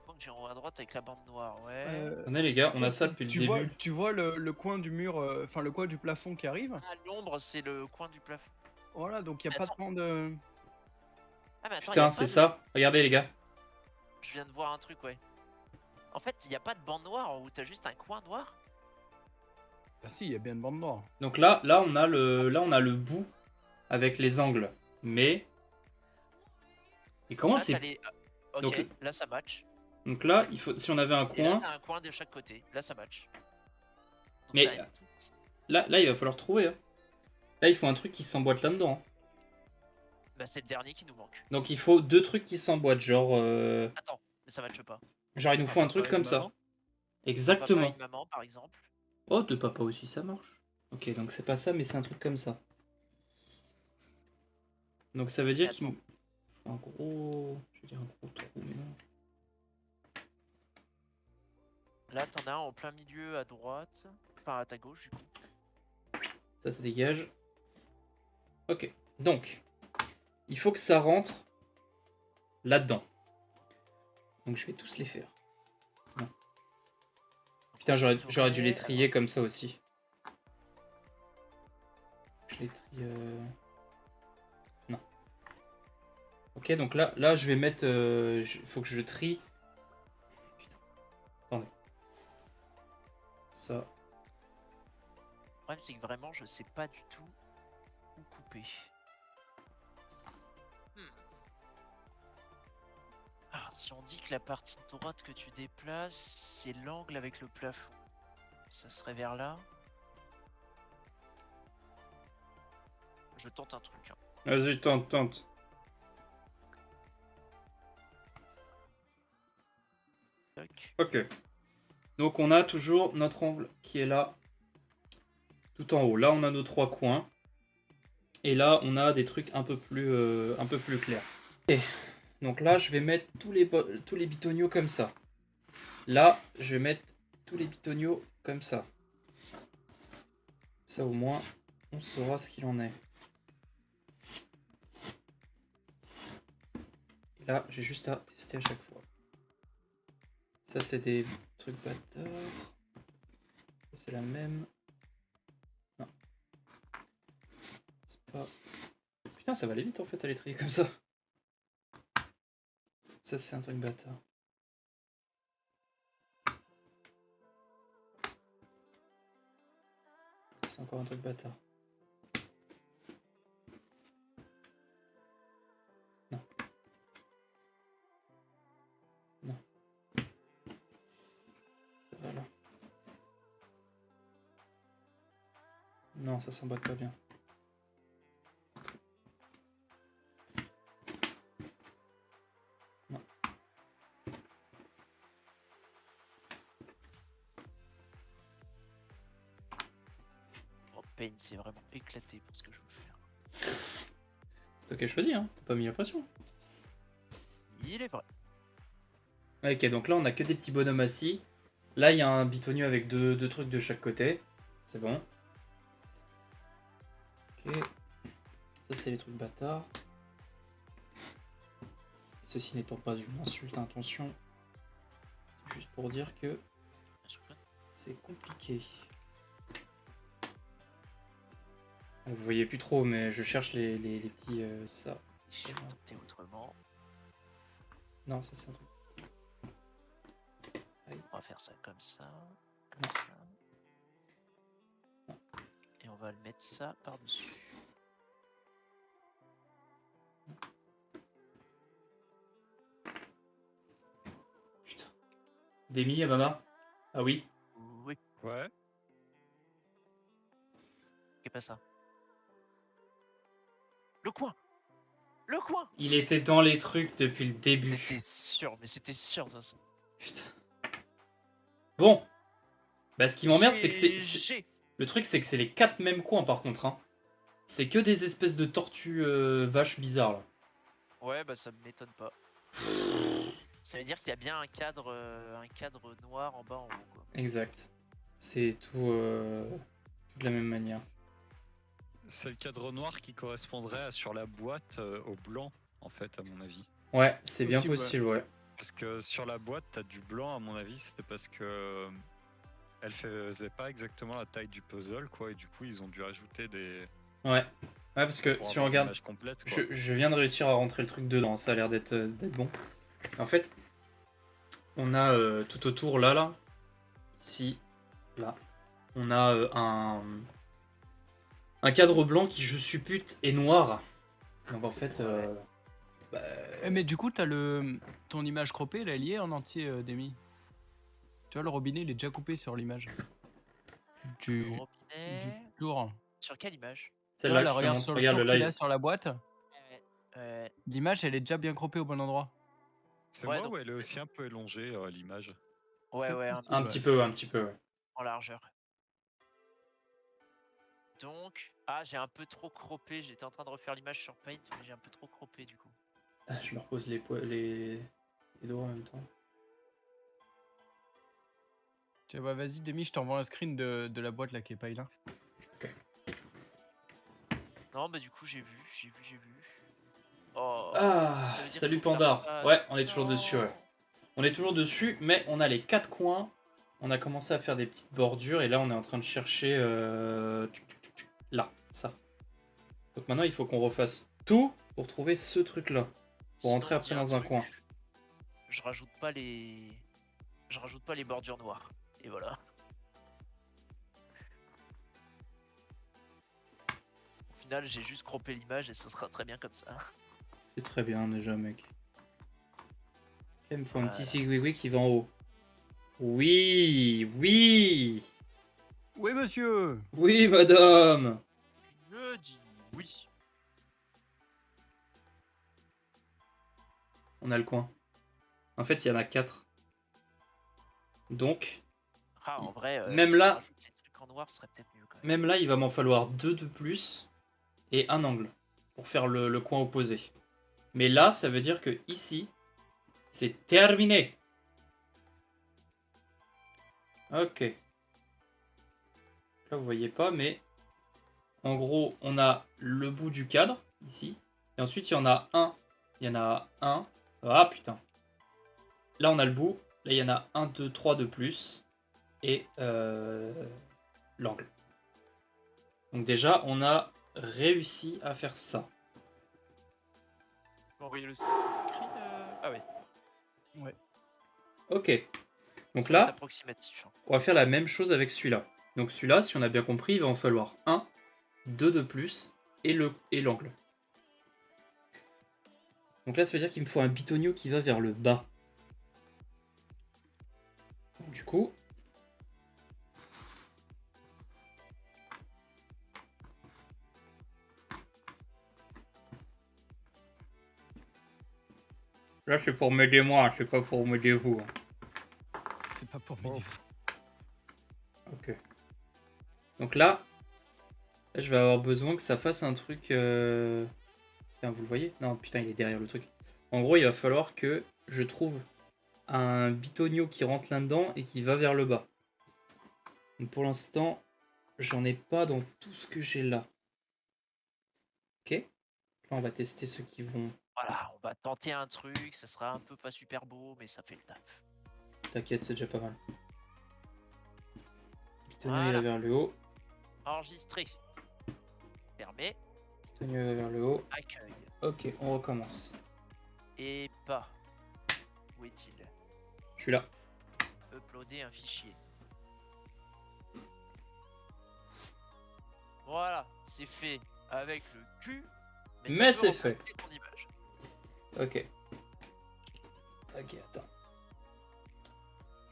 Le point que j'ai en haut à droite avec la bande noire, ouais. Attendez les gars, Tu on a sais, ça depuis le début. tu vois le coin du mur, enfin le coin du plafond qui arrive. Ah, l'ombre, c'est le coin du plafond. Voilà, donc il y a pas Attends. tant de. Ah, mais attends, y a Putain, pas c'est de- ça. Regardez les gars. Je viens de voir un truc, ouais. En fait, il n'y a pas de bande noire où t'as juste un coin noir. Ah si, il y a bien une bande noire. Donc là on a le bout avec les angles. Mais comment Là, c'est... t'as les- Ok, Donc- là ça match. Donc là, il faut si on avait un Et là, coin, t'as un coin de chaque côté. Là, ça match. Donc, Mais- t'as une toute- là il va falloir trouver. Hein. Là, il faut un truc qui s'emboîte là-dedans. Hein. Bah, c'est le dernier qui nous manque. Donc il faut 2 trucs qui s'emboîtent, genre Attends, mais ça matche pas. genre il nous faut un truc Papa et comme ça. maman. Exactement. Papa et maman, par exemple. Oh, de papa aussi, ça marche. Ok, donc c'est pas ça, mais c'est un truc comme ça. Donc ça veut dire qu'il me faut un gros... Je vais dire un gros trou, mais non. Là, t'en as un en plein milieu à droite. Enfin, à ta gauche, du coup. Ça dégage. Ok, donc, il faut que ça rentre là-dedans. Donc je vais tous les faire. Donc, Putain, ensuite, j'aurais dû les t'aurais- trier comme ça aussi. Je les trie... Non. Ok, donc là je vais mettre... faut que je trie... Putain. Attendez. Ça. Le problème, c'est que vraiment, je sais pas du tout où couper. Alors, si on dit que la partie droite que tu déplaces, c'est l'angle avec le plafond, ça serait vers là. Je tente un truc. Hein. Vas-y, tente. Toc. Ok. Donc on a toujours notre angle qui est là, tout en haut. Là on a nos 3 coins. Et là on a des trucs un peu plus clairs. Ok. Donc là je vais mettre tous les bitoniaux comme ça. Là je vais mettre tous les bitoniaux comme ça. Ça au moins on saura ce qu'il en est. Et là j'ai juste à tester à chaque fois. Ça c'est des trucs bâtards. Ça c'est la même. Non. C'est pas... Putain ça va aller vite en fait à les trier comme ça. Ça c'est un truc bâtard. C'est encore un truc bâtard. Non. Non. Ça va là. Non, ça s'emboîte pas bien. Non. Oh, Pain s'est vraiment éclaté pour ce que je veux faire. C'est toi qui as choisi, hein. T'as pas mis la pression. Il est vrai. Ok, donc là on a que des petits bonhommes assis. Là il y a un bitonio avec deux trucs de chaque côté. C'est bon. Ok. Ça c'est les trucs bâtards. Ceci n'étant pas une insulte à intention. Juste pour dire que c'est compliqué. Vous voyez plus trop, mais je cherche les petits... ça. Je vais tenter autrement. Non, ça c'est un truc. On va faire ça comme ça. Comme ça. Et on va le mettre ça par-dessus. Putain. Demi, Abama? Ah oui. Oui, Ouais. c'est pas ça. Le coin. Le coin. Il était dans les trucs depuis le début. C'était sûr, mais c'était sûr de toute façon. Putain. Bon. Bah ce qui m'emmerde c'est que J'ai- le truc c'est que c'est les 4 mêmes coins par contre. Hein. c'est que des espèces de tortues vaches bizarres là. Ouais, bah ça m'étonne pas. Ça veut dire qu'il y a bien un cadre noir en bas, en haut, quoi. Exact. C'est tout, tout de la même manière. C'est le cadre noir qui correspondrait sur la boîte au blanc, en fait, à mon avis. Ouais, c'est bien Possible, possible, ouais. Parce que sur la boîte, t'as du blanc, à mon avis, c'est parce que elle faisait pas exactement la taille du puzzle, quoi, et du coup, ils ont dû ajouter des. Ouais. Ouais, parce que pour si on avoir une regarde, image complète, quoi. je viens de réussir à rentrer le truc dedans, ça a l'air d'être bon. En fait, on a tout autour là, ici, là, on a un cadre blanc qui, je suppute, est noir. Donc en fait, bah, Mais du coup, ton image croppée, elle est liée en entier, Demi. Tu vois, le robinet, il est déjà coupé sur l'image. Le Du robinet. tour. Sur quelle image? celle-là que Là, je te regarde montre, sur le regarde tour le qu'il a live. sur la boîte. Ouais. L'image, elle est déjà bien croppée au bon endroit. C'est Ouais, moi donc- ou elle est aussi un peu élongée, l'image? Ouais, ouais, un Un petit petit peu, un petit peu, ouais. en largeur. Donc, j'ai un peu trop croppé. J'étais en train de refaire l'image sur Paint, mais j'ai un peu trop croppé du coup. Ah, je me repose les doigts en même temps. Tiens, bah vas-y, Demi, je t'envoie un screen de la boîte là qui est pas là. Non, bah du coup, j'ai vu. Oh, Ah, ça veut dire salut faut que Panda. t'arrêtes. Ouais, on est toujours Non. dessus, ouais. On est toujours dessus, mais on a les 4 coins. On a commencé à faire des petites bordures et là on est en train de chercher là, ça. Donc maintenant il faut qu'on refasse tout pour trouver ce truc là. Pour rentrer Sinon, après dis dans un truc. coin. Je rajoute pas les bordures noires. Et voilà. Au final, j'ai juste croppé l'image et ce sera très bien comme ça. C'est très bien déjà mec. Il me faut un Voilà. petit sigouigoui qui va en haut. Oui, oui, Oui, monsieur. oui madame. Je dis oui. On a le coin. En fait il y en a 4. Donc, En vrai, Même si là- je rajoute les trucs en noir, ce serait peut-être mieux quand même. même là il va m'en falloir 2 de plus et un angle pour faire le coin opposé. Mais là ça veut dire que ici c'est terminé. Ok. Là vous voyez pas mais en gros on a le bout du cadre ici et ensuite il y en a un. Il y en a un. Ah putain. Là on a le bout. Là il y en a 1, 2, 3 de plus et l'angle. Donc déjà on a réussi à faire ça. Tu peux envoyer le screen Ah ouais. Ok. Donc Ça va être là approximatif. Hein. on va faire la même chose avec celui-là. Donc celui-là, si on a bien compris, il va en falloir 1, 2 de plus et l'angle. Donc là, ça veut dire qu'il me faut un bitonio qui va vers le bas. Du coup... Là, c'est pour m'aider moi, c'est pas pour m'aider vous. C'est pas pour m'aider. Ok. Donc là, je vais avoir besoin que ça fasse un truc... Putain, vous le voyez? Non, putain, il est derrière le truc. En gros, il va falloir que je trouve un bitonio qui rentre là-dedans et qui va vers le bas. Donc pour l'instant, j'en ai pas dans tout ce que j'ai là. Ok. Là, on va tester ceux qui vont... Voilà, on va tenter un truc, ça sera un peu pas super beau, mais ça fait le taf. T'inquiète, c'est déjà pas mal. Bitonio il Voilà. va vers le haut. Enregistré. Fermé. Bitonio il va vers le haut. Accueil. Ok, on recommence. Et pas. Où est-il? Je suis là. Uploader un fichier. Voilà, c'est fait avec le cul. Mais ça c'est peut fait. reposter ton image. Ok. Ok, attends.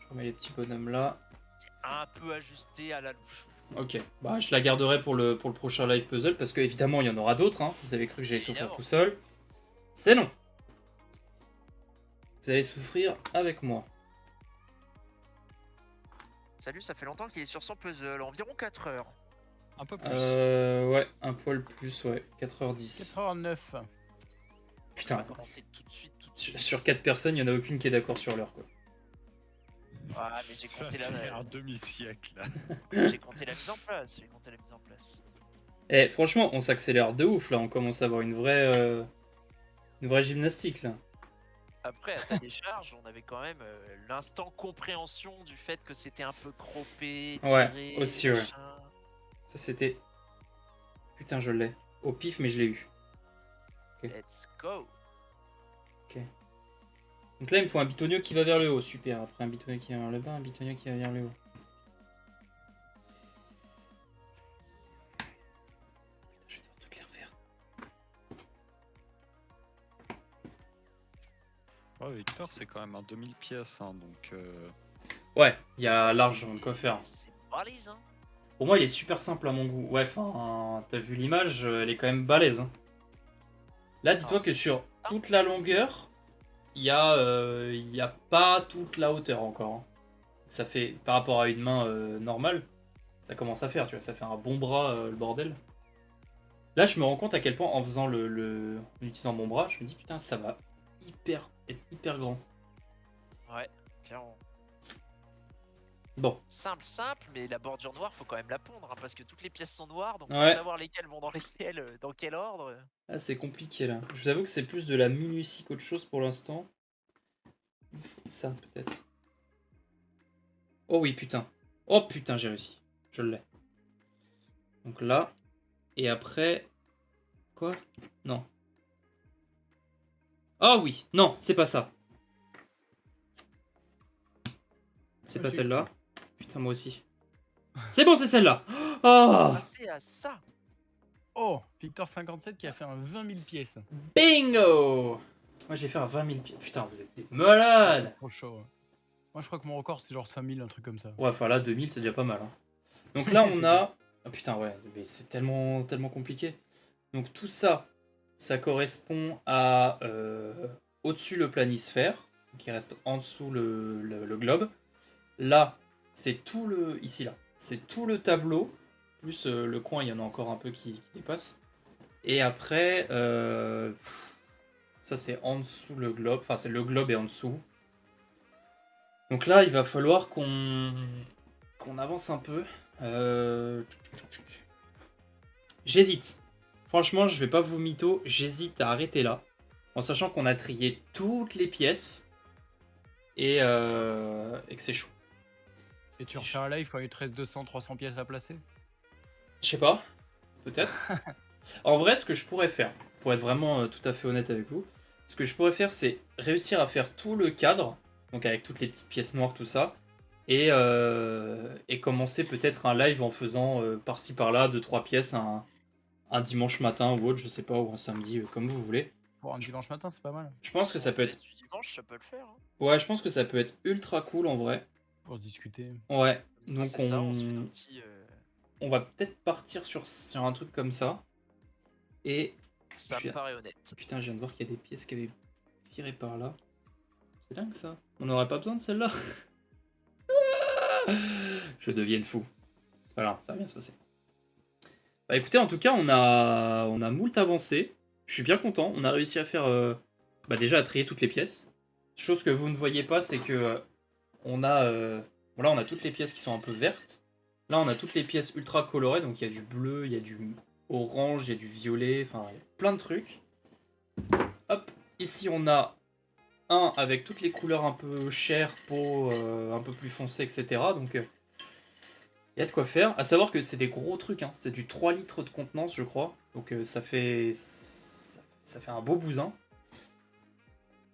Je remets les petits bonhommes là. C'est un peu ajusté à la louche. Ok, bah je la garderai pour le prochain live puzzle parce qu'évidemment il y en aura d'autres. Hein. Vous avez cru que j'allais souffrir Évidemment. tout seul. C'est non. Vous allez souffrir avec moi. Salut, ça fait longtemps qu'il est sur son puzzle, environ 4 heures. Un peu plus. Ouais, un poil plus, ouais. 4h10. 89. On Putain, va commencer tout de suite. sur 4 personnes, il n'y en a aucune qui est d'accord sur l'heure, quoi. Ah, mais j'ai Ça compté, fait un demi-siècle là. j'ai compté la mise en place. J'ai compté la mise en place. Eh, franchement, on s'accélère de ouf, là. On commence à avoir une vraie gymnastique, là. Après, à ta décharge, on avait quand même l'instant compréhension du fait que c'était un peu croppé, Ouais, tiré, aussi, ouais. machin. Ça, c'était... Putain, je l'ai. Au pif, mais je l'ai eu. Let's go. Donc là, il me faut un bitonio qui va vers le haut. Super. Après, un bitonio qui va vers le bas, un bitonio qui va vers le haut. Putain, je vais devoir toutes les refaire. Oh, Victor, c'est quand même un 2000 pièces, hein, donc. Ouais, il y a largement de quoi faire. C'est balèze, hein. Pour moi, il est super simple à mon goût. Ouais, enfin, t'as vu l'image, elle est quand même balèze. Hein. Là, dis-toi Ah, que c'est sur ça. toute la longueur, il y a pas toute la hauteur encore. Hein. Ça fait, par rapport à une main normale, ça commence à faire, tu vois, ça fait un bon bras, le bordel. Là, je me rends compte à quel point, en faisant en utilisant mon bras, je me dis, putain, ça va être hyper grand. Ouais, clairement. Bon, Simple, mais la bordure noire, faut quand même la pondre, hein, parce que toutes les pièces sont noires, donc Ouais. pour savoir lesquelles vont dans quel ordre. là, c'est compliqué, là. Je vous avoue que c'est plus de la minutie qu'autre chose pour l'instant. Il me faut ça, peut-être. Oh oui, putain. Oh putain, j'ai réussi. Je l'ai. Donc là. Et après... Quoi? Non. Ah oui. Non, c'est pas ça. C'est pas Ok. celle-là. Putain, moi aussi. C'est bon, c'est celle-là. Oh, Passer à ça. Oh, Victor 57 qui a fait un 20 000 pièces. bingo. Moi, je vais faire 20 000 pieds. Putain, vous êtes des malades. Trop chaud. Ouais. Moi, je crois que mon record, c'est genre 5000, un truc comme ça. Ouais, enfin là, 2000, c'est déjà pas mal. Hein. Donc là, on a... Ah putain, ouais, mais c'est tellement compliqué. Donc tout ça, ça correspond à au-dessus le planisphère, qui reste en dessous le globe. Là, c'est tout le... Ici, là. C'est tout le tableau, plus le coin, il y en a encore un peu qui dépasse. Et après, ça c'est en dessous le globe, enfin c'est le globe est en dessous. Donc là, il va falloir qu'on avance un peu. J'hésite. Franchement, je vais pas vous mytho, j'hésite à arrêter là. En sachant qu'on a trié toutes les pièces. Et que c'est chaud. Et tu refais un live quand il te reste 200, 300 pièces à placer? Je sais pas. Peut-être. En vrai, ce que je pourrais faire, pour être vraiment tout à fait honnête avec vous, ce que je pourrais faire, c'est réussir à faire tout le cadre, donc avec toutes les petites pièces noires, tout ça, et commencer peut-être un live en faisant par-ci par-là 2-3 pièces un dimanche matin ou autre, je sais pas, ou un samedi, comme vous voulez. Pour un dimanche matin, c'est pas mal. Je pense que ça peut être... Du dimanche, ça peut le faire. Hein. Ouais, je pense que ça peut être ultra cool en vrai. Pour discuter. Ouais, Comme donc ça, c'est ça, on se fait un petit. on va peut-être partir sur un truc comme ça. Et... Ça me paraît honnête. Putain, je viens de voir qu'il y a des pièces qui avaient viré par là. C'est dingue ça. On n'aurait pas besoin de celle-là. Je deviens fou. C'est pas grave, ça va bien se passer. Bah écoutez, en tout cas, on a moult avancé. Je suis bien content. On a réussi à faire... déjà à trier toutes les pièces. Chose que vous ne voyez pas, c'est que on a... là, on a toutes les pièces qui sont un peu vertes. Là, on a toutes les pièces ultra colorées. Donc, il y a du bleu, il y a du orange, il y a du violet. Enfin, il y a plein de trucs. Hop. Ici, on a un avec toutes les couleurs un peu chair, peau, un peu plus foncé, etc. Donc, il y a de quoi faire. À savoir que c'est des gros trucs. Hein. C'est du 3 litres de contenance, je crois. Donc, ça fait un beau bousin.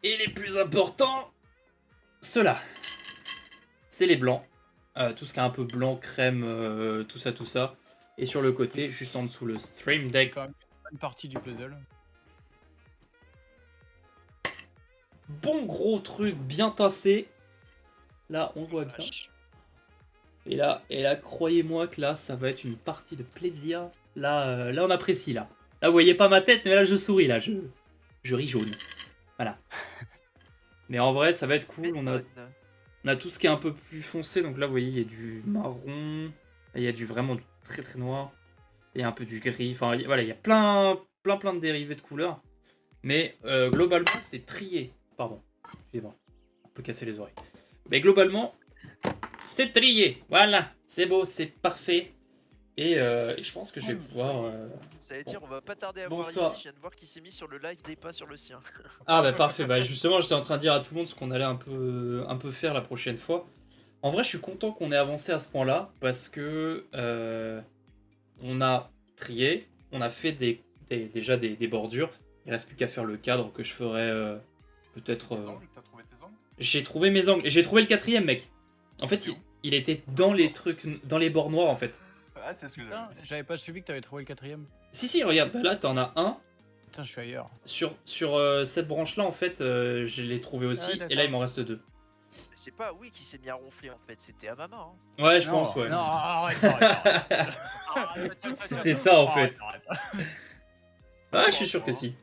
Et les plus importants, ceux-là. C'est les blancs. Tout ce qui est un peu blanc, crème, tout ça. Et sur le côté, juste en dessous, le Stream C'est Deck. quand même une partie du puzzle. Bon gros truc, bien tassé. Là, on voit bien. Et là, croyez-moi que là, ça va être une partie de plaisir. Là, on apprécie, là. Là, vous voyez pas ma tête, mais là, je souris, là. Je ris jaune. Voilà. Mais en vrai, ça va être cool. On a tout ce qui est un peu plus foncé. Donc là, vous voyez, il y a du marron. Là, il y a vraiment du très très noir. il y a un peu du gris, enfin voilà, il y a plein de dérivés de couleurs. Mais globalement, c'est trié. Pardon, excusez-moi, on peut casser les oreilles. Mais globalement, c'est trié. Voilà, c'est beau, c'est parfait. Et je pense que je vais pouvoir... Ça veut dire, on va pas tarder à Bonsoir. voir Yumi. Je viens de voir qu'il s'est mis sur le live des pas sur le sien. Ah bah parfait, bah justement j'étais en train de dire à tout le monde ce qu'on allait un peu faire la prochaine fois. En vrai je suis content qu'on ait avancé à ce point-là parce que on a trié, on a fait déjà des bordures, il reste plus qu'à faire le cadre que je ferai peut-être... Tes angles, t'as trouvé tes angles? J'ai trouvé mes angles et j'ai trouvé le 4ème mec. En fait il était dans les trucs, dans les bords noirs en fait. Ah, c'est ce que j'avais Putain, dit. j'avais pas suivi que t'avais trouvé le 4ème. Si regarde, bah là t'en as un. Putain, je suis ailleurs. Sur cette branche-là, en fait, je l'ai trouvé aussi, Ah, d'accord. et là, il m'en reste 2. Mais c'est pas oui qui s'est mis à ronfler en fait, c'était Amama. Hein. Ouais, je Non, pense, ouais. Non, arrête. C'était ça, en fait. Ah, je suis sûr que si.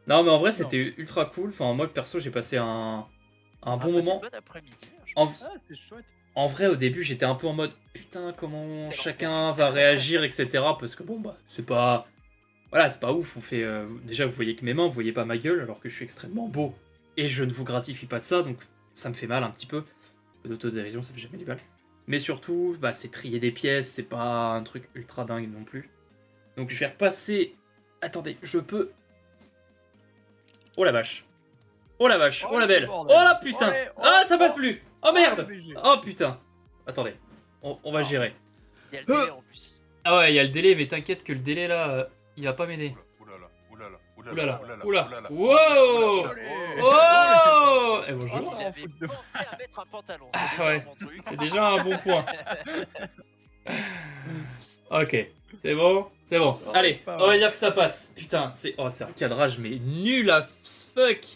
Non, mais en vrai, c'était ultra cool. Enfin, moi, perso, j'ai passé un bon moment. Bon après-midi. Je En, pense. Ah, c'est chouette. en vrai, au début, j'étais un peu en mode putain, comment chacun va réagir, etc. Parce que bon, bah, c'est pas. Voilà, c'est pas ouf. On fait, déjà, vous voyez que mes mains, vous voyez pas ma gueule, alors que je suis extrêmement beau. Et je ne vous gratifie pas de ça, donc ça me fait mal un petit peu. Un peu d'autodérision, ça fait jamais du mal. Mais surtout, bah, c'est trier des pièces, c'est pas un truc ultra dingue non plus. Donc je vais repasser. Attendez, je peux. Oh la vache. Oh la vache, oh la belle. Oh la putain. Ah, ça passe plus. Oh merde. Oh putain. Attendez, on va gérer. Il y a le délai en plus. Ah ouais, il y a le délai, mais t'inquiète que le délai là, il va pas m'aider. Oulala, oulala. Wow. Oh. Et bonjour. Il avait pensé à mettre un pantalon. Ah C'est ouais. déjà mon truc. C'est déjà un bon point. Ok, c'est bon, c'est bon. Allez, on va dire que ça passe. Putain, c'est un cadrage mais nul à fuck.